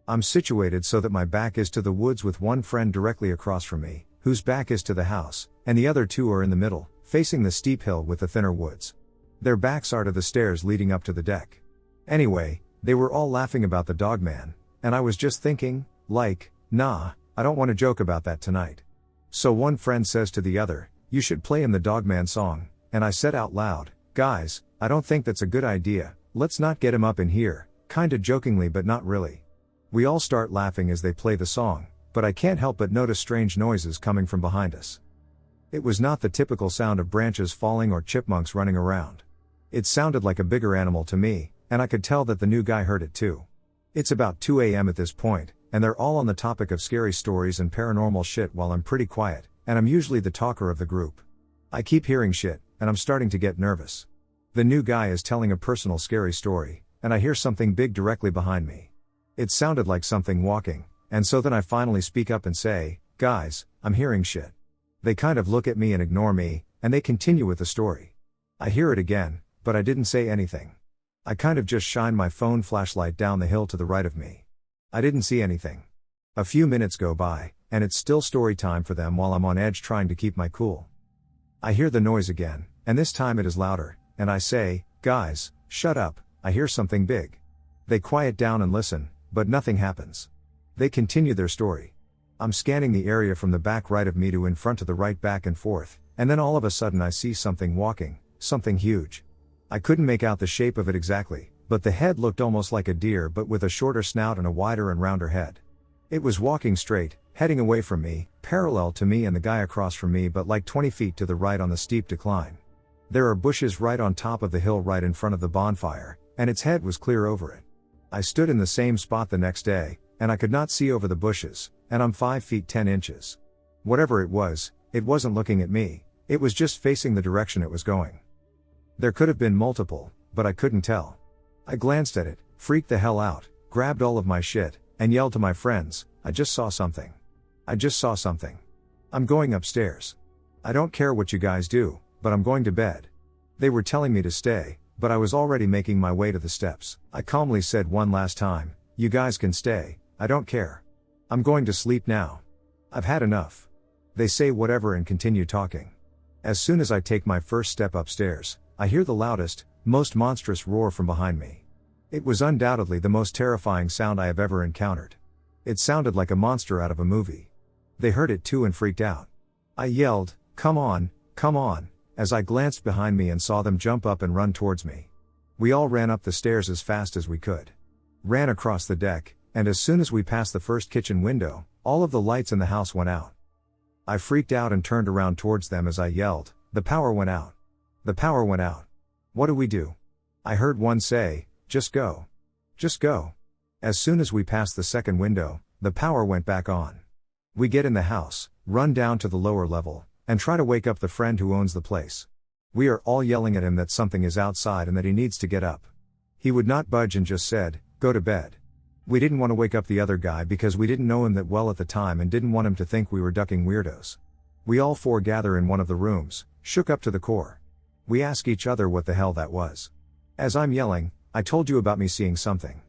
I'm situated so that my back is to the woods with one friend directly across from me, whose back is to the house, and the other 2 are in the middle, facing the steep hill with the thinner woods. Their backs are to the stairs leading up to the deck. Anyway, they were all laughing about the Dogman, and I was just thinking, like, nah, I don't want to joke about that tonight. So one friend says to the other, you should play him the Dogman song. And I said out loud, guys, I don't think that's a good idea, let's not get him up in here, kinda jokingly but not really. We all start laughing as they play the song, but I can't help but notice strange noises coming from behind us. It was not the typical sound of branches falling or chipmunks running around. It sounded like a bigger animal to me, and I could tell that the new guy heard it too. It's about 2 a.m. at this point, and they're all on the topic of scary stories and paranormal shit while I'm pretty quiet, and I'm usually the talker of the group. I keep hearing shit, and I'm starting to get nervous. The new guy is telling a personal scary story, and I hear something big directly behind me. It sounded like something walking, and so then I finally speak up and say, guys, I'm hearing shit. They kind of look at me and ignore me, and they continue with the story. I hear it again, but I didn't say anything. I kind of just shined my phone flashlight down the hill to the right of me. I didn't see anything. A few minutes go by, and it's still story time for them while I'm on edge trying to keep my cool. I hear the noise again, and this time it is louder, and I say, "Guys, shut up, I hear something big." They quiet down and listen, but nothing happens. They continue their story. I'm scanning the area from the back right of me to in front to the right, back and forth, and then all of a sudden I see something walking, something huge. I couldn't make out the shape of it exactly, but the head looked almost like a deer but with a shorter snout and a wider and rounder head. It was walking straight, heading away from me, parallel to me and the guy across from me, but like 20 feet to the right on the steep decline. There are bushes right on top of the hill right in front of the bonfire, and its head was clear over it. I stood in the same spot the next day, and I could not see over the bushes, and I'm 5 feet 10 inches. Whatever it wasn't looking at me, it was just facing the direction it was going. There could have been multiple, but I couldn't tell. I glanced at it, freaked the hell out, grabbed all of my shit, and yelled to my friends, "I just saw something. I just saw something. I'm going upstairs. I don't care what you guys do, but I'm going to bed." They were telling me to stay, but I was already making my way to the steps. I calmly said one last time, "You guys can stay, I don't care. I'm going to sleep now. I've had enough." They say whatever and continue talking. As soon as I take my first step upstairs, I hear the loudest, most monstrous roar from behind me. It was undoubtedly the most terrifying sound I have ever encountered. It sounded like a monster out of a movie. They heard it too and freaked out. I yelled, come on," as I glanced behind me and saw them jump up and run towards me. We all ran up the stairs as fast as we could. Ran across the deck, and as soon as we passed the first kitchen window, all of the lights in the house went out. I freaked out and turned around towards them as I yelled, "The power went out. The power went out. What do we do?" I heard one say, "Just go. Just go." As soon as we passed the second window, the power went back on. We get in the house, run down to the lower level, and try to wake up the friend who owns the place. We are all yelling at him that something is outside and that he needs to get up. He would not budge and just said, "Go to bed." We didn't want to wake up the other guy because we didn't know him that well at the time and didn't want him to think we were ducking weirdos. We all four gather in one of the rooms, shook up to the core. We ask each other what the hell that was. As I'm yelling, "I told you about me seeing something."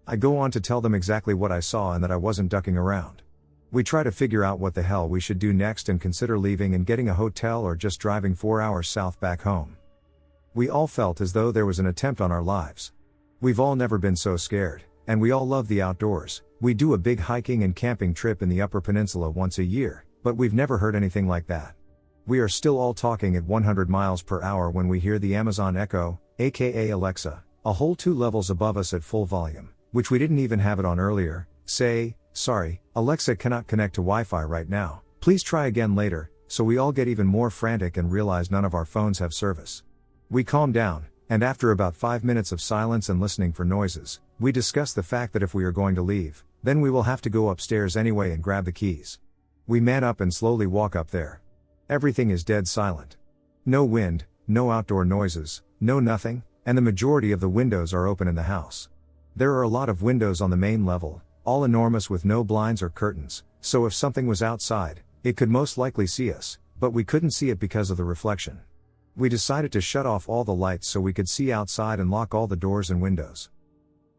I go on to tell them exactly what I saw and that I wasn't ducking around. We try to figure out what the hell we should do next and consider leaving and getting a hotel or just driving 4 hours south back home. We all felt as though there was an attempt on our lives. We've all never been so scared, and we all love the outdoors. We do a big hiking and camping trip in the Upper Peninsula once a year, but we've never heard anything like that. We are still all talking at 100 miles per hour when we hear the Amazon Echo, aka Alexa, a whole 2 levels above us at full volume, which we didn't even have it on earlier, say, "Sorry, Alexa cannot connect to Wi-Fi right now, please try again later." So we all get even more frantic and realize none of our phones have service. We calm down, and after about 5 minutes of silence and listening for noises, we discuss the fact that if we are going to leave, then we will have to go upstairs anyway and grab the keys. We man up and slowly walk up there. Everything is dead silent. No wind, no outdoor noises, no nothing, and the majority of the windows are open in the house. There are a lot of windows on the main level, all enormous with no blinds or curtains, so if something was outside, it could most likely see us, but we couldn't see it because of the reflection. We decided to shut off all the lights so we could see outside and lock all the doors and windows.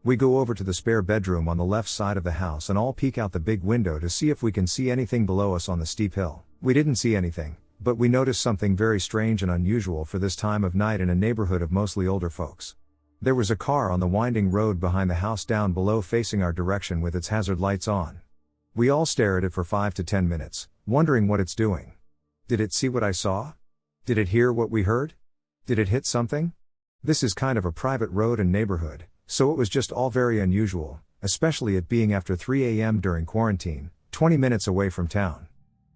We go over to the spare bedroom on the left side of the house and all peek out the big window to see if we can see anything below us on the steep hill. We didn't see anything, but we noticed something very strange and unusual for this time of night in a neighborhood of mostly older folks. There was a car on the winding road behind the house down below facing our direction with its hazard lights on. We all stare at it for 5 to 10 minutes, wondering what it's doing. Did it see what I saw? Did it hear what we heard? Did it hit something? This is kind of a private road and neighborhood, so it was just all very unusual, especially it being after 3 a.m. during quarantine, 20 minutes away from town.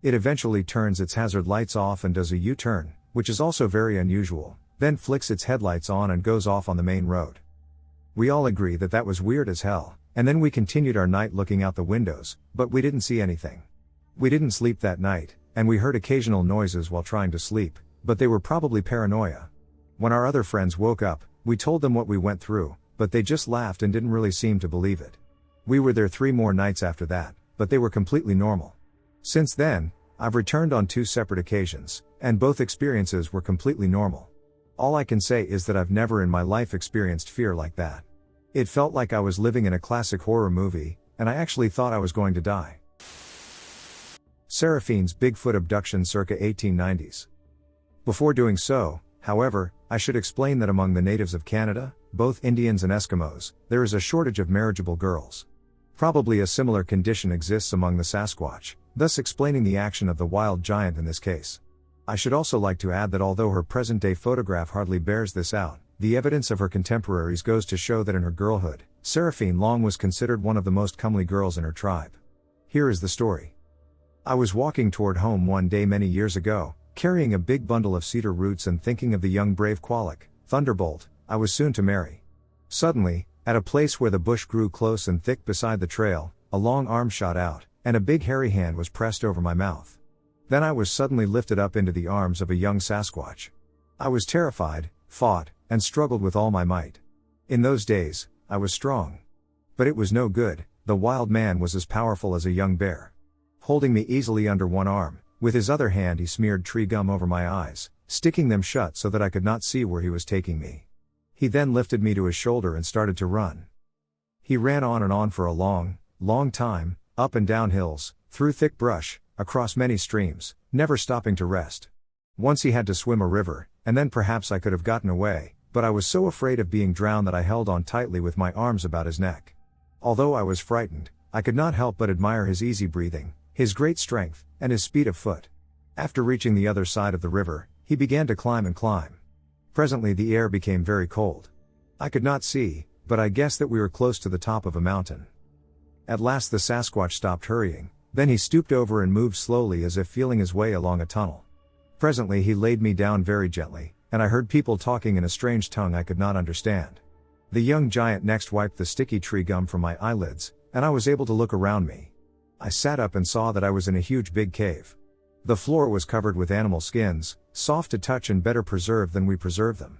It eventually turns its hazard lights off and does a U-turn, which is also very unusual, then flicks its headlights on and goes off on the main road. We all agree that that was weird as hell, and then we continued our night looking out the windows, but we didn't see anything. We didn't sleep that night, and we heard occasional noises while trying to sleep, but they were probably paranoia. When our other friends woke up, we told them what we went through, but they just laughed and didn't really seem to believe it. We were there 3 more nights after that, but they were completely normal. Since then, I've returned on 2 separate occasions, and both experiences were completely normal. All I can say is that I've never in my life experienced fear like that. It felt like I was living in a classic horror movie, and I actually thought I was going to die. Seraphine's Bigfoot abduction circa 1890s. Before doing so, however, I should explain that among the natives of Canada, both Indians and Eskimos, there is a shortage of marriageable girls. Probably a similar condition exists among the Sasquatch, thus explaining the action of the wild giant in this case. I should also like to add that although her present-day photograph hardly bears this out, the evidence of her contemporaries goes to show that in her girlhood, Seraphine Long was considered one of the most comely girls in her tribe. Here is the story. I was walking toward home one day many years ago, carrying a big bundle of cedar roots and thinking of the young brave Qualic, Thunderbolt, I was soon to marry. Suddenly, at a place where the bush grew close and thick beside the trail, a long arm shot out, and a big hairy hand was pressed over my mouth. Then I was suddenly lifted up into the arms of a young Sasquatch. I was terrified, fought, and struggled with all my might. In those days, I was strong. But it was no good, the wild man was as powerful as a young bear. Holding me easily under one arm, with his other hand he smeared tree gum over my eyes, sticking them shut so that I could not see where he was taking me. He then lifted me to his shoulder and started to run. He ran on and on for a long, long time, up and down hills, through thick brush, across many streams, never stopping to rest. Once he had to swim a river, and then perhaps I could have gotten away, but I was so afraid of being drowned that I held on tightly with my arms about his neck. Although I was frightened, I could not help but admire his easy breathing, his great strength, and his speed of foot. After reaching the other side of the river, he began to climb and climb. Presently the air became very cold. I could not see, but I guessed that we were close to the top of a mountain. At last the Sasquatch stopped hurrying, then he stooped over and moved slowly as if feeling his way along a tunnel. Presently he laid me down very gently, and I heard people talking in a strange tongue I could not understand. The young giant next wiped the sticky tree gum from my eyelids, and I was able to look around me. I sat up and saw that I was in a huge big cave. The floor was covered with animal skins, soft to touch and better preserved than we preserve them.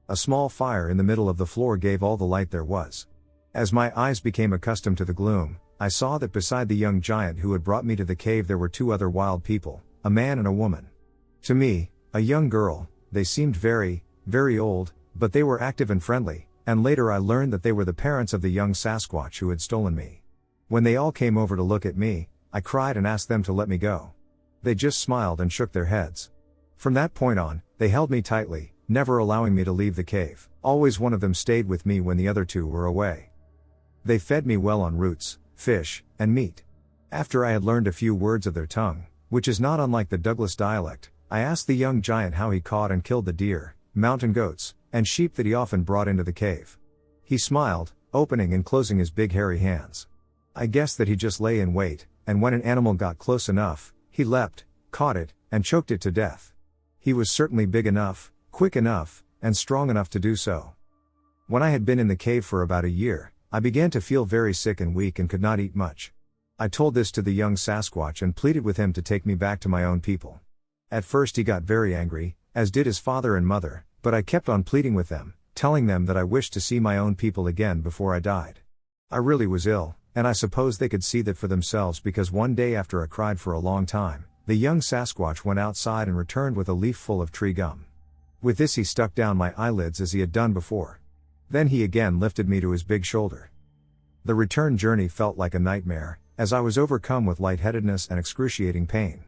A small fire in the middle of the floor gave all the light there was. As my eyes became accustomed to the gloom, I saw that beside the young giant who had brought me to the cave there were two other wild people, a man and a woman. To me, a young girl, they seemed very, very old, but they were active and friendly, and later I learned that they were the parents of the young Sasquatch who had stolen me. When they all came over to look at me, I cried and asked them to let me go. They just smiled and shook their heads. From that point on, they held me tightly, never allowing me to leave the cave. Always one of them stayed with me when the other two were away. They fed me well on roots, fish, and meat. After I had learned a few words of their tongue, which is not unlike the Douglas dialect, I asked the young giant how he caught and killed the deer, mountain goats, and sheep that he often brought into the cave. He smiled, opening and closing his big hairy hands. I guessed that he just lay in wait, and when an animal got close enough, he leapt, caught it, and choked it to death. He was certainly big enough, quick enough, and strong enough to do so. When I had been in the cave for about a year, I began to feel very sick and weak and could not eat much. I told this to the young Sasquatch and pleaded with him to take me back to my own people. At first he got very angry, as did his father and mother, but I kept on pleading with them, telling them that I wished to see my own people again before I died. I really was ill, and I suppose they could see that for themselves because one day after I cried for a long time, the young Sasquatch went outside and returned with a leaf full of tree gum. With this he stuck down my eyelids as he had done before. Then he again lifted me to his big shoulder. The return journey felt like a nightmare, as I was overcome with lightheadedness and excruciating pain.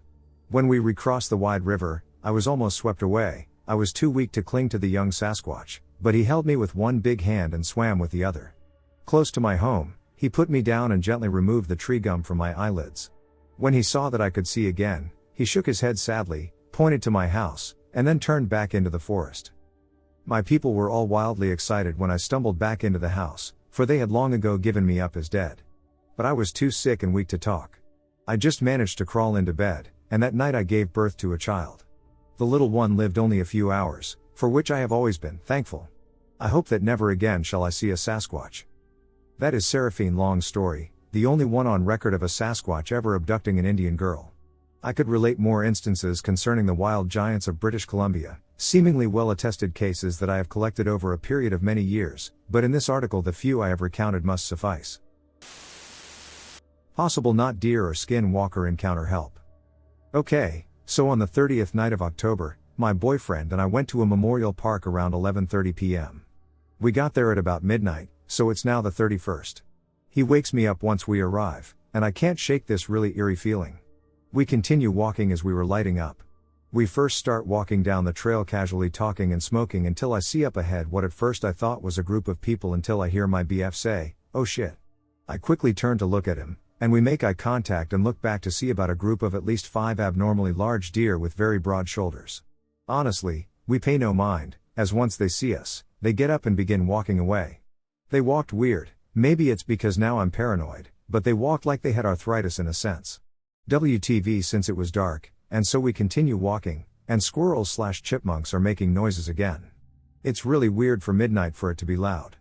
When we recrossed the wide river, I was almost swept away. I was too weak to cling to the young Sasquatch, but he held me with one big hand and swam with the other. Close to my home, he put me down and gently removed the tree gum from my eyelids. When he saw that I could see again, he shook his head sadly, pointed to my house, and then turned back into the forest. My people were all wildly excited when I stumbled back into the house, for they had long ago given me up as dead. But I was too sick and weak to talk. I just managed to crawl into bed, and that night I gave birth to a child. The little one lived only a few hours, for which I have always been thankful. I hope that never again shall I see a Sasquatch. That is Seraphine Long's story, the only one on record of a Sasquatch ever abducting an Indian girl. I could relate more instances concerning the wild giants of British Columbia, seemingly well-attested cases that I have collected over a period of many years, but in this article the few I have recounted must suffice. Possible not deer or skinwalker encounter help. Okay, so on the 30th night of October, my boyfriend and I went to a memorial park around 11:30 p.m. We got there at about midnight, so it's now the 31st. He wakes me up once we arrive, and I can't shake this really eerie feeling. We continue walking as we were lighting up. We first start walking down the trail casually talking and smoking until I see up ahead what at first I thought was a group of people until I hear my BF say, "Oh shit." I quickly turn to look at him, and we make eye contact and look back to see about a group of at least 5 abnormally large deer with very broad shoulders. Honestly, we pay no mind, as once they see us, they get up and begin walking away. They walked weird, maybe it's because now I'm paranoid, but they walked like they had arthritis in a sense. WTV since it was dark, and so we continue walking, and squirrels/chipmunks are making noises again. It's really weird for midnight for it to be loud.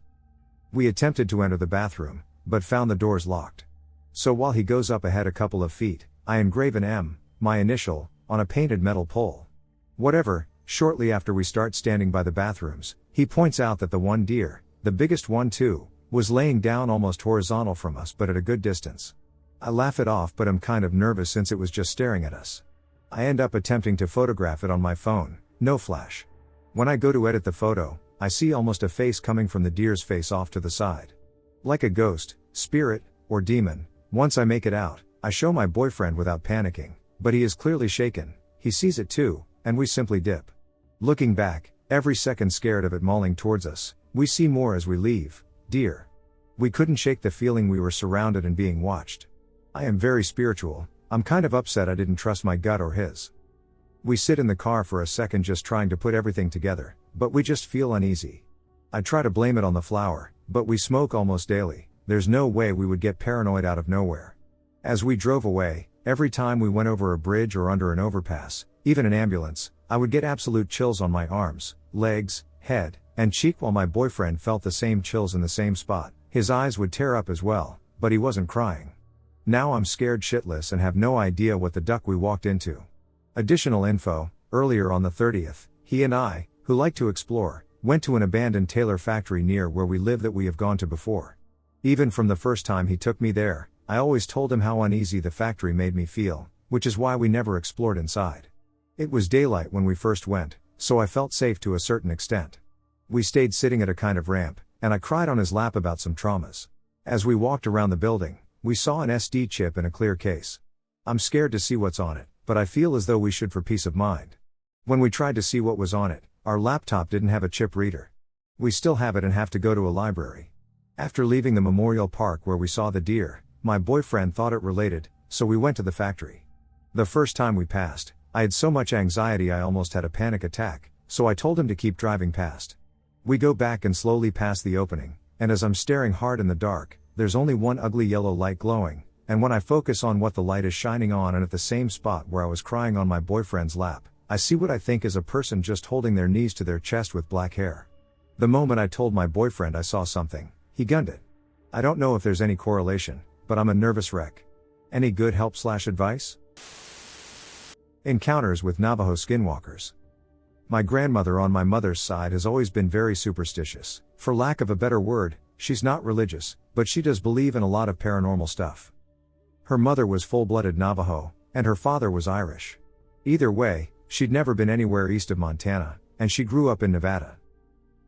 We attempted to enter the bathroom, but found the doors locked. So while he goes up ahead a couple of feet, I engrave an M, my initial, on a painted metal pole. Whatever, shortly after we start standing by the bathrooms, he points out that the one deer, the biggest one too, was laying down almost horizontal from us but at a good distance. I laugh it off but am kind of nervous since it was just staring at us. I end up attempting to photograph it on my phone, no flash. When I go to edit the photo, I see almost a face coming from the deer's face off to the side. Like a ghost, spirit, or demon. Once I make it out, I show my boyfriend without panicking, but he is clearly shaken, he sees it too, and we simply dip. Looking back, every second scared of it mauling towards us, we see more as we leave, deer. We couldn't shake the feeling we were surrounded and being watched. I am very spiritual, I'm kind of upset I didn't trust my gut or his. We sit in the car for a second just trying to put everything together, but we just feel uneasy. I try to blame it on the flower, but we smoke almost daily, there's no way we would get paranoid out of nowhere. As we drove away, every time we went over a bridge or under an overpass, even an ambulance, I would get absolute chills on my arms, legs, head, and cheek while my boyfriend felt the same chills in the same spot. His eyes would tear up as well, but he wasn't crying. Now I'm scared shitless and have no idea what the duck we walked into. Additional info, earlier on the 30th, he and I, who like to explore, went to an abandoned tailor factory near where we live that we have gone to before. Even from the first time he took me there, I always told him how uneasy the factory made me feel, which is why we never explored inside. It was daylight when we first went, so I felt safe to a certain extent. We stayed sitting at a kind of ramp, and I cried on his lap about some traumas. As we walked around the building, we saw an SD chip in a clear case. I'm scared to see what's on it, but I feel as though we should for peace of mind. When we tried to see what was on it, our laptop didn't have a chip reader. We still have it and have to go to a library. After leaving the memorial park where we saw the deer, my boyfriend thought it related, so we went to the factory. The first time we passed, I had so much anxiety I almost had a panic attack, so I told him to keep driving past. We go back and slowly pass the opening, and as I'm staring hard in the dark, there's only one ugly yellow light glowing, and when I focus on what the light is shining on and at the same spot where I was crying on my boyfriend's lap, I see what I think is a person just holding their knees to their chest with black hair. The moment I told my boyfriend I saw something, he gunned it. I don't know if there's any correlation, but I'm a nervous wreck. Any good help/advice? Encounters with Navajo Skinwalkers. My grandmother on my mother's side has always been very superstitious. For lack of a better word, she's not religious, but she does believe in a lot of paranormal stuff. Her mother was full-blooded Navajo, and her father was Irish. Either way, she'd never been anywhere east of Montana, and she grew up in Nevada.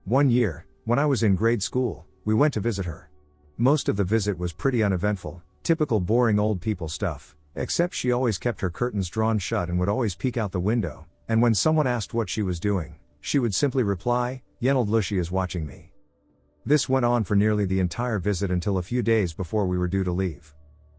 One year, when I was in grade school, we went to visit her. Most of the visit was pretty uneventful, typical boring old people stuff, except she always kept her curtains drawn shut and would always peek out the window, and when someone asked what she was doing, she would simply reply, "Yenold Lushi is watching me." This went on for nearly the entire visit until a few days before we were due to leave.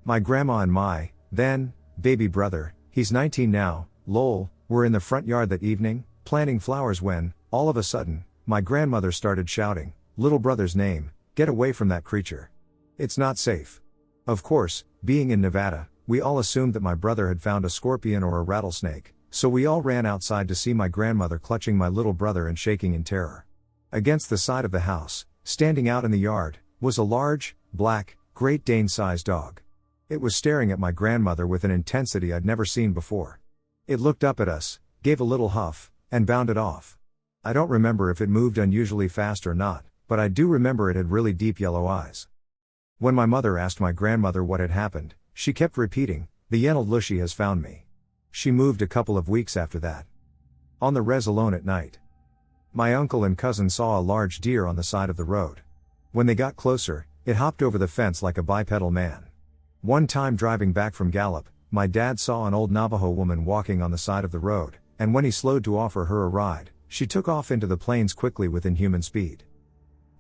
My grandma and my, then, baby brother, he's 19 now, lol, were in the front yard that evening, planting flowers when, all of a sudden, my grandmother started shouting, "Little brother's name, get away from that creature. It's not safe." Of course, being in Nevada, we all assumed that my brother had found a scorpion or a rattlesnake, so we all ran outside to see my grandmother clutching my little brother and shaking in terror. Against the side of the house, standing out in the yard, was a large, black, Great Dane-sized dog. It was staring at my grandmother with an intensity I'd never seen before. It looked up at us, gave a little huff, and bounded off. I don't remember if it moved unusually fast or not, but I do remember it had really deep yellow eyes. When my mother asked my grandmother what had happened, she kept repeating, "The Yenold Lushi has found me." She moved a couple of weeks after that. On the res alone at night. My uncle and cousin saw a large deer on the side of the road. When they got closer, it hopped over the fence like a bipedal man. One time driving back from Gallup, my dad saw an old Navajo woman walking on the side of the road, and when he slowed to offer her a ride, she took off into the plains quickly with inhuman speed.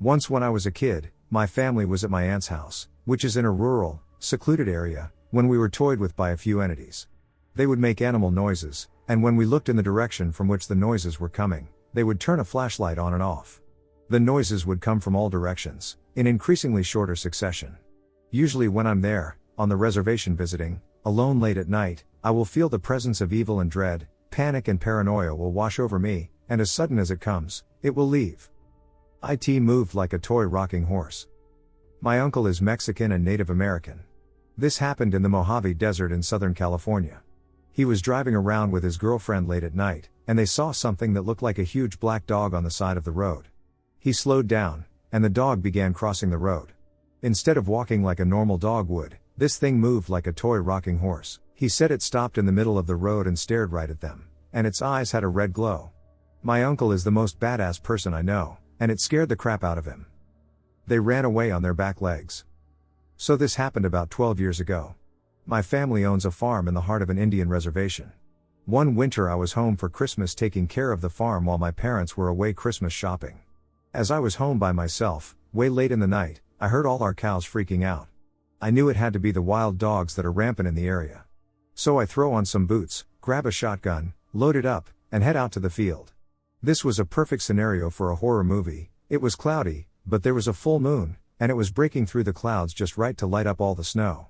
Once when I was a kid, my family was at my aunt's house, which is in a rural, secluded area, when we were toyed with by a few entities. They would make animal noises, and when we looked in the direction from which the noises were coming, they would turn a flashlight on and off. The noises would come from all directions, in increasingly shorter succession. Usually when I'm there, on the reservation visiting, alone late at night, I will feel the presence of evil and dread, panic and paranoia will wash over me, and as sudden as it comes, it will leave. It moved like a toy rocking horse. My uncle is Mexican and Native American. This happened in the Mojave Desert in Southern California. He was driving around with his girlfriend late at night, and they saw something that looked like a huge black dog on the side of the road. He slowed down, and the dog began crossing the road. Instead of walking like a normal dog would, this thing moved like a toy rocking horse. He said it stopped in the middle of the road and stared right at them, and its eyes had a red glow. My uncle is the most badass person I know, and it scared the crap out of him. They ran away on their back legs. So this happened about 12 years ago. My family owns a farm in the heart of an Indian reservation. One winter I was home for Christmas taking care of the farm while my parents were away Christmas shopping. As I was home by myself, way late in the night, I heard all our cows freaking out. I knew it had to be the wild dogs that are rampant in the area. So I throw on some boots, grab a shotgun, load it up, and head out to the field. This was a perfect scenario for a horror movie. It was cloudy, but there was a full moon, and it was breaking through the clouds just right to light up all the snow.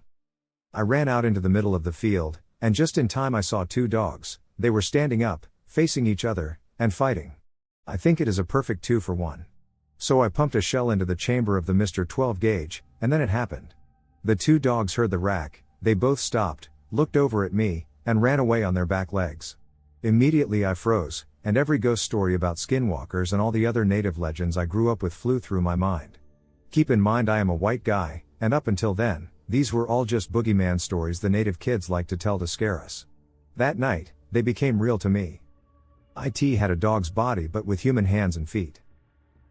I ran out into the middle of the field, and just in time I saw two dogs. They were standing up, facing each other, and fighting. I think it is a perfect 2-for-1. So I pumped a shell into the chamber of the Mr. 12 gauge, and then it happened. The two dogs heard the rack, they both stopped, looked over at me, and ran away on their back legs. Immediately I froze, and every ghost story about skinwalkers and all the other native legends I grew up with flew through my mind. Keep in mind I am a white guy, and up until then, these were all just boogeyman stories the native kids liked to tell to scare us. That night, they became real to me. It had a dog's body but with human hands and feet.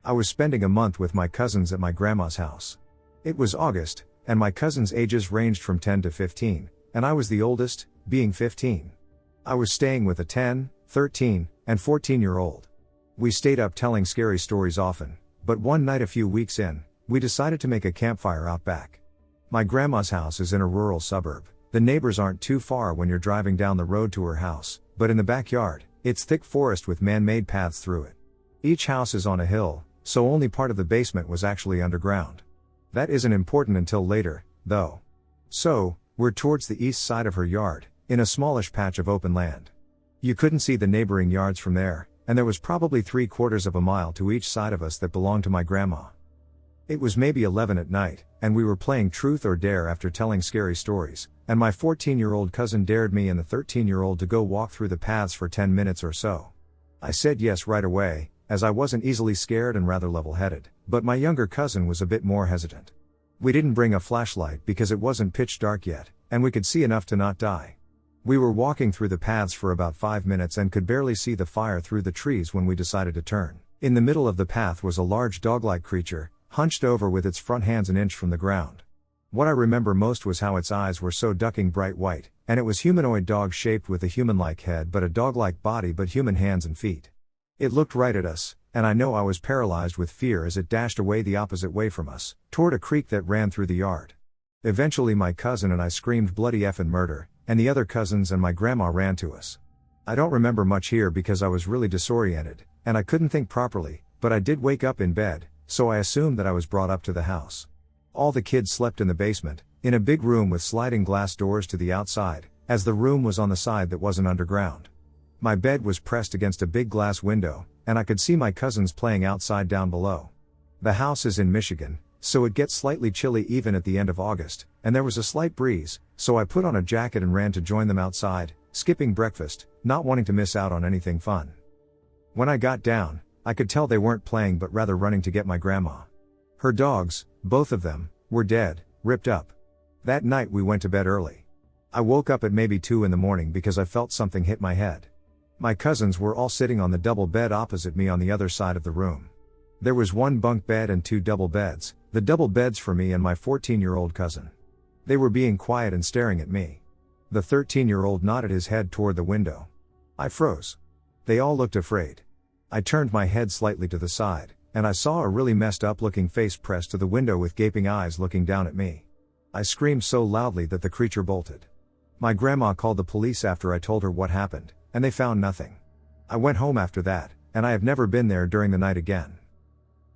I was spending a month with my cousins at my grandma's house. It was August, and my cousins' ages ranged from 10 to 15, and I was the oldest, being 15. I was staying with a 10, 13, and 14-year-old. We stayed up telling scary stories often, but one night a few weeks in, we decided to make a campfire out back. My grandma's house is in a rural suburb. The neighbors aren't too far when you're driving down the road to her house, but in the backyard, it's thick forest with man-made paths through it. Each house is on a hill, so only part of the basement was actually underground. That isn't important until later, though. So, we're towards the east side of her yard, in a smallish patch of open land. You couldn't see the neighboring yards from there, and there was probably 3/4 of a mile to each side of us that belonged to my grandma. It was maybe 11 at night, and we were playing truth or dare after telling scary stories, and my 14-year-old cousin dared me and the 13-year-old to go walk through the paths for 10 minutes or so. I said yes right away, as I wasn't easily scared and rather level-headed, but my younger cousin was a bit more hesitant. We didn't bring a flashlight because it wasn't pitch dark yet, and we could see enough to not die. We were walking through the paths for about 5 minutes and could barely see the fire through the trees when we decided to turn. In the middle of the path was a large dog-like creature, hunched over with its front hands an inch from the ground. What I remember most was how its eyes were so ducking bright white, and it was humanoid dog shaped with a human-like head but a dog-like body but human hands and feet. It looked right at us, and I know I was paralyzed with fear as it dashed away the opposite way from us, toward a creek that ran through the yard. Eventually my cousin and I screamed bloody effing murder, and the other cousins and my grandma ran to us. I don't remember much here because I was really disoriented, and I couldn't think properly, but I did wake up in bed, so I assumed that I was brought up to the house. All the kids slept in the basement, in a big room with sliding glass doors to the outside, as the room was on the side that wasn't underground. My bed was pressed against a big glass window, and I could see my cousins playing outside down below. The house is in Michigan, so it gets slightly chilly even at the end of August, and there was a slight breeze, so I put on a jacket and ran to join them outside, skipping breakfast, not wanting to miss out on anything fun. When I got down, I could tell they weren't playing but rather running to get my grandma. Her dogs, both of them, were dead, ripped up. That night we went to bed early. I woke up at maybe 2 in the morning because I felt something hit my head. My cousins were all sitting on the double bed opposite me on the other side of the room. There was one bunk bed and two double beds, the double beds for me and my 14-year-old cousin. They were being quiet and staring at me. The 13-year-old nodded his head toward the window. I froze. They all looked afraid. I turned my head slightly to the side, and I saw a really messed up looking face pressed to the window with gaping eyes looking down at me. I screamed so loudly that the creature bolted. My grandma called the police after I told her what happened, and they found nothing. I went home after that, and I have never been there during the night again.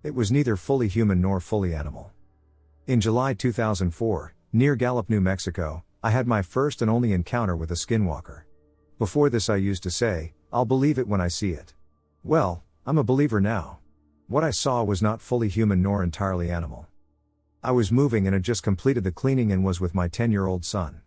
It was neither fully human nor fully animal. In July 2004, near Gallup, New Mexico, I had my first and only encounter with a skinwalker. Before this I used to say, "I'll believe it when I see it." Well, I'm a believer now. What I saw was not fully human nor entirely animal. I was moving and had just completed the cleaning and was with my 10-year-old son.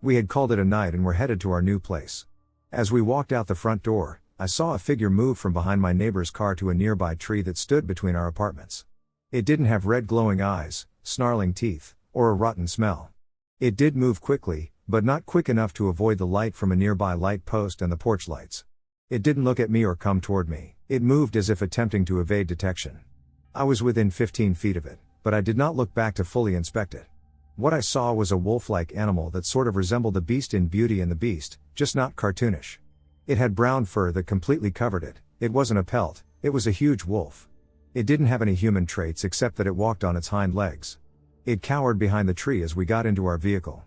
We had called it a night and were headed to our new place. As we walked out the front door, I saw a figure move from behind my neighbor's car to a nearby tree that stood between our apartments. It didn't have red glowing eyes, snarling teeth, or a rotten smell. It did move quickly, but not quick enough to avoid the light from a nearby light post and the porch lights. It didn't look at me or come toward me. It moved as if attempting to evade detection. I was within 15 feet of it, but I did not look back to fully inspect it. What I saw was a wolf-like animal that sort of resembled the Beast in Beauty and the Beast, just not cartoonish. It had brown fur that completely covered it. It wasn't a pelt, it was a huge wolf. It didn't have any human traits except that it walked on its hind legs. It cowered behind the tree as we got into our vehicle.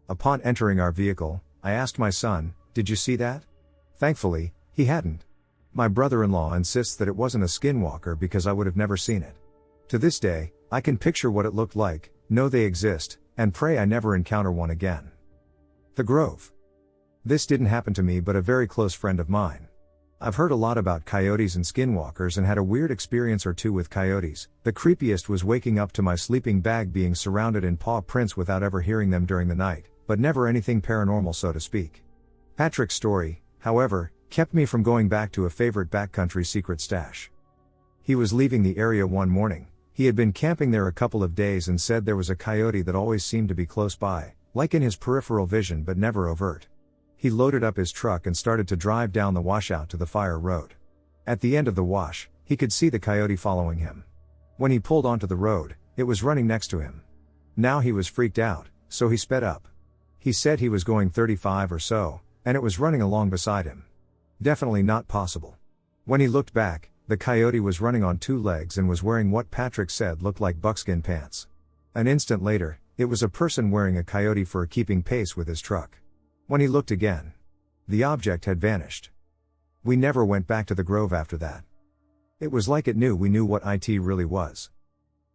Upon entering our vehicle, I asked my son, "Did you see that?" Thankfully, he hadn't. My brother-in-law insists that it wasn't a skinwalker because I would have never seen it. To this day, I can picture what it looked like, know they exist, and pray I never encounter one again. The Grove. This didn't happen to me but a very close friend of mine. I've heard a lot about coyotes and skinwalkers and had a weird experience or two with coyotes. The creepiest was waking up to my sleeping bag being surrounded in paw prints without ever hearing them during the night, but never anything paranormal so to speak. Patrick's story, however, kept me from going back to a favorite backcountry secret stash. He was leaving the area one morning. He had been camping there a couple of days and said there was a coyote that always seemed to be close by, like in his peripheral vision but never overt. He loaded up his truck and started to drive down the washout to the fire road. At the end of the wash, he could see the coyote following him. When he pulled onto the road, it was running next to him. Now he was freaked out, so he sped up. He said he was going 35 or so, and it was running along beside him. Definitely not possible. When he looked back, the coyote was running on two legs and was wearing what Patrick said looked like buckskin pants. An instant later, it was a person wearing a coyote fur keeping pace with his truck. When he looked again, the object had vanished. We never went back to the Grove after that. It was like it knew we knew what it really was.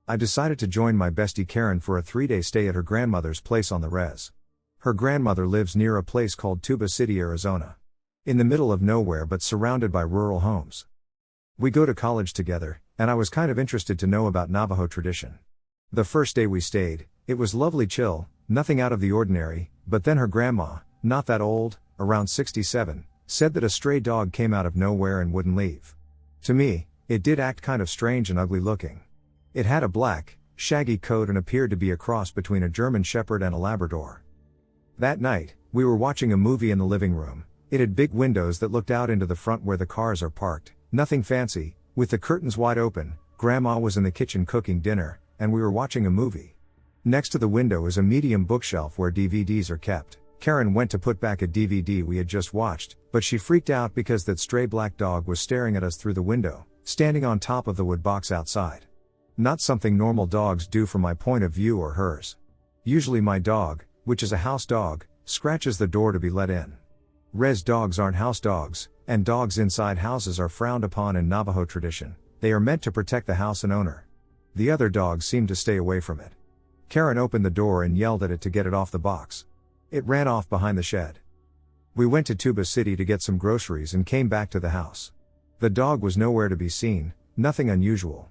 I decided to join my bestie Karen for a 3-day stay at her grandmother's place on the res. Her grandmother lives near a place called Tuba City, Arizona. In the middle of nowhere but surrounded by rural homes. We go to college together, and I was kind of interested to know about Navajo tradition. The first day we stayed, it was lovely chill, nothing out of the ordinary, but then her grandma, not that old, around 67, said that a stray dog came out of nowhere and wouldn't leave. To me, it did act kind of strange and ugly looking. It had a black, shaggy coat and appeared to be a cross between a German Shepherd and a Labrador. That night, we were watching a movie in the living room. It had big windows that looked out into the front where the cars are parked, nothing fancy, with the curtains wide open. Grandma was in the kitchen cooking dinner, and we were watching a movie. Next to the window is a medium bookshelf where DVDs are kept. Karen went to put back a DVD we had just watched, but she freaked out because that stray black dog was staring at us through the window, standing on top of the wood box outside. Not something normal dogs do from my point of view or hers. Usually my dog, which is a house dog, scratches the door to be let in. Res dogs aren't house dogs, and dogs inside houses are frowned upon in Navajo tradition. They are meant to protect the house and owner. The other dogs seemed to stay away from it. Karen opened the door and yelled at it to get it off the box. It ran off behind the shed. We went to Tuba City to get some groceries and came back to the house. The dog was nowhere to be seen, nothing unusual.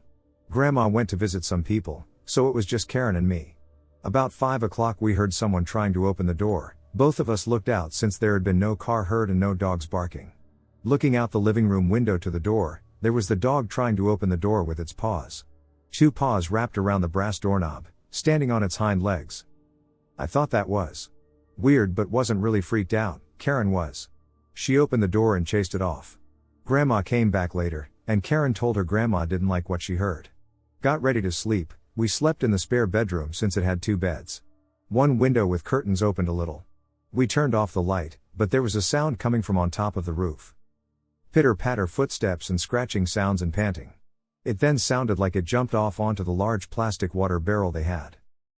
Grandma went to visit some people, so it was just Karen and me. About 5 o'clock we heard someone trying to open the door. Both of us looked out since there had been no car heard and no dogs barking. Looking out the living room window to the door, there was the dog trying to open the door with its paws. 2 paws wrapped around the brass doorknob, standing on its hind legs. I thought that was weird but wasn't really freaked out. Karen was. She opened the door and chased it off. Grandma came back later, and Karen told her grandma didn't like what she heard. Got ready to sleep. We slept in the spare bedroom since it had 2 beds. One window with curtains opened a little. We turned off the light, but there was a sound coming from on top of the roof. Pitter-patter footsteps and scratching sounds and panting. It then sounded like it jumped off onto the large plastic water barrel they had.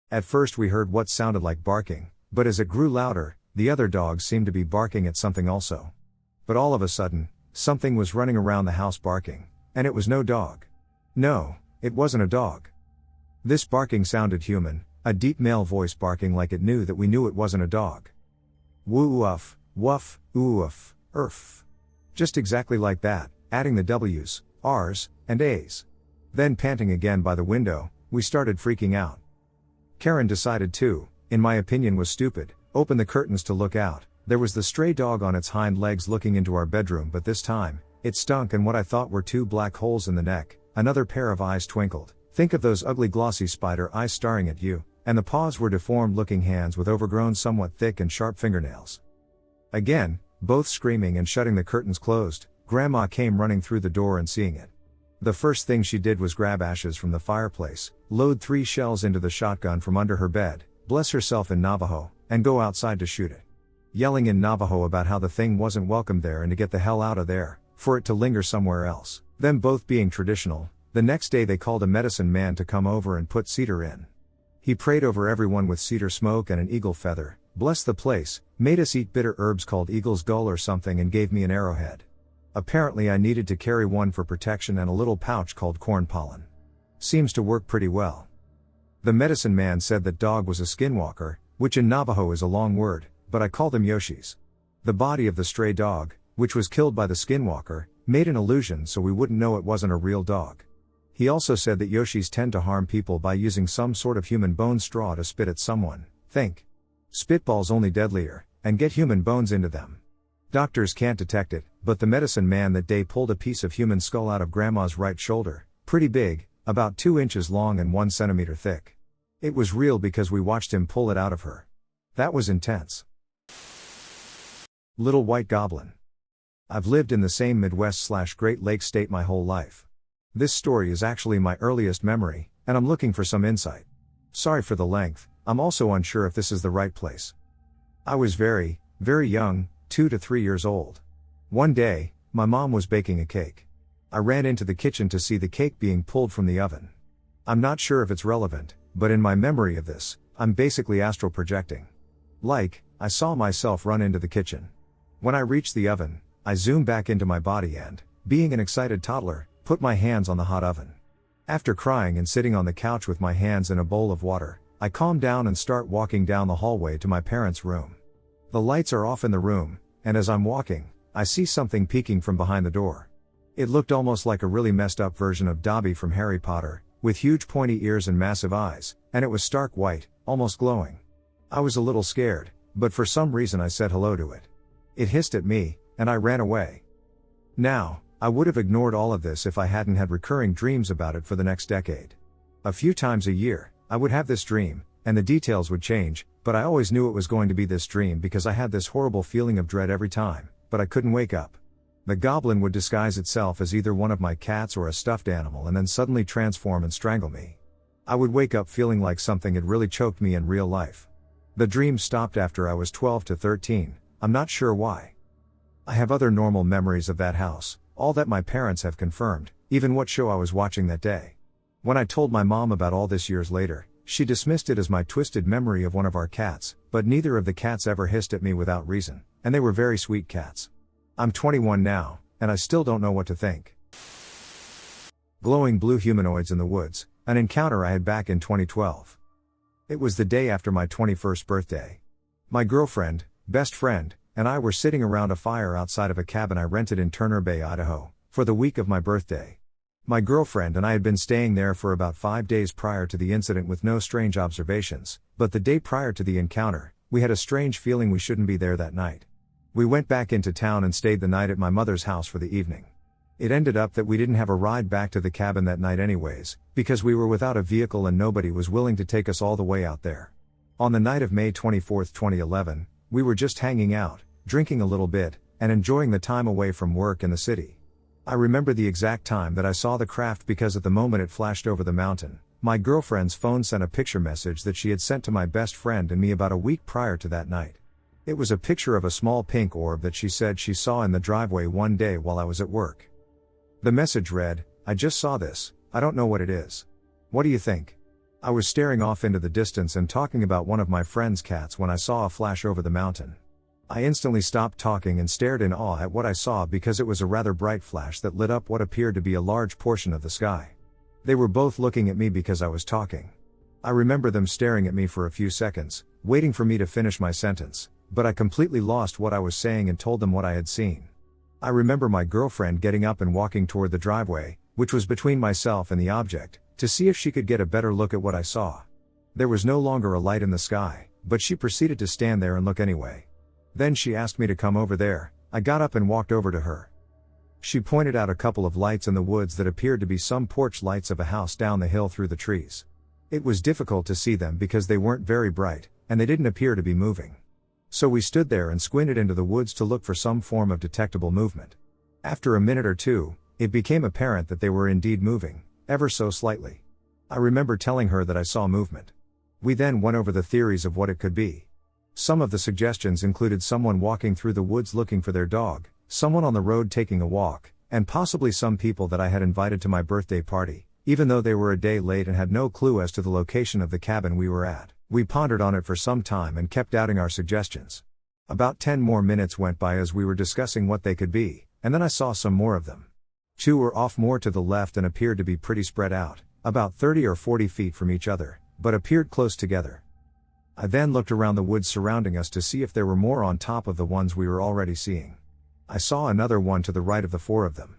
At first we heard what sounded like barking, but as it grew louder, the other dogs seemed to be barking at something also. But all of a sudden, something was running around the house barking, and it was no dog. No, it wasn't a dog. This barking sounded human, a deep male voice barking like it knew that we knew it wasn't a dog. Woo-uff, wuff, oof, erf. Just exactly like that, adding the W's, R's, and A's. Then panting again by the window, we started freaking out. Karen decided to, in my opinion was stupid, open the curtains to look out. There was the stray dog on its hind legs looking into our bedroom, but this time, it stunk, and what I thought were 2 black holes in the neck, another pair of eyes twinkled. Think of those ugly glossy spider eyes staring at you, and the paws were deformed looking hands with overgrown somewhat thick and sharp fingernails. Again, both screaming and shutting the curtains closed, Grandma came running through the door and seeing it. The first thing she did was grab ashes from the fireplace, load 3 shells into the shotgun from under her bed, bless herself in Navajo, and go outside to shoot it. Yelling in Navajo about how the thing wasn't welcome there and to get the hell out of there, for it to linger somewhere else. Them both being traditional, the next day they called a medicine man to come over and put cedar in. He prayed over everyone with cedar smoke and an eagle feather, blessed the place, made us eat bitter herbs called eagle's gull or something, and gave me an arrowhead. Apparently I needed to carry one for protection and a little pouch called corn pollen. Seems to work pretty well. The medicine man said that dog was a skinwalker, which in Navajo is a long word, but I called them Yoshis. The body of the stray dog, which was killed by the skinwalker, made an illusion so we wouldn't know it wasn't a real dog. He also said that Yoshis tend to harm people by using some sort of human bone straw to spit at someone. Think. Spitballs, only deadlier, and get human bones into them. Doctors can't detect it, but the medicine man that day pulled a piece of human skull out of Grandma's right shoulder, pretty big, about 2 inches long and 1 centimeter thick. It was real because we watched him pull it out of her. That was intense. Little White Goblin. I've lived in the same Midwest/Great Lakes state my whole life. This story is actually my earliest memory, and I'm looking for some insight. Sorry for the length, I'm also unsure if this is the right place. I was very, very young, 2 to 3 years old. One day, my mom was baking a cake. I ran into the kitchen to see the cake being pulled from the oven. I'm not sure if it's relevant, but in my memory of this, I'm basically astral projecting. I saw myself run into the kitchen. When I reached the oven, I zoomed back into my body and, being an excited toddler, put my hands on the hot oven. After crying and sitting on the couch with my hands in a bowl of water, I calm down and start walking down the hallway to my parents' room. The lights are off in the room, and as I'm walking, I see something peeking from behind the door. It looked almost like a really messed up version of Dobby from Harry Potter, with huge pointy ears and massive eyes, and it was stark white, almost glowing. I was a little scared, but for some reason I said hello to it. It hissed at me, and I ran away. Now, I would have ignored all of this if I hadn't had recurring dreams about it for the next decade. A few times a year, I would have this dream, and the details would change, but I always knew it was going to be this dream because I had this horrible feeling of dread every time, but I couldn't wake up. The goblin would disguise itself as either one of my cats or a stuffed animal and then suddenly transform and strangle me. I would wake up feeling like something had really choked me in real life. The dream stopped after I was 12 to 13, I'm not sure why. I have other normal memories of that house, all that my parents have confirmed, even what show I was watching that day. When I told my mom about all this years later, she dismissed it as my twisted memory of one of our cats, but neither of the cats ever hissed at me without reason, and they were very sweet cats. I'm 21 now, and I still don't know what to think. Glowing blue humanoids in the woods, an encounter I had back in 2012. It was the day after my 21st birthday. My girlfriend, best friend, and I were sitting around a fire outside of a cabin I rented in Turner Bay, Idaho, for the week of my birthday. My girlfriend and I had been staying there for about 5 days prior to the incident with no strange observations, but the day prior to the encounter, we had a strange feeling we shouldn't be there that night. We went back into town and stayed the night at my mother's house for the evening. It ended up that we didn't have a ride back to the cabin that night anyways, because we were without a vehicle and nobody was willing to take us all the way out there. On the night of May 24, 2011, we were just hanging out, drinking a little bit, and enjoying the time away from work in the city. I remember the exact time that I saw the craft because at the moment it flashed over the mountain, my girlfriend's phone sent a picture message that she had sent to my best friend and me about a week prior to that night. It was a picture of a small pink orb that she said she saw in the driveway one day while I was at work. The message read, "I just saw this, I don't know what it is. What do you think?" I was staring off into the distance and talking about one of my friend's cats when I saw a flash over the mountain. I instantly stopped talking and stared in awe at what I saw because it was a rather bright flash that lit up what appeared to be a large portion of the sky. They were both looking at me because I was talking. I remember them staring at me for a few seconds, waiting for me to finish my sentence, but I completely lost what I was saying and told them what I had seen. I remember my girlfriend getting up and walking toward the driveway, which was between myself and the object, to see if she could get a better look at what I saw. There was no longer a light in the sky, but she proceeded to stand there and look anyway. Then she asked me to come over there. I got up and walked over to her. She pointed out a couple of lights in the woods that appeared to be some porch lights of a house down the hill through the trees. It was difficult to see them because they weren't very bright, and they didn't appear to be moving. So we stood there and squinted into the woods to look for some form of detectable movement. After a minute or two, it became apparent that they were indeed moving, ever so slightly. I remember telling her that I saw movement. We then went over the theories of what it could be. Some of the suggestions included someone walking through the woods looking for their dog, someone on the road taking a walk, and possibly some people that I had invited to my birthday party, even though they were a day late and had no clue as to the location of the cabin we were at. We pondered on it for some time and kept doubting our suggestions. About 10 more minutes went by as we were discussing what they could be, and then I saw some more of them. 2 were off more to the left and appeared to be pretty spread out, about 30 or 40 feet from each other, but appeared close together. I then looked around the woods surrounding us to see if there were more on top of the ones we were already seeing. I saw another one to the right of the 4 of them.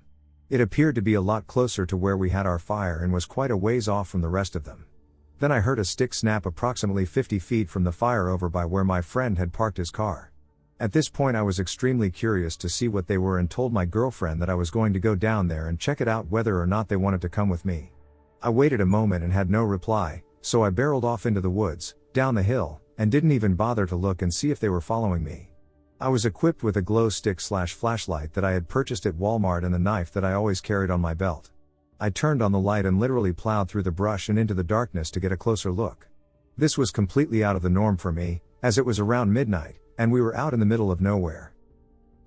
It appeared to be a lot closer to where we had our fire and was quite a ways off from the rest of them. Then I heard a stick snap approximately 50 feet from the fire over by where my friend had parked his car. At this point I was extremely curious to see what they were and told my girlfriend that I was going to go down there and check it out whether or not they wanted to come with me. I waited a moment and had no reply, so I barreled off into the woods, down the hill, and didn't even bother to look and see if they were following me. I was equipped with a glow stick/flashlight that I had purchased at Walmart and the knife that I always carried on my belt. I turned on the light and literally plowed through the brush and into the darkness to get a closer look. This was completely out of the norm for me, as it was around midnight, and we were out in the middle of nowhere.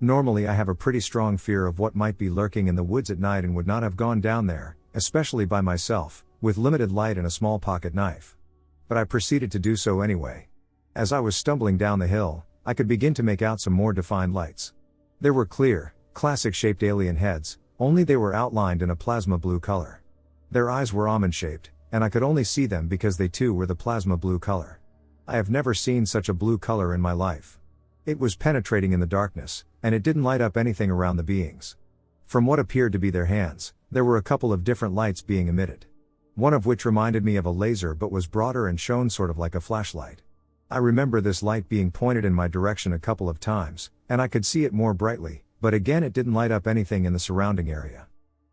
Normally I have a pretty strong fear of what might be lurking in the woods at night and would not have gone down there, especially by myself, with limited light and a small pocket knife. But I proceeded to do so anyway. As I was stumbling down the hill, I could begin to make out some more defined lights. There were clear, classic-shaped alien heads, only they were outlined in a plasma blue color. Their eyes were almond-shaped, and I could only see them because they too were the plasma blue color. I have never seen such a blue color in my life. It was penetrating in the darkness, and it didn't light up anything around the beings. From what appeared to be their hands, there were a couple of different lights being emitted. One of which reminded me of a laser but was broader and shone sort of like a flashlight. I remember this light being pointed in my direction a couple of times, and I could see it more brightly, but again it didn't light up anything in the surrounding area.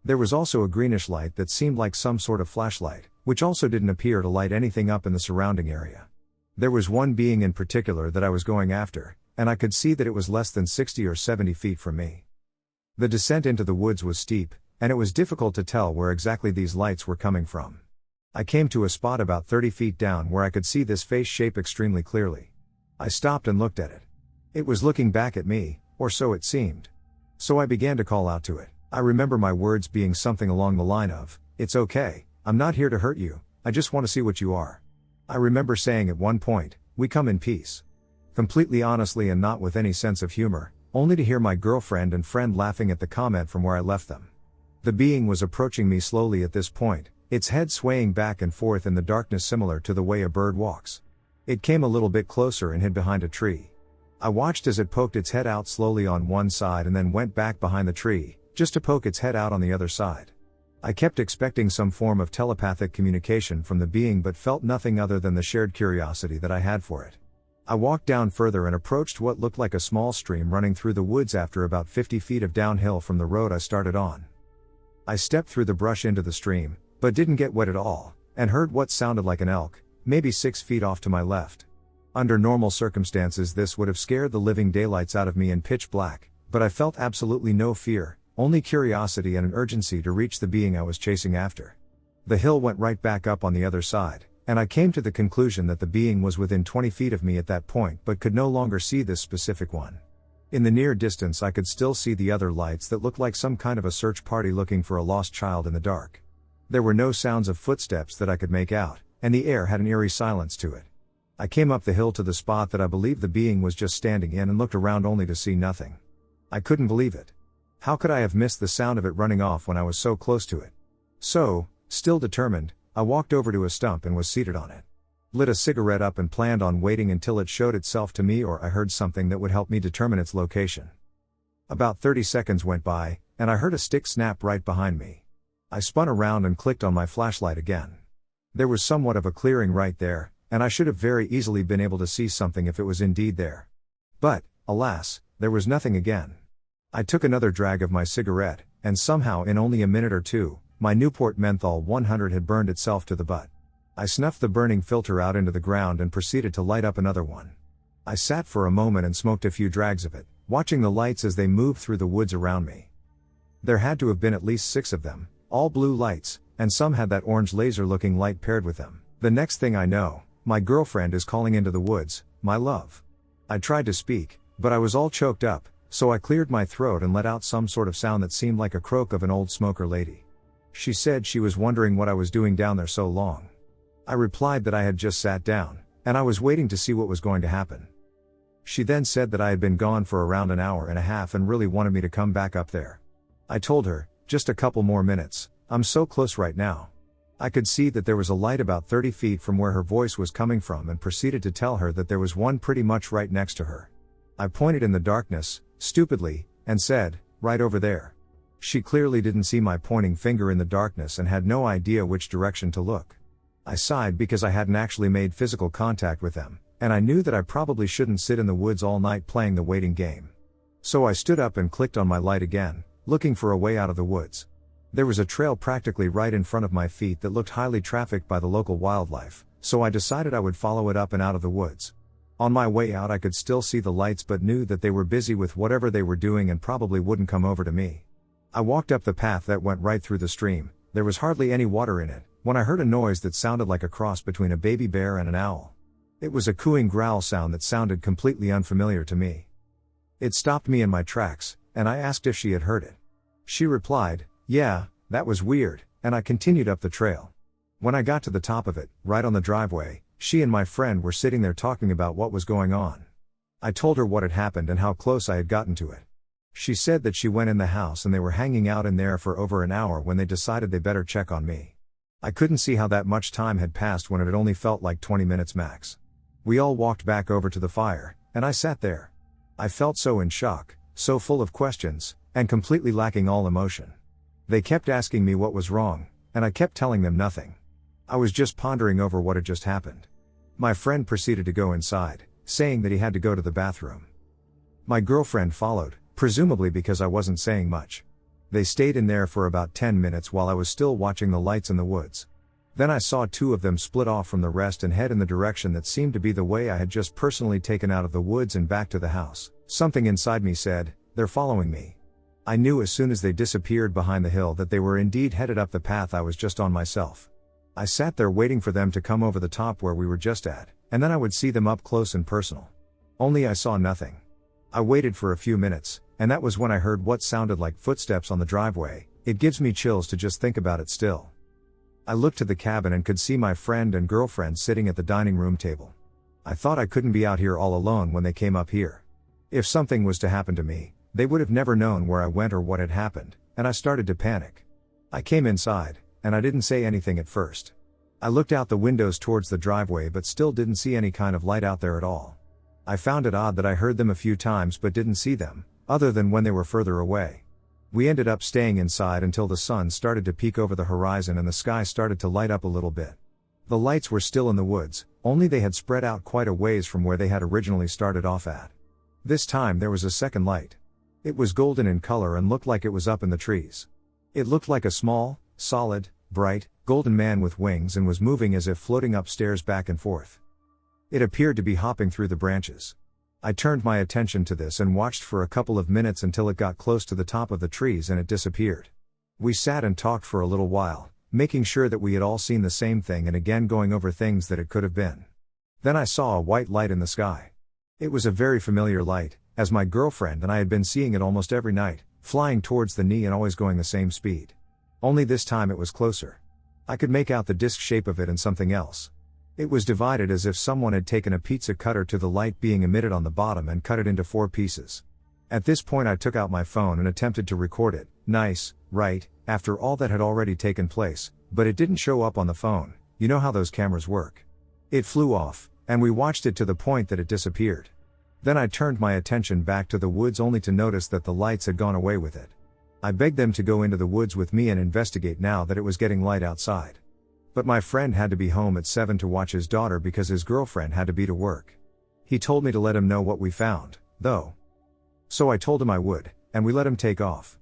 There was also a greenish light that seemed like some sort of flashlight, which also didn't appear to light anything up in the surrounding area. There was one being in particular that I was going after, and I could see that it was less than 60 or 70 feet from me. The descent into the woods was steep, and it was difficult to tell where exactly these lights were coming from. I came to a spot about 30 feet down where I could see this face shape extremely clearly. I stopped and looked at it. It was looking back at me, or so it seemed. So I began to call out to it. I remember my words being something along the line of, "It's okay, I'm not here to hurt you, I just want to see what you are." I remember saying at one point, "We come in peace." Completely honestly and not with any sense of humor, only to hear my girlfriend and friend laughing at the comment from where I left them. The being was approaching me slowly at this point, its head swaying back and forth in the darkness similar to the way a bird walks. It came a little bit closer and hid behind a tree. I watched as it poked its head out slowly on one side and then went back behind the tree, just to poke its head out on the other side. I kept expecting some form of telepathic communication from the being but felt nothing other than the shared curiosity that I had for it. I walked down further and approached what looked like a small stream running through the woods after about 50 feet of downhill from the road I started on. I stepped through the brush into the stream, but didn't get wet at all, and heard what sounded like an elk, maybe 6 feet off to my left. Under normal circumstances this would have scared the living daylights out of me in pitch black, but I felt absolutely no fear, only curiosity and an urgency to reach the being I was chasing after. The hill went right back up on the other side, and I came to the conclusion that the being was within 20 feet of me at that point but could no longer see this specific one. In the near distance I could still see the other lights that looked like some kind of a search party looking for a lost child in the dark. There were no sounds of footsteps that I could make out, and the air had an eerie silence to it. I came up the hill to the spot that I believed the being was just standing in and looked around only to see nothing. I couldn't believe it. How could I have missed the sound of it running off when I was so close to it? So, still determined, I walked over to a stump and was seated on it. Lit a cigarette up and planned on waiting until it showed itself to me or I heard something that would help me determine its location. About 30 seconds went by, and I heard a stick snap right behind me. I spun around and clicked on my flashlight again. There was somewhat of a clearing right there, and I should have very easily been able to see something if it was indeed there. But, alas, there was nothing again. I took another drag of my cigarette, and somehow in only a minute or two, my Newport Menthol 100 had burned itself to the butt. I snuffed the burning filter out into the ground and proceeded to light up another one. I sat for a moment and smoked a few drags of it, watching the lights as they moved through the woods around me. There had to have been at least 6 of them, all blue lights, and some had that orange laser-looking light paired with them. The next thing I know, my girlfriend is calling into the woods, "My love." I tried to speak, but I was all choked up, so I cleared my throat and let out some sort of sound that seemed like a croak of an old smoker lady. She said she was wondering what I was doing down there so long. I replied that I had just sat down, and I was waiting to see what was going to happen. She then said that I had been gone for around an hour and a half and really wanted me to come back up there. I told her, just a couple more minutes, I'm so close right now. I could see that there was a light about 30 feet from where her voice was coming from and proceeded to tell her that there was one pretty much right next to her. I pointed in the darkness, stupidly, and said, "Right over there." She clearly didn't see my pointing finger in the darkness and had no idea which direction to look. I sighed because I hadn't actually made physical contact with them, and I knew that I probably shouldn't sit in the woods all night playing the waiting game. So I stood up and clicked on my light again, looking for a way out of the woods. There was a trail practically right in front of my feet that looked highly trafficked by the local wildlife, so I decided I would follow it up and out of the woods. On my way out I could still see the lights but knew that they were busy with whatever they were doing and probably wouldn't come over to me. I walked up the path that went right through the stream. There was hardly any water in it, when I heard a noise that sounded like a cross between a baby bear and an owl. It was a cooing growl sound that sounded completely unfamiliar to me. It stopped me in my tracks, and I asked if she had heard it. She replied, "Yeah, that was weird," and I continued up the trail. When I got to the top of it, right on the driveway, she and my friend were sitting there talking about what was going on. I told her what had happened and how close I had gotten to it. She said that she went in the house and they were hanging out in there for over an hour when they decided they better check on me. I couldn't see how that much time had passed when it had only felt like 20 minutes max. We all walked back over to the fire, and I sat there. I felt so in shock, so full of questions, and completely lacking all emotion. They kept asking me what was wrong, and I kept telling them nothing. I was just pondering over what had just happened. My friend proceeded to go inside, saying that he had to go to the bathroom. My girlfriend followed, presumably because I wasn't saying much. They stayed in there for about 10 minutes while I was still watching the lights in the woods. Then I saw 2 of them split off from the rest and head in the direction that seemed to be the way I had just personally taken out of the woods and back to the house. Something inside me said, "They're following me." I knew as soon as they disappeared behind the hill that they were indeed headed up the path I was just on myself. I sat there waiting for them to come over the top where we were just at, and then I would see them up close and personal. Only I saw nothing. I waited for a few minutes, and that was when I heard what sounded like footsteps on the driveway. It gives me chills to just think about it still. I looked to the cabin and could see my friend and girlfriend sitting at the dining room table. I thought I couldn't be out here all alone when they came up here. If something was to happen to me, they would have never known where I went or what had happened, and I started to panic. I came inside, and I didn't say anything at first. I looked out the windows towards the driveway but still didn't see any kind of light out there at all. I found it odd that I heard them a few times but didn't see them, other than when they were further away. We ended up staying inside until the sun started to peek over the horizon and the sky started to light up a little bit. The lights were still in the woods, only they had spread out quite a ways from where they had originally started off at. This time there was a second light. It was golden in color and looked like it was up in the trees. It looked like a small, solid, bright, golden man with wings and was moving as if floating upstairs back and forth. It appeared to be hopping through the branches. I turned my attention to this and watched for a couple of minutes until it got close to the top of the trees and it disappeared. We sat and talked for a little while, making sure that we had all seen the same thing and again going over things that it could have been. Then I saw a white light in the sky. It was a very familiar light, as my girlfriend and I had been seeing it almost every night, flying towards the knee and always going the same speed. Only this time it was closer. I could make out the disc shape of it and something else. It was divided as if someone had taken a pizza cutter to the light being emitted on the bottom and cut it into 4 pieces. At this point I took out my phone and attempted to record it. Nice, right, after all that had already taken place, but it didn't show up on the phone. You know how those cameras work. It flew off, and we watched it to the point that it disappeared. Then I turned my attention back to the woods only to notice that the lights had gone away with it. I begged them to go into the woods with me and investigate now that it was getting light outside. But my friend had to be home at 7 to watch his daughter because his girlfriend had to be to work. He told me to let him know what we found, though. So I told him I would, and we let him take off.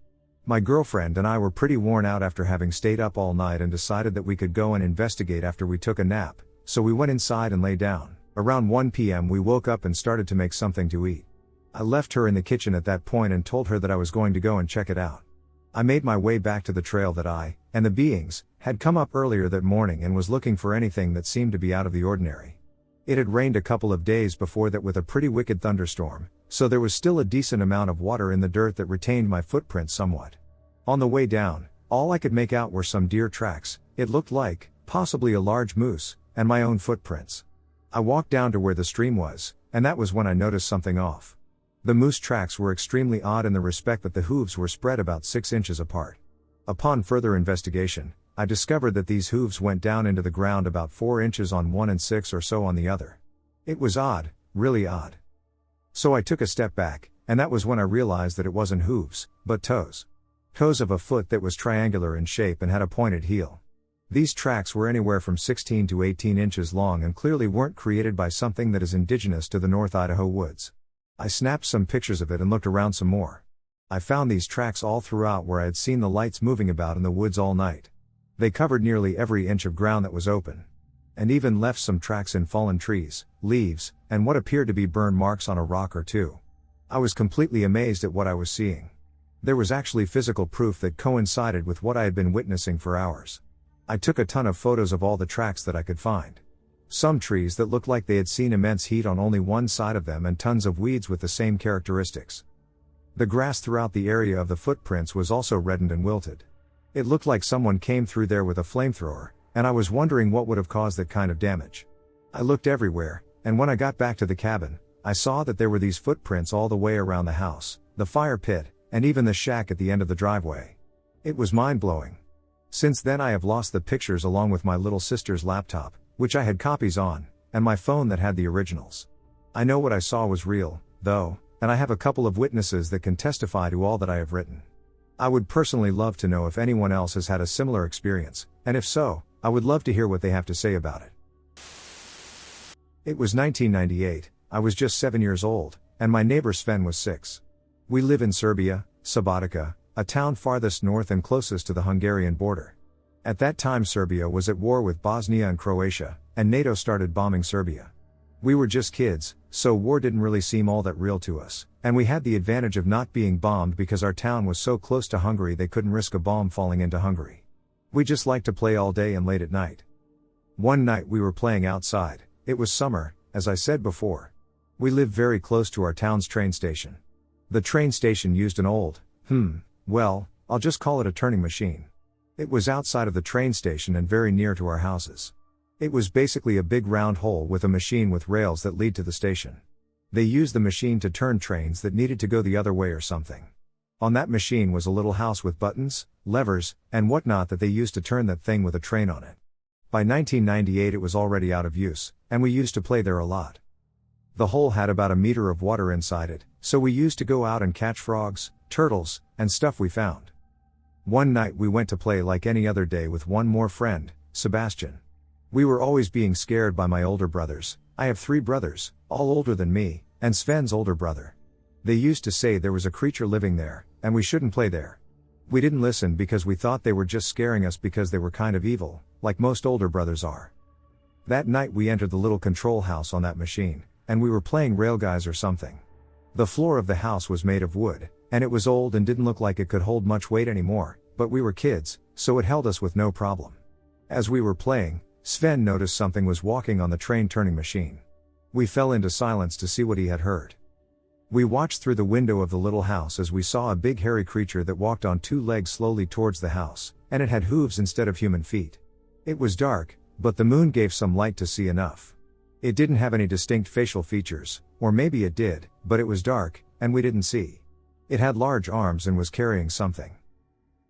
My girlfriend and I were pretty worn out after having stayed up all night and decided that we could go and investigate after we took a nap, so we went inside and lay down. Around 1 p.m. we woke up and started to make something to eat. I left her in the kitchen at that point and told her that I was going to go and check it out. I made my way back to the trail that I, and the beings, had come up earlier that morning and was looking for anything that seemed to be out of the ordinary. It had rained a couple of days before that with a pretty wicked thunderstorm, so there was still a decent amount of water in the dirt that retained my footprints somewhat. On the way down, all I could make out were some deer tracks, it looked like, possibly a large moose, and my own footprints. I walked down to where the stream was, and that was when I noticed something off. The moose tracks were extremely odd in the respect that the hooves were spread about 6 inches apart. Upon further investigation, I discovered that these hooves went down into the ground about 4 inches on one and 6 or so on the other. It was odd, really odd. So I took a step back, and that was when I realized that it wasn't hooves, but toes. Toes of a foot that was triangular in shape and had a pointed heel. These tracks were anywhere from 16 to 18 inches long and clearly weren't created by something that is indigenous to the North Idaho woods. I snapped some pictures of it and looked around some more. I found these tracks all throughout where I had seen the lights moving about in the woods all night. They covered nearly every inch of ground that was open. And even left some tracks in fallen trees, leaves, and what appeared to be burn marks on a rock or two. I was completely amazed at what I was seeing. There was actually physical proof that coincided with what I had been witnessing for hours. I took a ton of photos of all the tracks that I could find. Some trees that looked like they had seen immense heat on only one side of them and tons of weeds with the same characteristics. The grass throughout the area of the footprints was also reddened and wilted. It looked like someone came through there with a flamethrower, and I was wondering what would have caused that kind of damage. I looked everywhere, and when I got back to the cabin, I saw that there were these footprints all the way around the house, the fire pit, and even the shack at the end of the driveway. It was mind-blowing. Since then I have lost the pictures along with my little sister's laptop, which I had copies on, and my phone that had the originals. I know what I saw was real, though, and I have a couple of witnesses that can testify to all that I have written. I would personally love to know if anyone else has had a similar experience, and if so, I would love to hear what they have to say about it. It was 1998, I was just 7 years old, and my neighbor Sven was 6. We live in Serbia, Subotica, a town farthest north and closest to the Hungarian border. At that time Serbia was at war with Bosnia and Croatia, and NATO started bombing Serbia. We were just kids, so war didn't really seem all that real to us, and we had the advantage of not being bombed because our town was so close to Hungary they couldn't risk a bomb falling into Hungary. We just liked to play all day and late at night. One night we were playing outside, it was summer, as I said before. We lived very close to our town's train station. The train station used an old, well, I'll just call it a turning machine. It was outside of the train station and very near to our houses. It was basically a big round hole with a machine with rails that lead to the station. They used the machine to turn trains that needed to go the other way or something. On that machine was a little house with buttons, levers, and whatnot that they used to turn that thing with a train on it. By 1998 it was already out of use, and we used to play there a lot. The hole had about a meter of water inside it, so we used to go out and catch frogs, turtles, and stuff we found. One night we went to play like any other day with one more friend, Sebastian. We were always being scared by my older brothers. I have 3 brothers, all older than me, and Sven's older brother. They used to say there was a creature living there, and we shouldn't play there. We didn't listen because we thought they were just scaring us because they were kind of evil, like most older brothers are. That night we entered the little control house on that machine, and we were playing rail guys or something. The floor of the house was made of wood, and it was old and didn't look like it could hold much weight anymore, but we were kids, so it held us with no problem. As we were playing, Sven noticed something was walking on the train turning machine. We fell into silence to see what he had heard. We watched through the window of the little house as we saw a big hairy creature that walked on two legs slowly towards the house, and it had hooves instead of human feet. It was dark, but the moon gave some light to see enough. It didn't have any distinct facial features, or maybe it did, but it was dark, and we didn't see. It had large arms and was carrying something.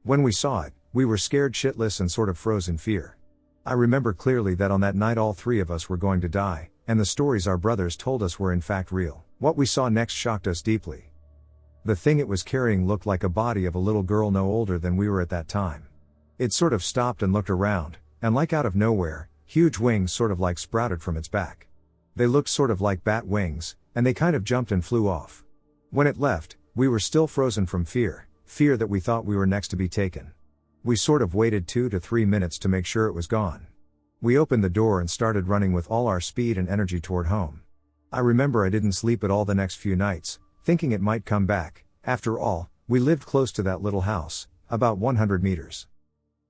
When we saw it, we were scared shitless and sort of froze in fear. I remember clearly that on that night all three of us were going to die, and the stories our brothers told us were in fact real. What we saw next shocked us deeply. The thing it was carrying looked like a body of a little girl no older than we were at that time. It sort of stopped and looked around, and like out of nowhere, huge wings sort of like sprouted from its back. They looked sort of like bat wings, and they kind of jumped and flew off. When it left, we were still frozen from fear that we thought we were next to be taken. We sort of waited 2 to 3 minutes to make sure it was gone. We opened the door and started running with all our speed and energy toward home. I remember I didn't sleep at all the next few nights, thinking it might come back. After all, we lived close to that little house, about 100 meters.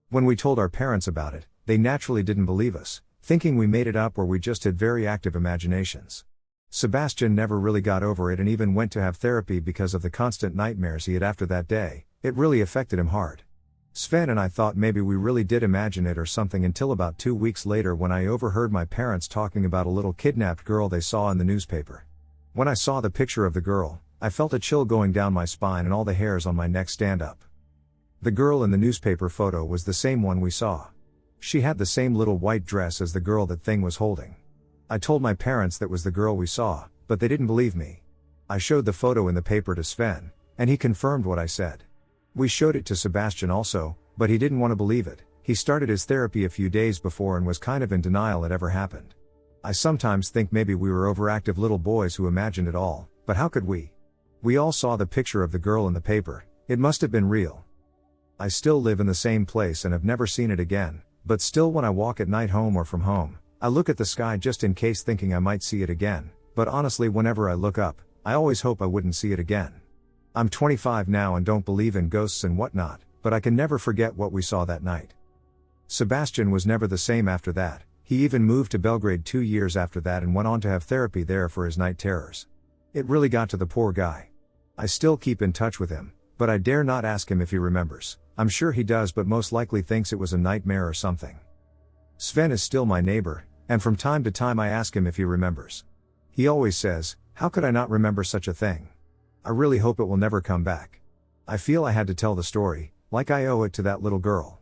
When we told our parents about it, they naturally didn't believe us, thinking we made it up or we just had very active imaginations. Sebastian never really got over it and even went to have therapy because of the constant nightmares he had after that day. It really affected him hard. Sven and I thought maybe we really did imagine it or something until about 2 weeks later when I overheard my parents talking about a little kidnapped girl they saw in the newspaper. When I saw the picture of the girl, I felt a chill going down my spine and all the hairs on my neck stand up. The girl in the newspaper photo was the same one we saw. She had the same little white dress as the girl that thing was holding. I told my parents that was the girl we saw, but they didn't believe me. I showed the photo in the paper to Sven, and he confirmed what I said. We showed it to Sebastian also, but he didn't want to believe it. He started his therapy a few days before and was kind of in denial it ever happened. I sometimes think maybe we were overactive little boys who imagined it all, but how could we? We all saw the picture of the girl in the paper. It must have been real. I still live in the same place and have never seen it again, but still when I walk at night home or from home, I look at the sky just in case thinking I might see it again, but honestly whenever I look up, I always hope I wouldn't see it again. I'm 25 now and don't believe in ghosts and whatnot, but I can never forget what we saw that night. Sebastian was never the same after that. He even moved to Belgrade 2 years after that and went on to have therapy there for his night terrors. It really got to the poor guy. I still keep in touch with him, but I dare not ask him if he remembers. I'm sure he does but most likely thinks it was a nightmare or something. Sven is still my neighbor, and from time to time I ask him if he remembers. He always says, "How could I not remember such a thing?" I really hope it will never come back. I feel I had to tell the story, like I owe it to that little girl.